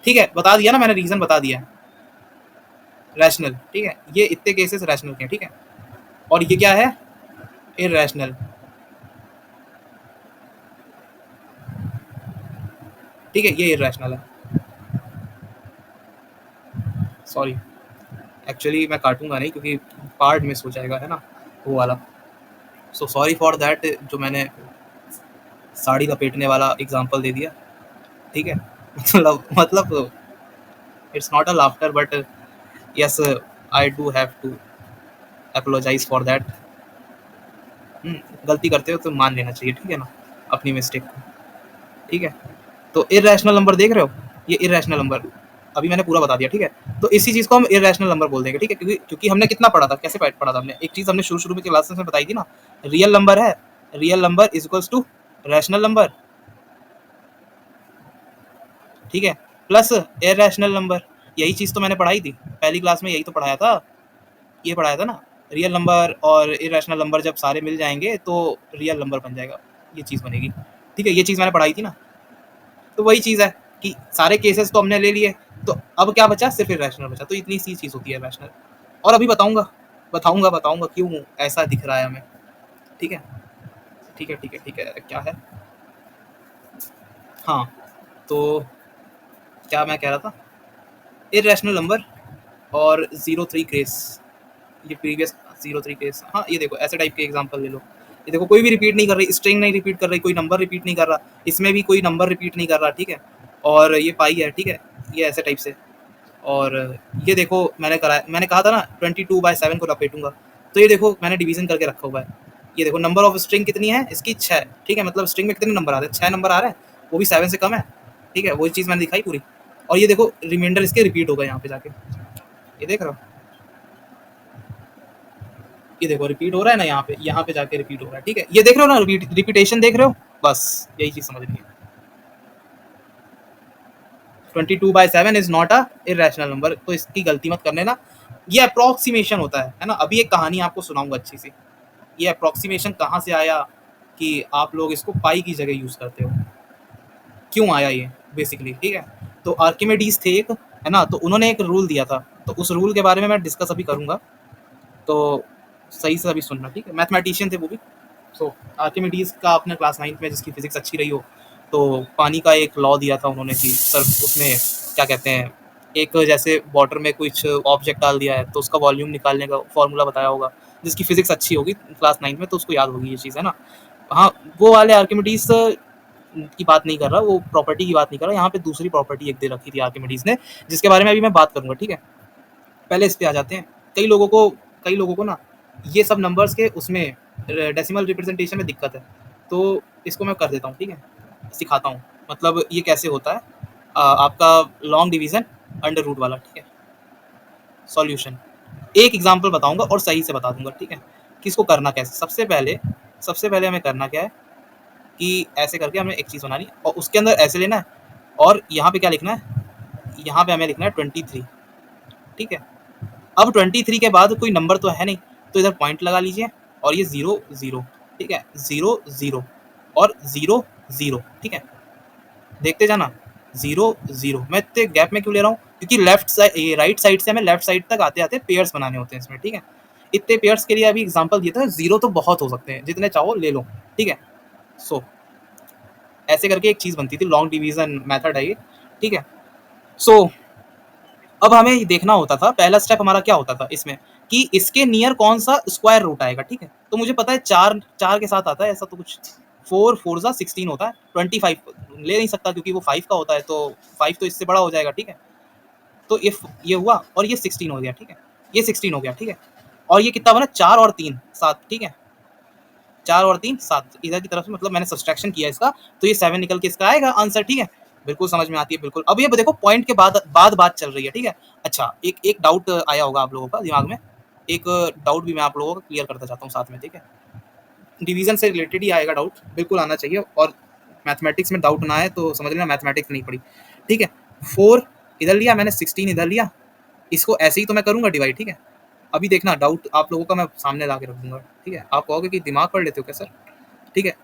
ठीक है, बता दिया ना मैंने, रीजन बता दिया, रैशनल, ठीक है, ये इतने केसेस रैशनल के, ठीक है, और ये क्या है, इरैशनल, ठीक है, ये इरैशनल है, सॉरी, एक्चुअली मैं काटूंगा नहीं क्योंकि पार्ट मिस हो जाएगा, है ना, वो वाला। सो सॉरी फॉर दैट, जो मैंने साड़ी लपेटने वाला एग्जांपल दे दिया, ठीक है, मतलब it's not a laughter but yes, I do have to apologise for that. गलती करते हो तो मान लेना चाहिए, ठीक है ना, अपनी मिस्टेक को, ठीक है। तो इरैशनल नंबर देख रहे हो, ये इरैशनल नंबर अभी मैंने पूरा बता दिया, ठीक है। तो इसी चीज़ को हम इरैशनल नंबर बोल देंगे, ठीक है, क्योंकि हमने कितना पढ़ा था, कैसे पढ़ा था हमने, एक चीज़ हमने शुरू शुरू में क्लासेस में बताई थी ना, रियल नंबर है, real number is equals to rational number, ठीक है, प्लस इरैशनल नंबर, यही चीज़ तो मैंने पढ़ाई थी पहली क्लास में, यही तो पढ़ाया था, ये पढ़ाया था ना, रियल नंबर और इरैशनल नंबर जब सारे मिल जाएंगे तो रियल नंबर बन जाएगा, ये चीज़ बनेगी, ठीक है, ये चीज़ मैंने पढ़ाई थी ना। तो वही चीज़ है कि सारे केसेस तो हमने ले लिए, तो अब क्या बचा, सिर्फ इरेशनल बचा। तो इतनी सी चीज़ होती है इरेशनल। और अभी बताऊंगा क्यों ऐसा दिख रहा है हमें। ठीक है ठीक है, क्या है। हाँ, तो क्या मैं कह रहा था, इरेशनल नंबर और 03 केस, ये प्रीवियस 03 केस। हाँ, ये देखो ऐसे टाइप के एग्जांपल ले लो। ये देखो कोई भी रिपीट नहीं कर रही, स्ट्रिंग नहीं रिपीट कर रही, कोई नंबर रिपीट नहीं कर रहा, इसमें भी कोई नंबर रिपीट नहीं कर रहा। ठीक है, और ये पाई है। ठीक है, ये ऐसे टाइप से। और ये देखो मैंने कहा था ना 22/7 को लपेटूंगा, तो ये देखो मैंने डिवीजन करके रखा हुआ है। ये देखो नंबर ऑफ स्ट्रिंग कितनी है इसकी, 6। ठीक है, मतलब स्ट्रिंग में कितने नंबर आ रहे हैं, 6 नंबर आ रहे हैं, वो भी 7 से कम है। ठीक है, वही चीज़ मैंने दिखाई पूरी। और ये देखो रिमाइंडर इसके रिपीट होगा यहाँ पे जाके, ये देख रहे हो, ये देखो रिपीट हो रहा है ना, यहाँ पे जाके रिपीट हो रहा है। ठीक है, ये देख रहे हो ना, रिपीटेशन देख रहे हो, बस यही चीज़ समझ लीजिए। 22/7 is not a irrational number, तो इसकी गलती मत करने ना। ये अप्रोक्सीमेशन होता है ना। अभी एक कहानी आपको सुनाऊंगा अच्छी सी। ये अप्रोक्सीमेशन कहाँ से आया कि आप लोग इसको पाई की जगह यूज करते हो, क्यों आया ये बेसिकली। ठीक है, तो आर्किमिडीज थे एक, है ना, तो उन्होंने एक रूल दिया था, तो उस रूल के बारे में मैं डिस्कस अभी करूंगा। तो सही से अभी सुनना, ठीक है। मैथमेटिशियन थे वो भी। सो आर्किमिडीज का आपने क्लास 9th में, जिसकी फिजिक्स अच्छी रही हो, तो पानी का एक लॉ दिया था उन्होंने कि सर उसमें क्या कहते हैं, एक जैसे वाटर में कुछ ऑब्जेक्ट डाल दिया है तो उसका वॉल्यूम निकालने का फॉर्मूला बताया होगा। जिसकी फिजिक्स अच्छी होगी क्लास 9th में तो उसको याद होगी ये चीज़, है ना। हाँ, वो वाले आर्किमिडीज की बात नहीं कर रहा, वो प्रॉपर्टी की बात नहीं कर रहा। यहाँ पे दूसरी प्रॉपर्टी एक दे रखी थी आर्किमिडीज ने, जिसके बारे में अभी मैं बात करूंगा। ठीक है, पहले इस पे आ जाते हैं। कई लोगों को ना ये सब नंबर्स के उसमें डेसिमल रिप्रेजेंटेशन में दिक्कत है, तो इसको मैं कर देता हूँ। ठीक है, सिखाता हूँ, मतलब ये कैसे होता है। आपका लॉन्ग डिवीजन अंडर रूट वाला। ठीक है, सॉल्यूशन एक एग्जांपल बताऊंगा और सही से बता दूंगा। ठीक है, कि इसको करना कैसे। सबसे पहले हमें करना क्या है कि ऐसे करके हमें एक चीज़ बनानी है और उसके अंदर ऐसे लेना है, और यहाँ पे क्या लिखना है, यहाँ पे हमें लिखना है 23। ठीक है, अब 23 के बाद कोई नंबर तो है नहीं, तो इधर पॉइंट लगा लीजिए, और ये 0 0। ठीक है, 0 0 और 0 0। ठीक है, देखते जाना, 0 0। मैं इतने गैप में क्यों ले रहा हूँ, क्योंकि लेफ्ट साइड राइट साइड से हमें लेफ्ट साइड तक आते आते पेयर्स बनाने होते हैं इसमें। ठीक है, इतने पेयर्स के लिए अभी एग्जांपल दिया था, 0 तो बहुत हो सकते हैं, जितने चाहो ले लो। ठीक है, सो ऐसे करके एक चीज़ बनती थी, लॉन्ग डिवीजन मेथड है ये। ठीक है, सो अब हमें देखना होता था, पहला स्टेप हमारा क्या होता था इसमें, कि इसके नियर कौन सा स्क्वायर रूट आएगा। ठीक है, तो मुझे पता है 4 4 के साथ आता है, ऐसा तो कुछ 4 4 जा 16 होता है। 25 ले नहीं सकता क्योंकि वो 5 का होता है, तो 5 तो इससे बड़ा हो जाएगा। ठीक है, तो इफ ये हुआ और ये 16 हो गया। ठीक है, ये 16 हो गया। ठीक है, और ये कितना बना, 4 और 3 7। ठीक है, 4 और 3 7 इधर की तरफ से, मतलब मैंने सब्सट्रैक्शन किया इसका, तो ये 7 निकल के इसका आएगा आंसर। ठीक है, बिल्कुल समझ में आती है, बिल्कुल। अब ये देखो पॉइंट के बाद बात चल रही है। ठीक है, अच्छा, एक एक डाउट आया होगा आप लोगों का दिमाग में, एक डाउट भी मैं आप लोगों को क्लियर करता चाहता हूँ साथ में। ठीक है, डिवीजन से रिलेटेड ही आएगा डाउट, बिल्कुल आना चाहिए। और मैथमेटिक्स में डाउट ना आए तो समझ लेना मैथमेटिक्स नहीं पढ़ी। ठीक है, 4 इधर लिया मैंने, 16 इधर लिया, इसको ऐसे ही तो मैं करूंगा डिवाइड। ठीक है, अभी देखना डाउट आप लोगों का मैं सामने ला के रख दूंगा। ठीक है, आप कहोगे कि दिमाग पढ़ लेते हो क्या सर। ठीक है,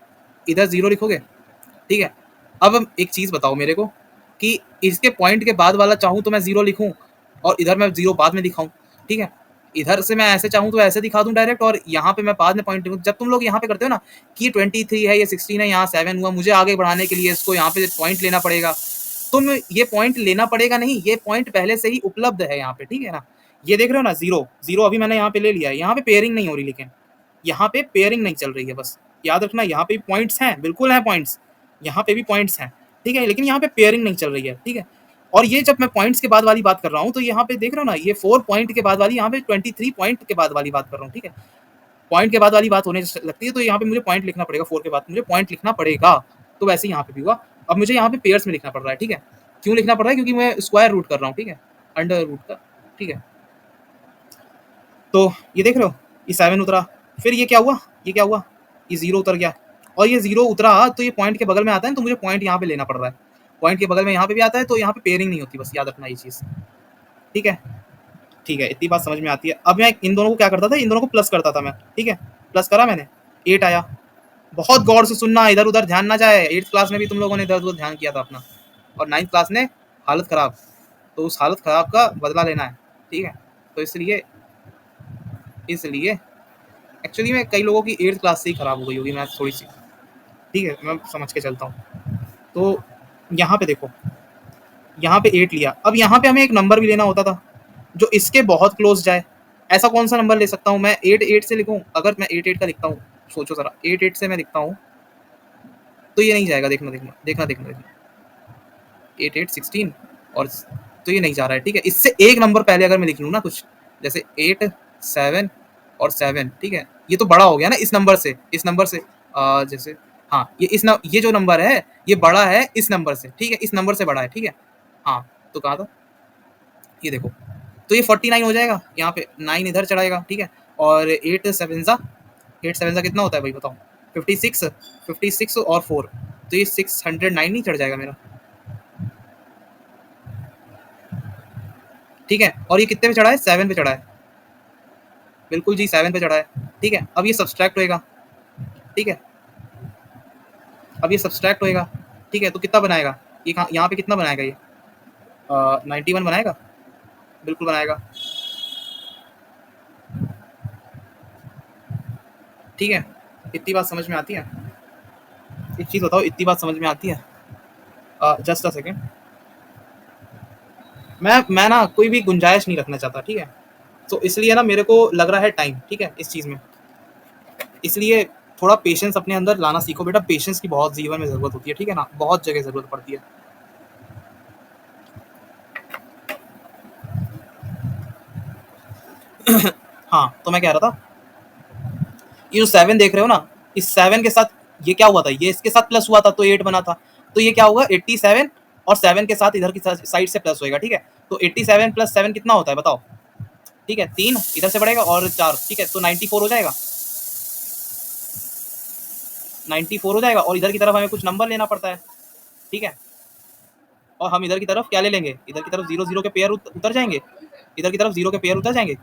इधर 0 लिखोगे। ठीक है, अब एक चीज़ बताओ मेरे को कि इसके पॉइंट के बाद वाला चाहूँ तो मैं 0 लिखूँ और इधर मैं 0 बाद में दिखाऊँ। ठीक है, इधर से मैं ऐसे चाहूँ तो ऐसे दिखा दूँ डायरेक्ट, और यहाँ पे मैं बाद में पॉइंट लिखूँ। जब तुम लोग यहाँ पे करते हो ना कि 23 है, ये 16 है, यहाँ 7 हुआ, मुझे आगे बढ़ाने के लिए इसको यहाँ पे पॉइंट लेना पड़ेगा। तुम ये पॉइंट लेना पड़ेगा नहीं, ये पॉइंट पहले से ही उपलब्ध है यहाँ पे। ठीक है ना, ये देख रहे हो ना, 0 0 अभी मैंने यहाँ पे ले लिया है। यहाँ पे पेयरिंग नहीं हो रही, लेकिन यहाँ पे पेयरिंग नहीं चल रही है। बस याद रखना, यहाँ पे पॉइंट्स हैं, बिल्कुल हैं पॉइंट्स, यहाँ पे भी पॉइंट्स हैं। ठीक है, लेकिन यहाँ पे पेयरिंग नहीं चल रही है। ठीक है, और ये जब मैं पॉइंट्स के बाद वाली बात कर रहा हूँ, तो यहाँ पे देख रहे हो ना, ये 4 पॉइंट के बाद वाली, यहाँ पे 23 पॉइंट के बाद वाली बात कर रहा हूँ। ठीक है, पॉइंट के बाद वाली बात होने लगती है, तो यहाँ पे मुझे पॉइंट लिखना पड़ेगा, 4 के बाद मुझे पॉइंट लिखना पड़ेगा। तो वैसे ही यहाँ पे भी हुआ। अब मुझे यहाँ पे पेयर्स में लिखना पड़ रहा है। ठीक है, क्यों लिखना पड़ रहा है, क्योंकि मैं स्क्वायर रूट कर रहा हूँ। ठीक है, अंडर रूट का। ठीक है, तो ये देख रहे हो, ये 7 उतरा, फिर ये क्या हुआ, ये 0 उतर गया, और ये 0 उतरा तो ये पॉइंट के बगल में आता है, तो मुझे पॉइंट यहाँ पे लेना पड़ रहा है। पॉइंट के बगल में यहाँ पे भी आता है, तो यहाँ पे पेयरिंग नहीं होती, बस याद रखना ये चीज़। ठीक है, ठीक है, इतनी बात समझ में आती है। अब मैं इन दोनों को क्या करता था, इन दोनों को प्लस करता था मैं। ठीक है, प्लस करा मैंने, 8 आया। बहुत गौर से सुनना, इधर उधर ध्यान ना जाए। 8th क्लास में भी तुम लोगों ने इधर उधर ध्यान किया था अपना, और 9th क्लास ने हालत खराब, तो उस हालत खराब का बदला लेना है, ठीक है। तो इसलिए इसलिए एक्चुअली में कई लोगों की 8th क्लास से ही खराब हो गई होगी मैथ थोड़ी सी, ठीक है, मैं समझ के चलता हूँ। तो यहाँ पे देखो, यहाँ पे 8 लिया, अब यहाँ पे हमें एक नंबर भी लेना होता था जो इसके बहुत क्लोज जाए। ऐसा कौन सा नंबर ले सकता हूँ मैं 8 से लिखूँ? अगर मैं 8 का लिखता हूँ, सोचो जरा, 8 से मैं लिखता हूँ तो ये नहीं जाएगा, देखना देखना देखना देखना देखना, 8 और तो ये नहीं जा रहा है, ठीक है। इससे एक नंबर पहले अगर मैं लिख लूँ ना कुछ, जैसे 8 7 और 7, ठीक है, ये तो बड़ा हो गया ना इस नंबर से जैसे, हाँ, ये जो नंबर है ये बड़ा है इस नंबर से, ठीक है, इस नंबर से बड़ा है, ठीक है। हाँ, तो कहा था, ये देखो, तो ये 49 हो जाएगा, यहाँ पे 9 इधर चढ़ाएगा, ठीक है। और 8 7 कितना होता है भाई बताओ? 56, 56 और 4, तो ये 609 नहीं चढ़ जाएगा मेरा, ठीक है। और ये कितने पे चढ़ा है? 7 पे चढ़ा है, बिल्कुल जी 7 पे चढ़ा है, ठीक है। अब ये सब्सट्रैक्ट होएगा, ठीक है, अब ये सब्सट्रैक्ट होएगा, ठीक है, तो कितना बनाएगा ये? यहाँ पे कितना बनाएगा ये? 91 बनाएगा, बिल्कुल बनाएगा, ठीक है। इतनी बात समझ में आती है? एक चीज़ बताओ, इतनी बात समझ में आती है? जस्ट अ सेकेंड, मैं ना कोई भी गुंजाइश नहीं रखना चाहता, ठीक है। तो इसलिए ना मेरे को लग रहा है टाइम, ठीक है, इस चीज़ में। इसलिए थोड़ा पेशेंस अपने अंदर लाना सीखो बेटा, पेशेंस की बहुत जीवन में ज़रूरत होती है, ठीक है ना, बहुत जगह ज़रूरत पड़ती है। हाँ, तो मैं कह रहा था, ये जो 7 देख रहे हो ना, इस 7 के साथ ये क्या हुआ था? ये इसके साथ प्लस हुआ था तो 8 बना था, तो ये क्या होगा? 87 और 7 के साथ इधर की साइड से प्लस होएगा, ठीक है। तो 87 + 7 कितना होता है बताओ? ठीक है, 3 इधर से बढ़ेगा और 4, ठीक है, तो 94 हो जाएगा, 94 हो जाएगा। और इधर की तरफ हमें कुछ नंबर लेना पड़ता है, ठीक है। और हम इधर की तरफ क्या ले लेंगे? इधर की तरफ 0 0 के पेयर उतर जाएंगे, इधर की तरफ 0 के पेयर उतर जाएंगे।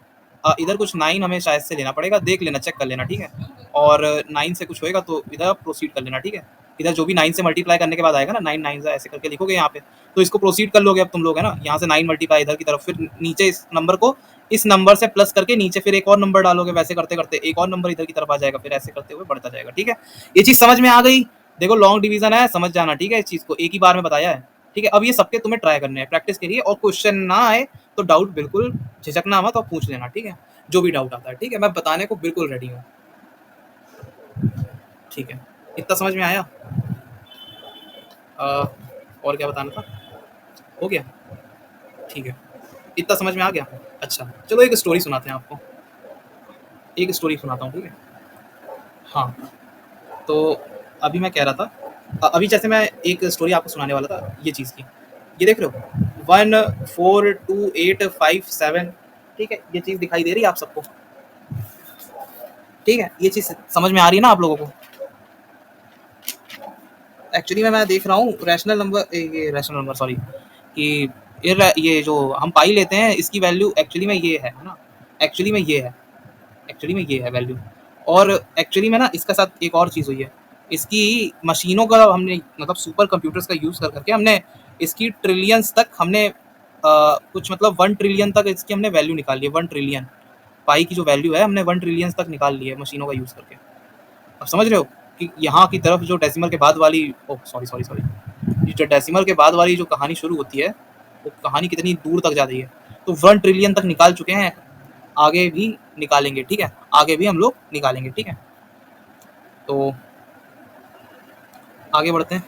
इधर कुछ 9 हमें शायद से लेना पड़ेगा, देख लेना, चेक कर लेना, ठीक है। और 9 से कुछ होएगा तो इधर प्रोसीड कर लेना, ठीक है। इधर जो भी 9 से मल्टीप्लाई करने के बाद आएगा ना, 9 9 से ऐसे करके लिखोगे यहाँ पे, तो इसको प्रोसीड कर लोगे अब तुम लोग, है ना। यहाँ से 9 मल्टीप्लाई इधर की तरफ, फिर नीचे इस नंबर को इस नंबर से प्लस करके नीचे फिर एक और नंबर डालोगे, वैसे करते करते एक और नंबर इधर की तरफ आ जाएगा, फिर ऐसे करते हुए बढ़ता जाएगा, ठीक है। ये चीज़ समझ में आ गई? देखो लॉन्ग डिवीजन है, समझ जाना, ठीक है। इस चीज़ को एक ही बार में बताया है, ठीक है। अब ये सबके तुम्हें ट्राई करने हैं प्रैक्टिस के लिए, और क्वेश्चन ना आए तो डाउट बिल्कुल झिझकना मत और पूछ लेना, ठीक है, जो भी डाउट आता है, ठीक है। मैं बताने को बिल्कुल रेडी हूँ, ठीक है। इतना समझ में आया? और क्या बताना था? हो गया, ठीक है, इतना समझ में आ गया। अच्छा चलो एक स्टोरी सुनाते हैं आपको, एक स्टोरी सुनाता हूँ, ठीक है। हाँ, तो अभी मैं कह रहा था, अभी जैसे मैं एक स्टोरी आपको सुनाने वाला था ये चीज़ की, ये देख रहे हो 1 4 2 8 5 7, ठीक है। ये चीज़ दिखाई दे रही है आप सबको? ठीक है, ये चीज़ समझ में आ रही है ना आप लोगों को? एक्चुअली मैं देख रहा हूँ रैशनल नंबर, ये रैशनल नंबर सॉरी, कि ये जो हम पाई लेते हैं इसकी वैल्यू एक्चुअली में ये है ना, एक्चुअली में ये है, एक्चुअली में ये है वैल्यू। और एक्चुअली में ना इसके साथ एक और चीज़ हुई है, इसकी मशीनों का हमने मतलब सुपर कंप्यूटर्स का यूज़ कर करके हमने इसकी ट्रिलियंस तक हमने कुछ मतलब 1 ट्रिलियन तक इसकी हमने वैल्यू निकाल ली है। 1 ट्रिलियन पाई की जो वैल्यू है हमने 1 ट्रिलियन तक निकाल ली है मशीनों का यूज़ करके। अब समझ रहे हो कि यहाँ की तरफ जो डेसिमल के बाद वाली, ओह सॉरी सॉरी सॉरी, ये जो डेसिमल के बाद वाली जो कहानी शुरू होती है वो कहानी कितनी दूर तक जाती है। तो 1 ट्रिलियन तक निकाल चुके हैं, आगे भी निकालेंगे, ठीक है, आगे भी हम लोग निकालेंगे, ठीक है। तो आगे बढ़ते हैं,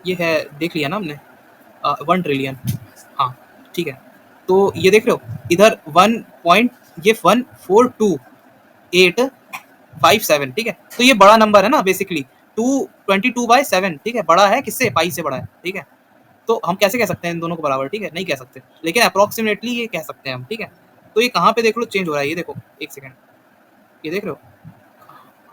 ये है, देख लिया ना हमने 1 ट्रिलियन, हाँ, ठीक है। तो ये देख रहे हो इधर 1 पॉइंट, ये 14287, ठीक है। तो ये बड़ा नंबर है ना बेसिकली, 222/7, ठीक है, बड़ा है किससे? पाई से बड़ा है, ठीक है। तो हम कैसे कह सकते हैं इन दोनों को बराबर? ठीक है, नहीं कह सकते, लेकिन अप्रोक्सीमेटली ये कह सकते हैं हम, ठीक है। तो ये कहाँ पे देख लो चेंज हो रहा है, ये देखो, एक सेकेंड, ये देख रहे हो,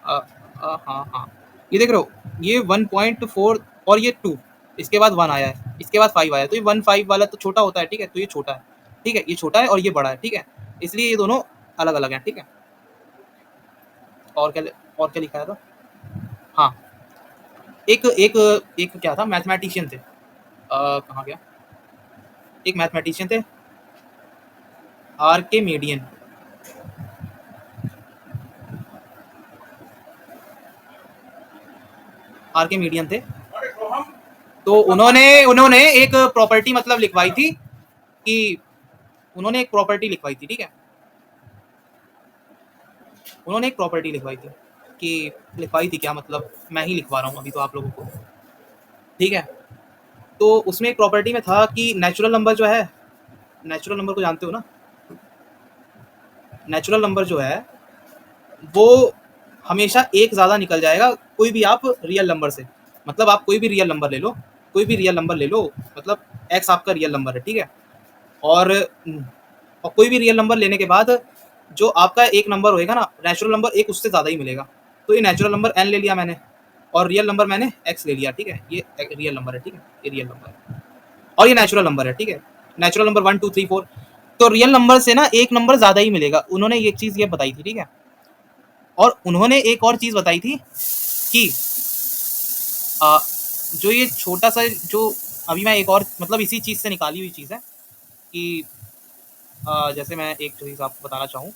हाँ हाँ, ये देख रहे हो, ये 1.4 और ये 2, इसके बाद 1 आया है, इसके बाद 5 आया है, तो ये 1 5 वाला तो छोटा होता है, ठीक है, तो ये छोटा है, ठीक है, ये छोटा है और ये बड़ा है, ठीक है, इसलिए ये दोनों अलग अलग हैं, ठीक है। और क्या लिखाया था? हाँ, एक एक एक क्या था, मैथमेटिशियन थे, कहाँ गया, एक मैथमेटिशियन थे, आर्किमिडियन, आर्किमिडियन थे। तो उन्होंने उन्होंने एक प्रॉपर्टी मतलब लिखवाई थी कि उन्होंने एक प्रॉपर्टी लिखवाई थी, ठीक है, उन्होंने एक प्रॉपर्टी लिखवाई थी कि लिखवाई थी क्या मतलब, मैं ही लिखवा रहा हूँ अभी तो आप लोगों को, ठीक है। तो उसमें एक प्रॉपर्टी में था कि नेचुरल नंबर जो है, नेचुरल नंबर को जानते हो ना, नेचुरल नंबर जो है वो हमेशा एक ज़्यादा निकल जाएगा कोई भी आप रियल नंबर से। मतलब आप कोई भी रियल नंबर ले लो, कोई भी रियल नंबर ले लो, मतलब एक्स आपका रियल नंबर है, ठीक है, और कोई भी रियल नंबर लेने के बाद जो आपका एक नंबर होएगा ना, नेचुरल नंबर एक उससे ज़्यादा ही मिलेगा। तो ये नेचुरल नंबर एन ले लिया मैंने और रियल नंबर मैंने एक्स ले लिया, ठीक है, ये रियल नंबर है, ठीक है, ये रियल नंबर है और ये नेचुरल नंबर है, ठीक है, नेचुरल नंबर 1 2 3 4। तो रियल नंबर से ना एक नंबर ज़्यादा ही मिलेगा, उन्होंने ये चीज़ ये बताई थी, ठीक है। और उन्होंने एक और चीज़ बताई थी कि आ, जो ये छोटा सा जो अभी मैं एक और मतलब इसी चीज़ से निकाली हुई चीज़ है कि जैसे मैं एक चीज़ आपको बताना चाहूँ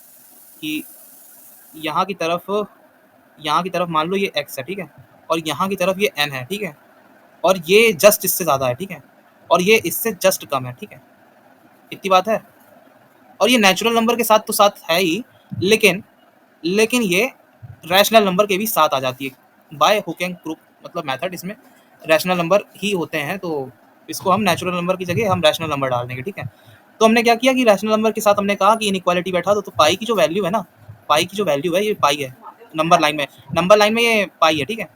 कि यहाँ की तरफ यहाँ की तरफ मान लो ये x है, ठीक है, और यहाँ की तरफ ये n है, ठीक है, और ये जस्ट इससे ज़्यादा है, ठीक है, और ये इससे जस्ट कम है, ठीक है, इतनी बात है। और ये नेचुरल नंबर के साथ तो साथ है ही, लेकिन लेकिन ये रैशनल नंबर के भी साथ आ जाती है बाय हुक एंड क्रुक मतलब मेथड, इसमें रैशनल नंबर ही होते हैं, तो इसको हम नेचुरल नंबर की जगह हम रैशनल नंबर डाल देंगे, ठीक है। तो हमने क्या किया कि रैशनल नंबर के साथ हमने कहा कि इनइक्वालिटी बैठा दो, तो पाई की जो वैल्यू है ना, पाई की जो वैल्यू है ये पाई है, नंबर लाइन में ये पाई है, ठीक है।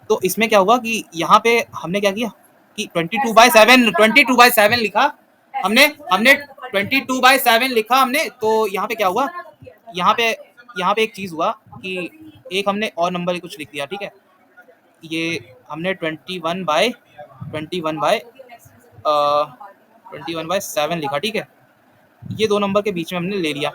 तो इसमें क्या हुआ कि यहाँ पे हमने क्या किया कि 22/7 लिखा हमने हमने 22/7 लिखा हमने। तो यहाँ पे क्या हुआ, यहाँ पे एक चीज़ हुआ कि एक हमने और नंबर कुछ लिख दिया, ठीक है, ये हमने 21/7 लिखा, ठीक है। ये दो नंबर के बीच में हमने ले लिया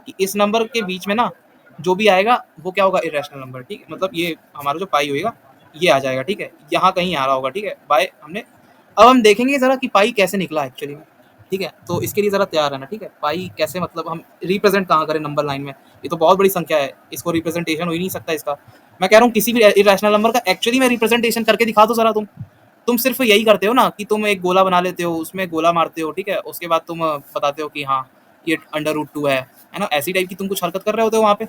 कि इस नंबर के बीच में ना जो भी आएगा वो क्या होगा, इरेशनल नंबर, ठीक है, मतलब ये हमारा जो पाई होएगा ये आ जाएगा, ठीक है, यहाँ कहीं आ रहा होगा, ठीक है, बाय हमने। अब हम देखेंगे ज़रा कि पाई कैसे निकला एक्चुअली में, ठीक है, तो इसके लिए ज़रा तैयार रहना, ठीक है। पाई कैसे मतलब हम रिप्रेजेंट कहाँ करें नंबर लाइन में, ये तो बहुत बड़ी संख्या है, इसको रिप्रेजेंटेशन हो ही नहीं सकता इसका। मैं कह रहा हूँ किसी भी इरेशनल नंबर का एक्चुअली में रिप्रेजेंटेशन करके दिखा दो ज़रा तुम सिर्फ यही करते हो ना कि तुम एक गोला बना लेते हो, उसमें गोला मारते हो, ठीक है, उसके बाद तुम बताते हो कि हाँ ये √2 है ना, ऐसी टाइप की तुम कुछ हरकत कर रहे होते हो वहाँ पे,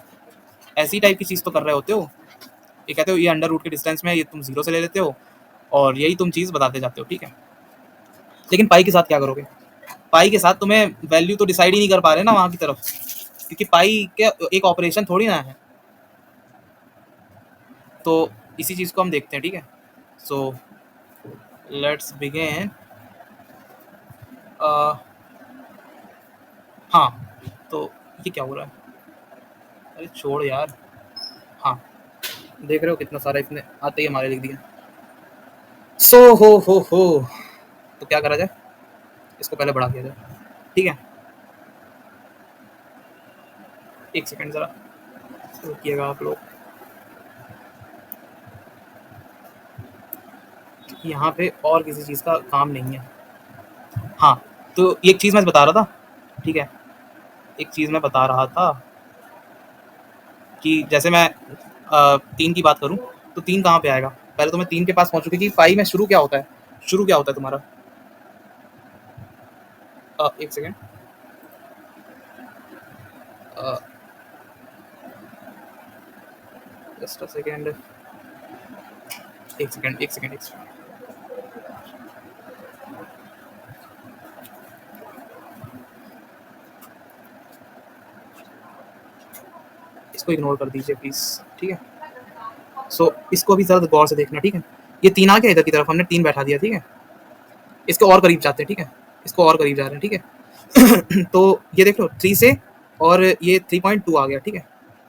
ऐसी टाइप की चीज़ तो कर रहे होते हो। ये कहते हो ये √रूट के डिस्टेंस में ये तुम 0 से ले लेते हो और यही तुम चीज़ बताते जाते हो, ठीक है। लेकिन पाई के साथ क्या करोगे, पाई के साथ तुम्हें वैल्यू तो डिसाइड ही नहीं कर पा रहे ना वहाँ की तरफ, क्योंकि पाई के एक ऑपरेशन थोड़ी ना है। तो इसी चीज़ को हम देखते हैं, ठीक है। So let's begin. हाँ, तो ये क्या हो रहा है, अरे छोड़ यार। हाँ, देख रहे हो कितना सारा इसने आते ही हमारे लिख दिया। सो हो तो क्या करा जाए, इसको पहले बढ़ा दिया जाए, ठीक है। एक सेकंड ज़रा रुकिएगा आप लोग, यहाँ पे और किसी चीज़ का काम नहीं है। हाँ, तो एक चीज़ मैं बता रहा था, ठीक है, एक चीज़ मैं बता रहा था कि जैसे मैं 3 की बात करूँ तो 3 कहाँ पे आएगा, पहले तो मैं 3 के पास पहुँचूँ कि पाई में शुरू क्या होता है, शुरू क्या होता है तुम्हारा। एक सेकेंड, जस्ट अ सेकेंड, एक सेकेंड एक सेकेंड एक सेकेंड। इसको इग्नोर कर दीजिए प्लीज़, ठीक है। सो इसको भी ज़रा गौर से देखना, ठीक है। ये 3 आ गया इधर की तरफ, हमने 3 बैठा दिया, ठीक है। इसको और करीब जाते हैं, ठीक है, इसको और करीब जा रहे हैं, ठीक है। तो ये देख लो 3 से और ये 3.2 आ गया, ठीक है,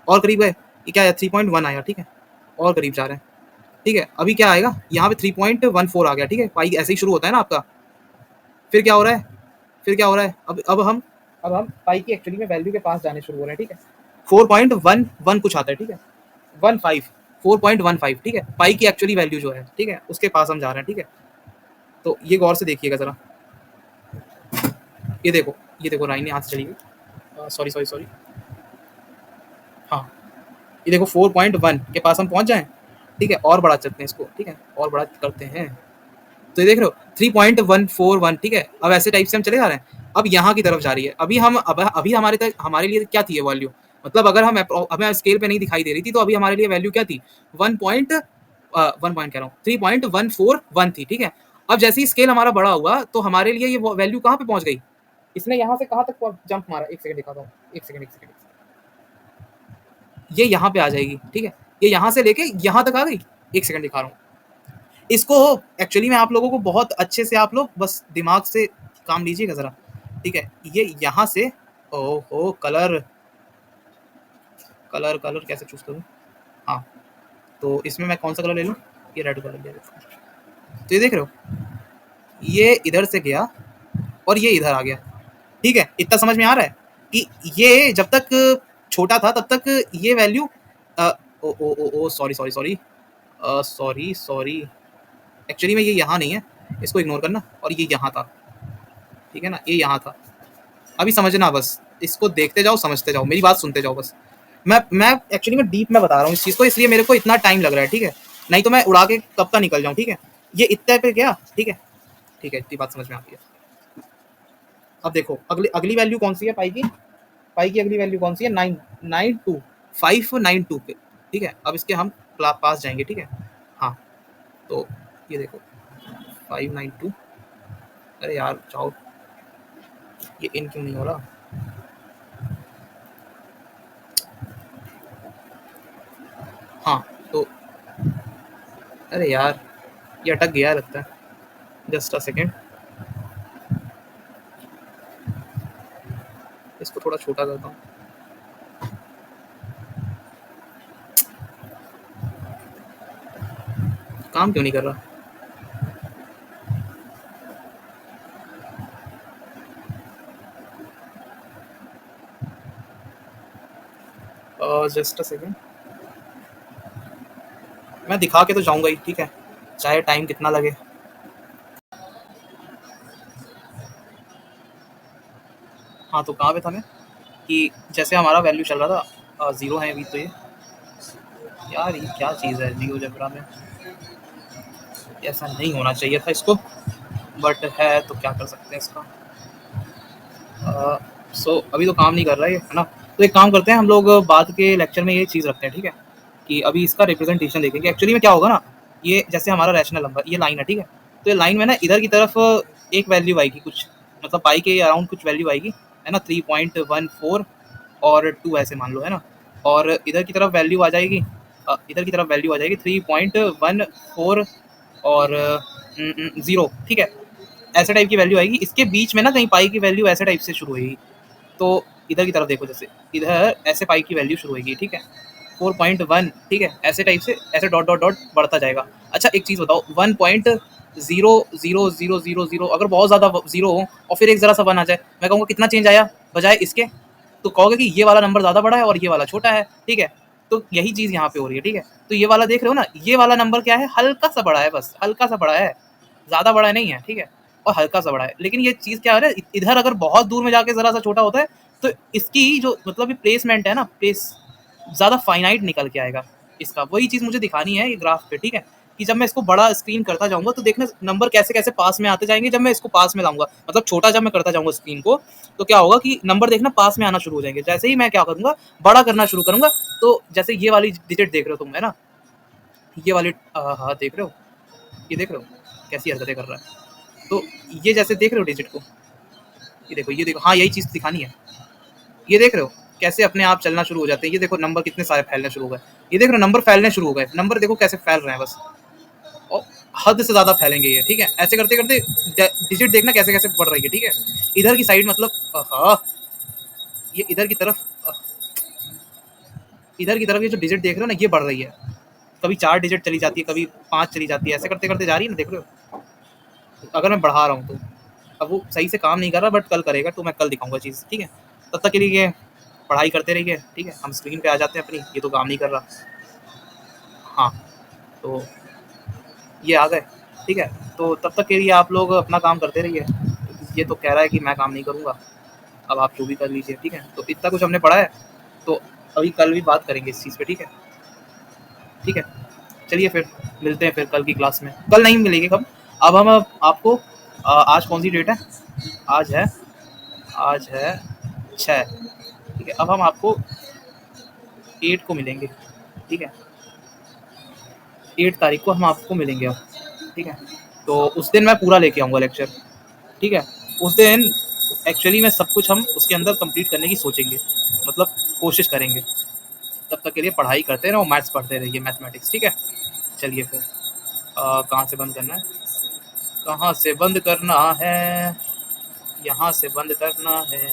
और करीब है, ये क्या है 3.1 आया, ठीक है, और करीब जा रहे हैं, ठीक है। अभी क्या आएगा यहाँ पे 3.14 आ गया, ठीक है, पाई ऐसे ही शुरू होता है ना आपका। फिर क्या हो रहा है, फिर क्या हो रहा है, अब हम पाई की एक्चुअली में वैल्यू के पास जाने शुरू हो रहे हैं, ठीक है। 4.11 कुछ आता है, ठीक है, 15 4.15, ठीक है, पाई की एक्चुअली वैल्यू जो है, ठीक है, उसके पास हम जा रहे हैं, ठीक है। तो ये गौर से देखिएगा ज़रा, ये देखो लाइन यहाँ से चली गई, सॉरी सॉरी सॉरी, हाँ, ये देखो 4.1 के पास हम पहुंच जाएं, ठीक है, और बढ़ा चलते हैं इसको, ठीक है, और बड़ा करते हैं, तो ये देख रहे हो 3.141, ठीक है। अब ऐसे टाइप से हम चले जा रहे हैं, अब यहाँ की तरफ जा रही है, अभी हमारे तक हमारे लिए क्या थी ये वैल्यू, मतलब अगर हमें स्केल पे नहीं दिखाई दे रही थी तो अभी हमारे लिए वैल्यू क्या थी, 1 पॉइंट कह रहा हूँ 3.141 थी, ठीक है। अब जैसे ही स्केल हमारा बड़ा हुआ तो हमारे लिए ये वैल्यू कहाँ पे पहुंच गई, इसने यहाँ से कहाँ तक जंप मारा, एक सेकंड दिखाता हूँ, एक सेकंड, ये यहाँ पे आ जाएगी, ठीक है, ये यहाँ से लेके यहाँ तक आ गई, एक सेकंड दिखा रहा हूँ इसको। एक्चुअली में आप लोगों को बहुत अच्छे से, आप लोग बस दिमाग से काम लीजिएगा ज़रा, ठीक है। ये यहाँ से, ओहो, कलर कलर कलर कैसे चूज करूँ, हाँ, तो इसमें मैं कौन सा कलर ले लूँ, ये रेड कलर ले लेता हूँ। तो ये देख रहे हो, ये इधर से गया और ये इधर आ गया, ठीक है। इतना समझ में आ रहा है कि ये जब तक छोटा था तब तक ये value, oh oh oh oh sorry sorry sorry sorry sorry, actually में ये यहाँ नहीं है, इसको इग्नोर करना, और ये यहाँ था, ठीक है ना, ये यहाँ था। अभी समझना, बस इसको देखते जाओ, समझते जाओ, मेरी बात सुनते जाओ बस। मैं एक्चुअली में डीप में बता रहा हूँ इस चीज़ को, इसलिए मेरे को इतना टाइम लग रहा है, ठीक है, नहीं तो मैं उड़ा के कब का निकल जाऊँ, ठीक है। ये इतने पे गया, ठीक है, ठीक है, इतनी बात समझ में आती है। अब देखो अगली अगली वैल्यू कौन सी है पाई की, पाई की अगली वैल्यू कौन सी है, 592 पे, ठीक है। अब इसके हम पास जाएंगे, ठीक है, हाँ, तो ये देखो 592, अरे यार जाओ, ये इन क्यों नहीं हो रहा, हाँ, तो अरे यार ये अटक गया लगता है, जस्ट अ सेकेंड, इसको थोड़ा छोटा करता हूँ, काम क्यों नहीं कर रहा, जस्ट अ सेकेंड, मैं दिखा के तो जाऊंगा ही, ठीक है, चाहे टाइम कितना लगे। हाँ, तो कहाँ पे था मैं, कि जैसे हमारा वैल्यू चल रहा था, ज़ीरो है अभी, तो ये यार ये क्या चीज़ है जियोजेब्रा में, ऐसा नहीं होना चाहिए था इसको, बट है तो क्या कर सकते हैं इसका। सो अभी तो काम नहीं कर रहा है ना, तो एक काम करते हैं हम लोग, बाद के लेक्चर में ये चीज़ रखते हैं, ठीक है, कि अभी इसका रिप्रेजेंटेशन देखेंगे। एक्चुअली में क्या होगा ना, ये जैसे हमारा रैशनल नंबर, ये लाइन है, ठीक है, तो ये लाइन में ना इधर की तरफ एक वैल्यू आएगी कुछ, मतलब पाई के अराउंड कुछ वैल्यू आएगी, है ना, 3.14 और 2 ऐसे मान लो, है ना, और इधर की तरफ वैल्यू आ जाएगी, इधर की तरफ वैल्यू आ जाएगी 3.14 और 0, ठीक है, ऐसे टाइप की वैल्यू आएगी। इसके बीच में ना कहीं पाई की वैल्यू ऐसे टाइप से शुरू होगी, तो इधर की तरफ देखो, जैसे इधर ऐसे पाई की वैल्यू शुरू होगी, ठीक है, 4.1, ठीक है, ऐसे टाइप से ऐसे डॉट डॉट डॉट बढ़ता जाएगा। अच्छा एक चीज़ बताओ, 1.00000 अगर बहुत ज़्यादा जीरो हो और फिर एक ज़रा सा वन आ जाए, मैं कहूँगा कितना चेंज आया बजाय इसके, तो कहोगे कि ये वाला नंबर ज़्यादा बड़ा है और ये वाला छोटा है, ठीक है। तो यही चीज़ यहाँ पे हो रही है, ठीक है। तो ये वाला देख रहे हो ना, ये वाला नंबर क्या है, हल्का सा बड़ा है, बस हल्का सा बड़ा है, ज़्यादा बड़ा नहीं है, ठीक है, और हल्का सा बड़ा है। लेकिन ये चीज़ क्या है, इधर अगर बहुत दूर में जाके ज़रा सा छोटा होता है तो इसकी जो मतलब प्लेसमेंट है ना, प्लेस ज़्यादा फाइनाइट निकल के आएगा इसका। वही चीज़ मुझे दिखानी है ये ग्राफ पे, ठीक है, कि जब मैं इसको बड़ा स्क्रीन करता जाऊंगा तो देखना नंबर कैसे कैसे पास में आते जाएंगे। जब मैं इसको पास में लाऊंगा, मतलब छोटा जब मैं करता जाऊंगा स्क्रीन को, तो क्या होगा कि नंबर देखना पास में आना शुरू हो जाएंगे। जैसे ही मैं क्या करूंगा, बड़ा करना शुरू करूंगा, तो जैसे ये वाली डिजिट देख रहे हो तुम, है ना, ये वाली, हाँ देख रहे हो, ये देख रहे हो कैसी हरकतें कर रहा है, तो ये जैसे देख रहे हो डिजिट को, ये देखो, हाँ यही चीज़ दिखानी है। ये देख रहे हो कैसे अपने आप चलना शुरू हो जाते हैं, ये देखो नंबर कितने सारे फैलने शुरू हो गए, ये देख रहे हो नंबर फैलने शुरू हो गए, नंबर देखो कैसे फैल रहे हैं बस, और हद से ज़्यादा फैलेंगे ये, ठीक है। ऐसे करते करते डिजिट देखना कैसे कैसे बढ़ रही है, ठीक है। इधर की साइड मतलब, हाँ, ये इधर की तरफ ये जो डिजिट देख रहे हो ना, ये बढ़ रही है, कभी 4 डिजिट चली जाती है, कभी 5 चली जाती है, ऐसे करते करते जा रही है ना, देख रहे हो। अगर मैं बढ़ा रहा हूँ तो अब वो सही से काम नहीं कर रहा, बट कल करेगा, तो मैं कल दिखाऊंगा चीज़, ठीक है। तब तक के लिए पढ़ाई करते रहिए, ठीक है। हम स्क्रीन पे आ जाते हैं अपनी, ये तो काम नहीं कर रहा। हाँ, तो ये आ गए, ठीक है? तो तब तक के लिए आप लोग अपना काम करते रहिए। ये तो कह रहा है कि मैं काम नहीं करूँगा, अब आप जो भी कर लीजिए, ठीक है? तो इतना कुछ हमने पढ़ा है, तो अभी कल भी बात करेंगे इस चीज़ पे, ठीक है? ठीक है, चलिए फिर मिलते हैं फिर कल की क्लास में। कल नहीं मिलेंगे कब, अब हम आपको आज कौन सी डेट है? आज है आज है 6, ठीक है? अब हम आपको 8 को मिलेंगे, ठीक है? 8 तारीख को हम आपको मिलेंगे अब, ठीक है? तो उस दिन मैं पूरा लेके आऊँगा लेक्चर, ठीक है? उस दिन एक्चुअली में सब कुछ हम उसके अंदर कंप्लीट करने की सोचेंगे, मतलब कोशिश करेंगे। तब तक के लिए पढ़ाई करते रहो, मैथ्स पढ़ते रहिए, मैथमेटिक्स, ठीक है? चलिए फिर कहाँ से बंद करना है? कहाँ से बंद करना है? यहाँ से बंद करना है।